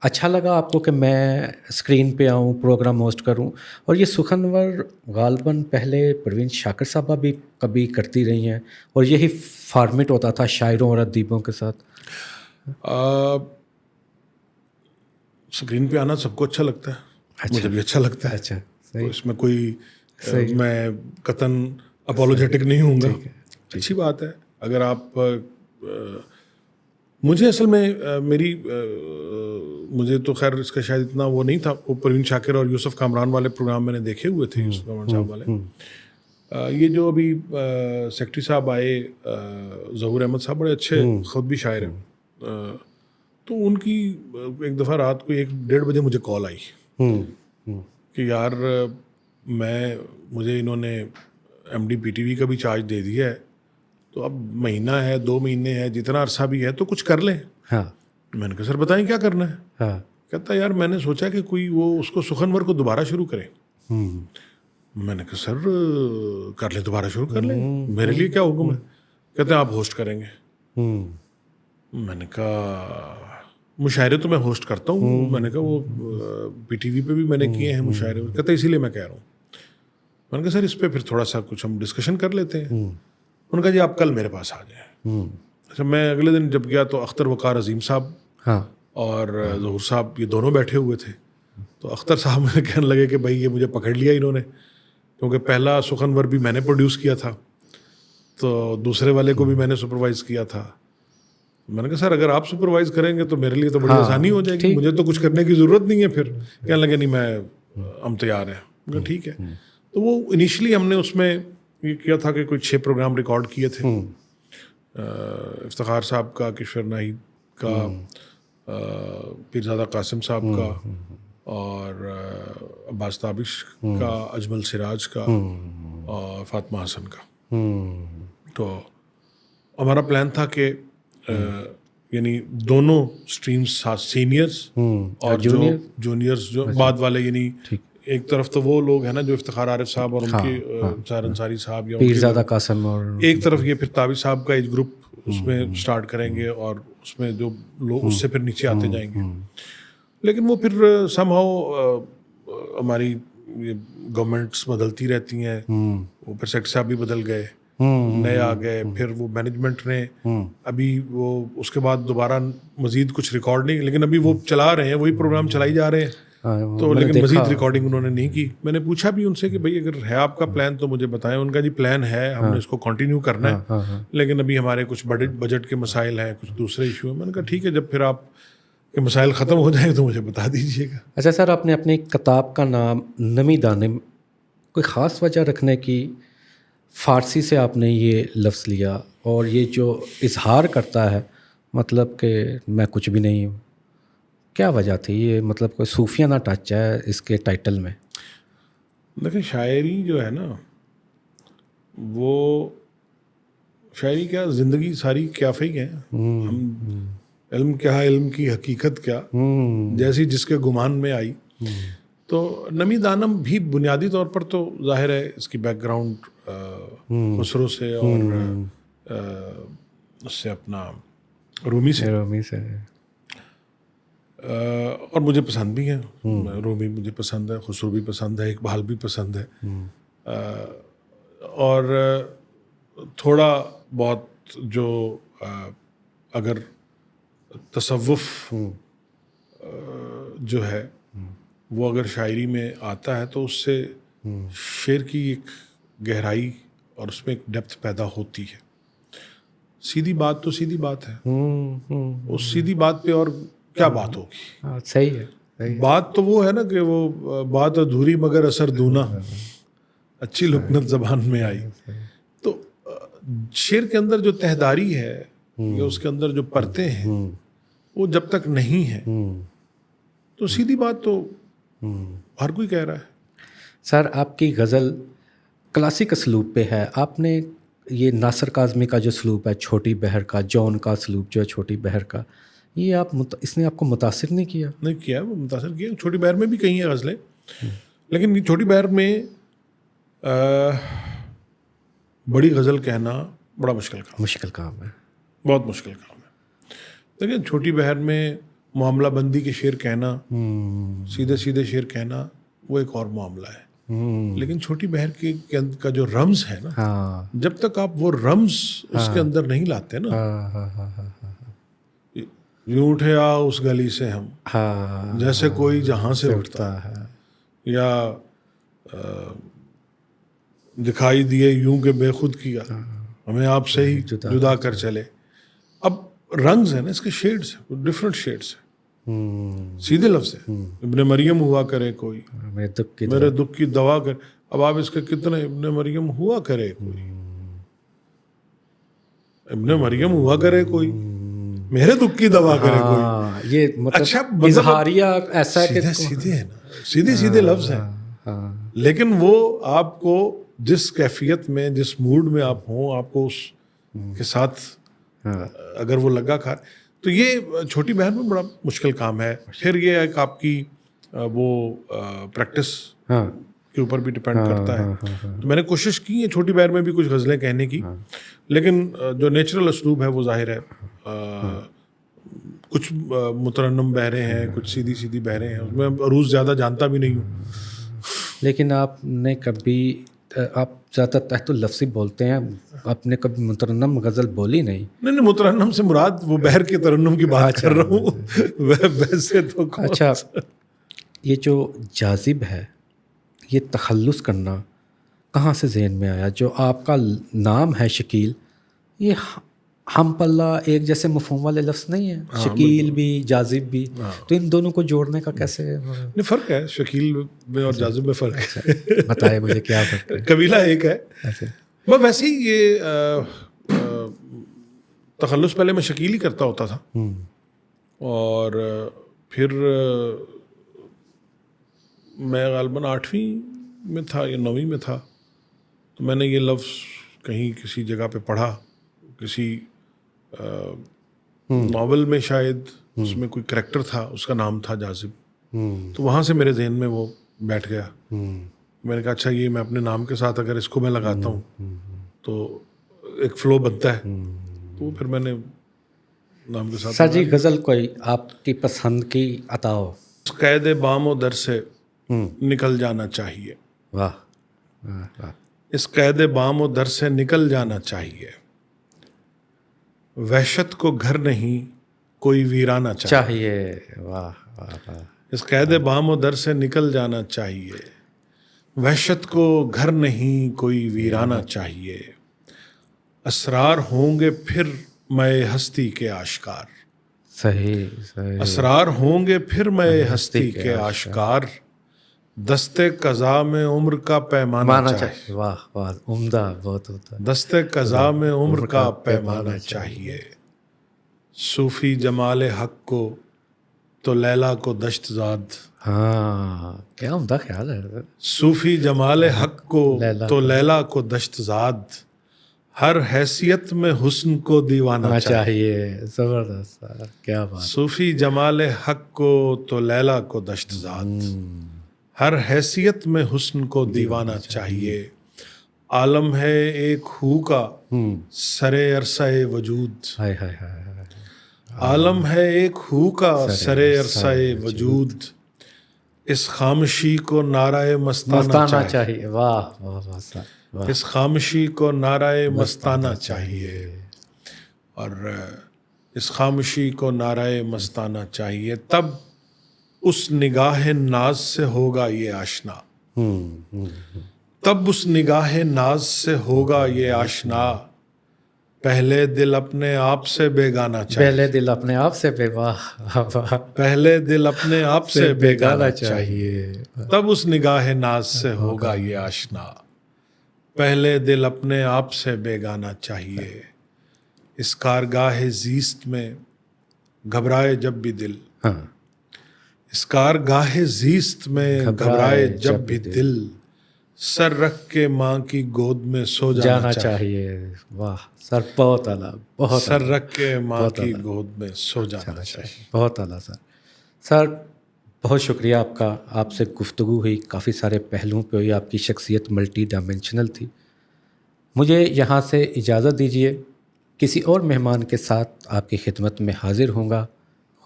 اچھا لگا آپ کو کہ میں اسکرین پہ آؤں, پروگرام ہوسٹ کروں؟ اور یہ سخنور غالباً پہلے پروین شاکر صاحبہ بھی کبھی کرتی رہی ہیں, اور یہی فارمیٹ ہوتا تھا شاعروں اور ادیبوں کے ساتھ. اسکرین پہ آنا سب کو اچھا لگتا ہے, مجھے بھی اچھا لگتا ہے. اچھا, اس میں کوئی میں قطعاً اپولوجیٹک نہیں ہوں گا. اچھی بات ہے. اگر آپ مجھے اصل میں مجھے تو خیر اس کا شاید اتنا وہ نہیں تھا, وہ پروین شاکر اور یوسف کامران والے پروگرام میں نے دیکھے ہوئے تھے, یوسف کامران صاحب والے. یہ جو ابھی سیکٹری صاحب آئے, ظہور احمد صاحب بڑے اچھے خود بھی شاعر ہیں, تو ان کی ایک دفعہ رات کو 1-1:30 بجے مجھے کال آئی کہ یار مجھے انہوں نے M D P T V کا بھی چارج دے دیا ہے, تو اب مہینہ ہے 2 مہینے ہے, جتنا عرصہ بھی ہے تو کچھ کر لیں. میں نے کہا سر بتائیں کیا کرنا ہے. کہتا یار میں نے سوچا کہ کوئی وہ اس کو سخنور کو دوبارہ شروع کرے. میں نے کہا سر کر لیں, دوبارہ شروع کر لیں, میرے لیے کیا حکم ہے. کہتے ہیں آپ ہوسٹ کریں گے. میں نے کہا مشاعرے تو میں ہوسٹ کرتا ہوں. میں نے کہا وہ پی ٹی وی پہ بھی میں نے کیے ہیں مشاعرے. کہتے اسی لیے میں کہہ رہا ہوں. میں نے کہا سر اس پہ پھر تھوڑا سا کچھ ہم ڈسکشن کر لیتے ہیں. ان کا جی آپ کل میرے پاس آ جائیں. اچھا, میں اگلے دن جب گیا تو اختر وقار عظیم صاحب اور ظہور صاحب یہ دونوں بیٹھے ہوئے تھے. تو اختر صاحب مجھے کہنے لگے کہ بھائی یہ مجھے پکڑ لیا انہوں نے, کیونکہ پہلا سخنور بھی میں نے پروڈیوس کیا تھا, تو دوسرے والے کو بھی میں نے سپروائز کیا تھا. میں نے کہا سر اگر آپ سپروائز کریں گے تو میرے لیے تو بڑی آسانی ہو جائے گی, مجھے تو کچھ کرنے کی ضرورت نہیں ہے. پھر کہنے لگے نہیں ہم تیار ہیں. ٹھیک ہے. تو وہ انیشلی ہم نے اس میں یہ کیا تھا کہ کوئی 6 پروگرام ریکارڈ کیے تھے. افتخار صاحب کا, کشور ناہید کا, پیرزادہ قاسم صاحب کا, اور عباس تابش کا, اجمل سراج کا, اور فاطمہ حسن کا. تو ہمارا پلان تھا کہ یعنی دونوں اسٹریمز سینئرز اور جو جونیئرز جو بعد والے, یعنی ایک طرف تو وہ لوگ ہیں نا جو افتخار عارف صاحب اور ان کے ظاہر انصاری صاحب, یا پیرزادہ قاسم, اور ایک طرف یہ پھر تابش صاحب کا ایج گروپ اس میں سٹارٹ کریں گے, اور اس میں جو لوگ اس سے پھر نیچے آتے جائیں گے. لیکن وہ پھر سم ہاؤ ہماری گورنمنٹس بدلتی رہتی ہیں, وہ پھر سیکٹری صاحب بھی بدل گئے, نئے آ گئے, پھر وہ مینجمنٹ نے ابھی وہ اس کے بعد دوبارہ مزید کچھ ریکارڈ نہیں, لیکن ابھی وہ چلا رہے ہیں, وہی پروگرام چلائی جا رہے ہیں. تو لیکن مزید ریکارڈنگ انہوں نے نہیں کی. میں نے پوچھا بھی ان سے کہ بھائی اگر ہے آپ کا پلان تو مجھے بتائیں. ان کا جی پلان ہے, ہم نے اس کو کنٹینیو کرنا ہے, لیکن ابھی ہمارے کچھ بجٹ کے مسائل ہیں, کچھ دوسرے ایشو ہیں. میں نے کہا ٹھیک ہے, جب پھر آپ کے مسائل ختم ہو جائیں تو مجھے بتا دیجیے گا. اچھا سر, آپ نے اپنی کتاب کا نام نمی دانم کوئی خاص وجہ رکھنے کی؟ فارسی سے آپ نے یہ لفظ لیا اور یہ جو اظہار کرتا ہے مطلب کہ میں کچھ بھی نہیں ہوں, کیا وجہ تھی یہ؟ مطلب کوئی صوفیانہ ٹچ ہے اس کے ٹائٹل میں؟ دیکھیں شاعری جو ہے نا, وہ شاعری کیا زندگی ساری قیافے ہی ہیں. ہم علم کیا, علم کی حقیقت کیا, جیسی جس کے گمان میں آئی. تو نمی دانم بھی بنیادی طور پر تو ظاہر ہے اس کی بیک گراؤنڈ خسرو سے اور اس سے اپنا رومی سے اور مجھے پسند بھی ہے. رومی مجھے پسند ہے, خسرو بھی پسند ہے, اقبال بھی پسند ہے. اور تھوڑا بہت جو اگر تصوف جو ہے وہ اگر شاعری میں آتا ہے تو اس سے شعر کی ایک گہرائی اور اس میں ایک ڈیپتھ پیدا ہوتی ہے. سیدھی بات تو سیدھی بات ہے, اس سیدھی بات پہ اور کیا بات ہوگی. صحیح ہے. بات تو وہ ہے نا کہ وہ بات ادھوری مگر اثر دونا, اچھی لکنت زبان میں آئی. تو شعر کے اندر جو تہداری ہے یا اس کے اندر جو پرتیں ہیں وہ جب تک نہیں ہے تو سیدھی بات تو ہر کوئی کہہ رہا ہے. سر آپ کی غزل کلاسک اسلوب پہ ہے. آپ نے یہ ناصر کاظمی کا جو اسلوب ہے چھوٹی بہر کا, جون کا اسلوب جو ہے چھوٹی بہر کا, یہ اس نے آپ کو متاثر نہیں کیا؟ نہیں کیا, وہ متاثر کیا. چھوٹی بہر میں بھی کئی ہیں غزلیں, لیکن چھوٹی بہر میں بڑی غزل کہنا بڑا مشکل کام ہے. بہت مشکل کام ہے. لیکن چھوٹی بہر میں معاملہ بندی کے شعر کہنا, سیدھے سیدھے شعر کہنا, وہ ایک اور معاملہ ہے. لیکن چھوٹی بہر کا جو رمز ہے نا, جب تک آپ وہ رمز اس کے اندر نہیں لاتے نا, یوں اٹھے آ اس گلی سے ہم, جیسے کوئی جہاں سے اٹھتا ہے, یا دکھائی دیے یوں کہ بے خود کیا, ہمیں آپ سے ہی جدا کر چلے. اب رنگز ہیں نا اس کے, شیڈز ہیں, ڈفرینٹ شیڈز ہیں. سیدھے لفظ ہے, ابن مریم ہوا کرے کوئی, میرے دکھ کی دوا کر. اب آپ اس کے کتنے ابن مریم ہوا کرے کوئی, ابن مریم ہوا کرے کوئی, میرے دکھ کی دوا کرے کوئی. یہ اچھا اظہاریہ ایسا ہے کہ سیدھے ہیں نا, سیدھے سیدھے لفظ ہیں, لیکن وہ آپ کو جس کیفیت میں, جس موڈ میں آپ ہوں, آپ کو اس کے ساتھ اگر وہ لگا کھا. تو یہ چھوٹی بہن میں بڑا مشکل کام ہے. پھر یہ ایک آپ کی وہ پریکٹس کے اوپر بھی ڈپینڈ کرتا ہے. تو میں نے کوشش کی ہے چھوٹی بہن میں بھی کچھ غزلیں کہنے کی, لیکن جو نیچرل اسلوب ہے وہ ظاہر ہے کچھ مترنم بہرے ہیں, کچھ سیدھی سیدھی بہرے ہیں, اس میں عروض زیادہ جانتا بھی نہیں ہوں. لیکن آپ نے کبھی, آپ زیادہ تحت اللفظی بولتے ہیں, آپ نے کبھی مترنم غزل بولی نہیں؟ نہیں, مترنم سے مراد وہ بہر کے ترنم کی بات کر رہا ہوں. ویسے تو اچھا, یہ جو جاذب ہے, یہ تخلص کرنا کہاں سے ذہن میں آیا؟ جو آپ کا نام ہے شکیل, یہ ہم پلہ ایک جیسے مفہوم والے لفظ نہیں ہیں, شکیل بھی جاذب بھی, تو ان دونوں کو جوڑنے کا کیسے؟ نہیں, فرق ہے شکیل میں اور جاذب میں فرق ہے. بتائے مجھے کیا فرق ہے. قبیلہ ایک ہے. بس ویسے ہی یہ تخلص پہلے میں شکیل ہی کرتا ہوتا تھا, اور پھر میں غالباً 8ویں میں تھا یا 9ویں میں تھا, تو میں نے یہ لفظ کہیں کسی جگہ پہ پڑھا, کسی ناول میں شاید, اس میں کوئی کریکٹر تھا, اس کا نام تھا جاذب. تو وہاں سے میرے ذہن میں وہ بیٹھ گیا. میں نے کہا اچھا یہ میں اپنے نام کے ساتھ اگر اس کو میں لگاتا ہوں تو ایک فلو بنتا ہے. تو پھر میں نے نام کے ساتھ. سر جی غزل کوئی آپ کی پسند کی عطا ہو. قید بام و در سے نکل جانا چاہیے. واہ, اس قید بام و در سے نکل جانا چاہیے, وحشت کو گھر نہیں کوئی ویرانہ چاہیے. واہ واہ واہ. اس قید بام و در سے نکل جانا چاہیے، وحشت کو گھر نہیں کوئی ویرانہ چاہیے، اسرار ہوں گے پھر میں ہستی کے آشکار، صحیح صحیح، اسرار ہوں گے پھر میں ہستی کے آشکار، دستے قضا میں عمر کا پیمانہ مانا چاہیے، چاہیے، واہ واہ، عمدہ بہت ہوتا ہے، دستے قضا میں عمر کا پیمانہ چاہیے، صوفی جمال حق کو تو لیلا کو دشت زاد، ہاں کیا عمدہ خیال ہے، صوفی جمال حق کو تو لیلا کو دشت زاد، ہر حیثیت میں حسن کو دیوانہ ہونا چاہیے، چاہیے، زبردست سر، کیا بات، صوفی جمال حق کو تو لیلا کو دشت زاد، ہر حیثیت میں حسن کو دیوانہ چاہیے، عالم ہے ایک ہو کا سرے عرصہ وجود، ہائے ہائے ہائے ہائے، عالم ہے ایک ہو کا سرے عرصہ وجود، اس خاموشی کو نعرہ مستانہ مستانہ چاہیے، چاہیے، واہ واہ واہ سر، واہ، اس خاموشی کو نعرہ مستانہ چاہیے، اور اس خاموشی کو نعرہ مستانہ چاہیے، تب اس نگاہ ناز سے ہوگا یہ آشنا، تب اس نگاہ ناز سے ہوگا یہ آشنا، پہلے دل اپنے آپ سے بیگانہ چاہیے، پہلے دل اپنے آپ سے بے، واہ واہ، پہلے دل اپنے آپ سے بیگانہ چاہیے، چاہیے، تب اس نگاہ ناز سے ہوگا یہ آشنا، پہلے دل اپنے آپ سے بیگانہ چاہیے، اس کارگاہ زیست میں گھبرائے جب بھی دل، ہاں، اس کارگاہ زیست میں گھبرائے جب بھی دل، سر رکھ کے ماں کی گود میں سو جانا چاہیے، چاہیے، واہ سر، بہت اعلیٰ، بہت سر رکھ کے ماں کی گود میں سو جانا چاہیے۔ بہت اعلیٰ سر، سر بہت شکریہ آپ کا، آپ سے گفتگو ہوئی، کافی سارے پہلوؤں پہ ہوئی، آپ کی شخصیت ملٹی ڈائمینشنل تھی۔ مجھے یہاں سے اجازت دیجیے، کسی اور مہمان کے ساتھ آپ کی خدمت میں حاضر ہوں گا۔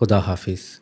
خدا حافظ۔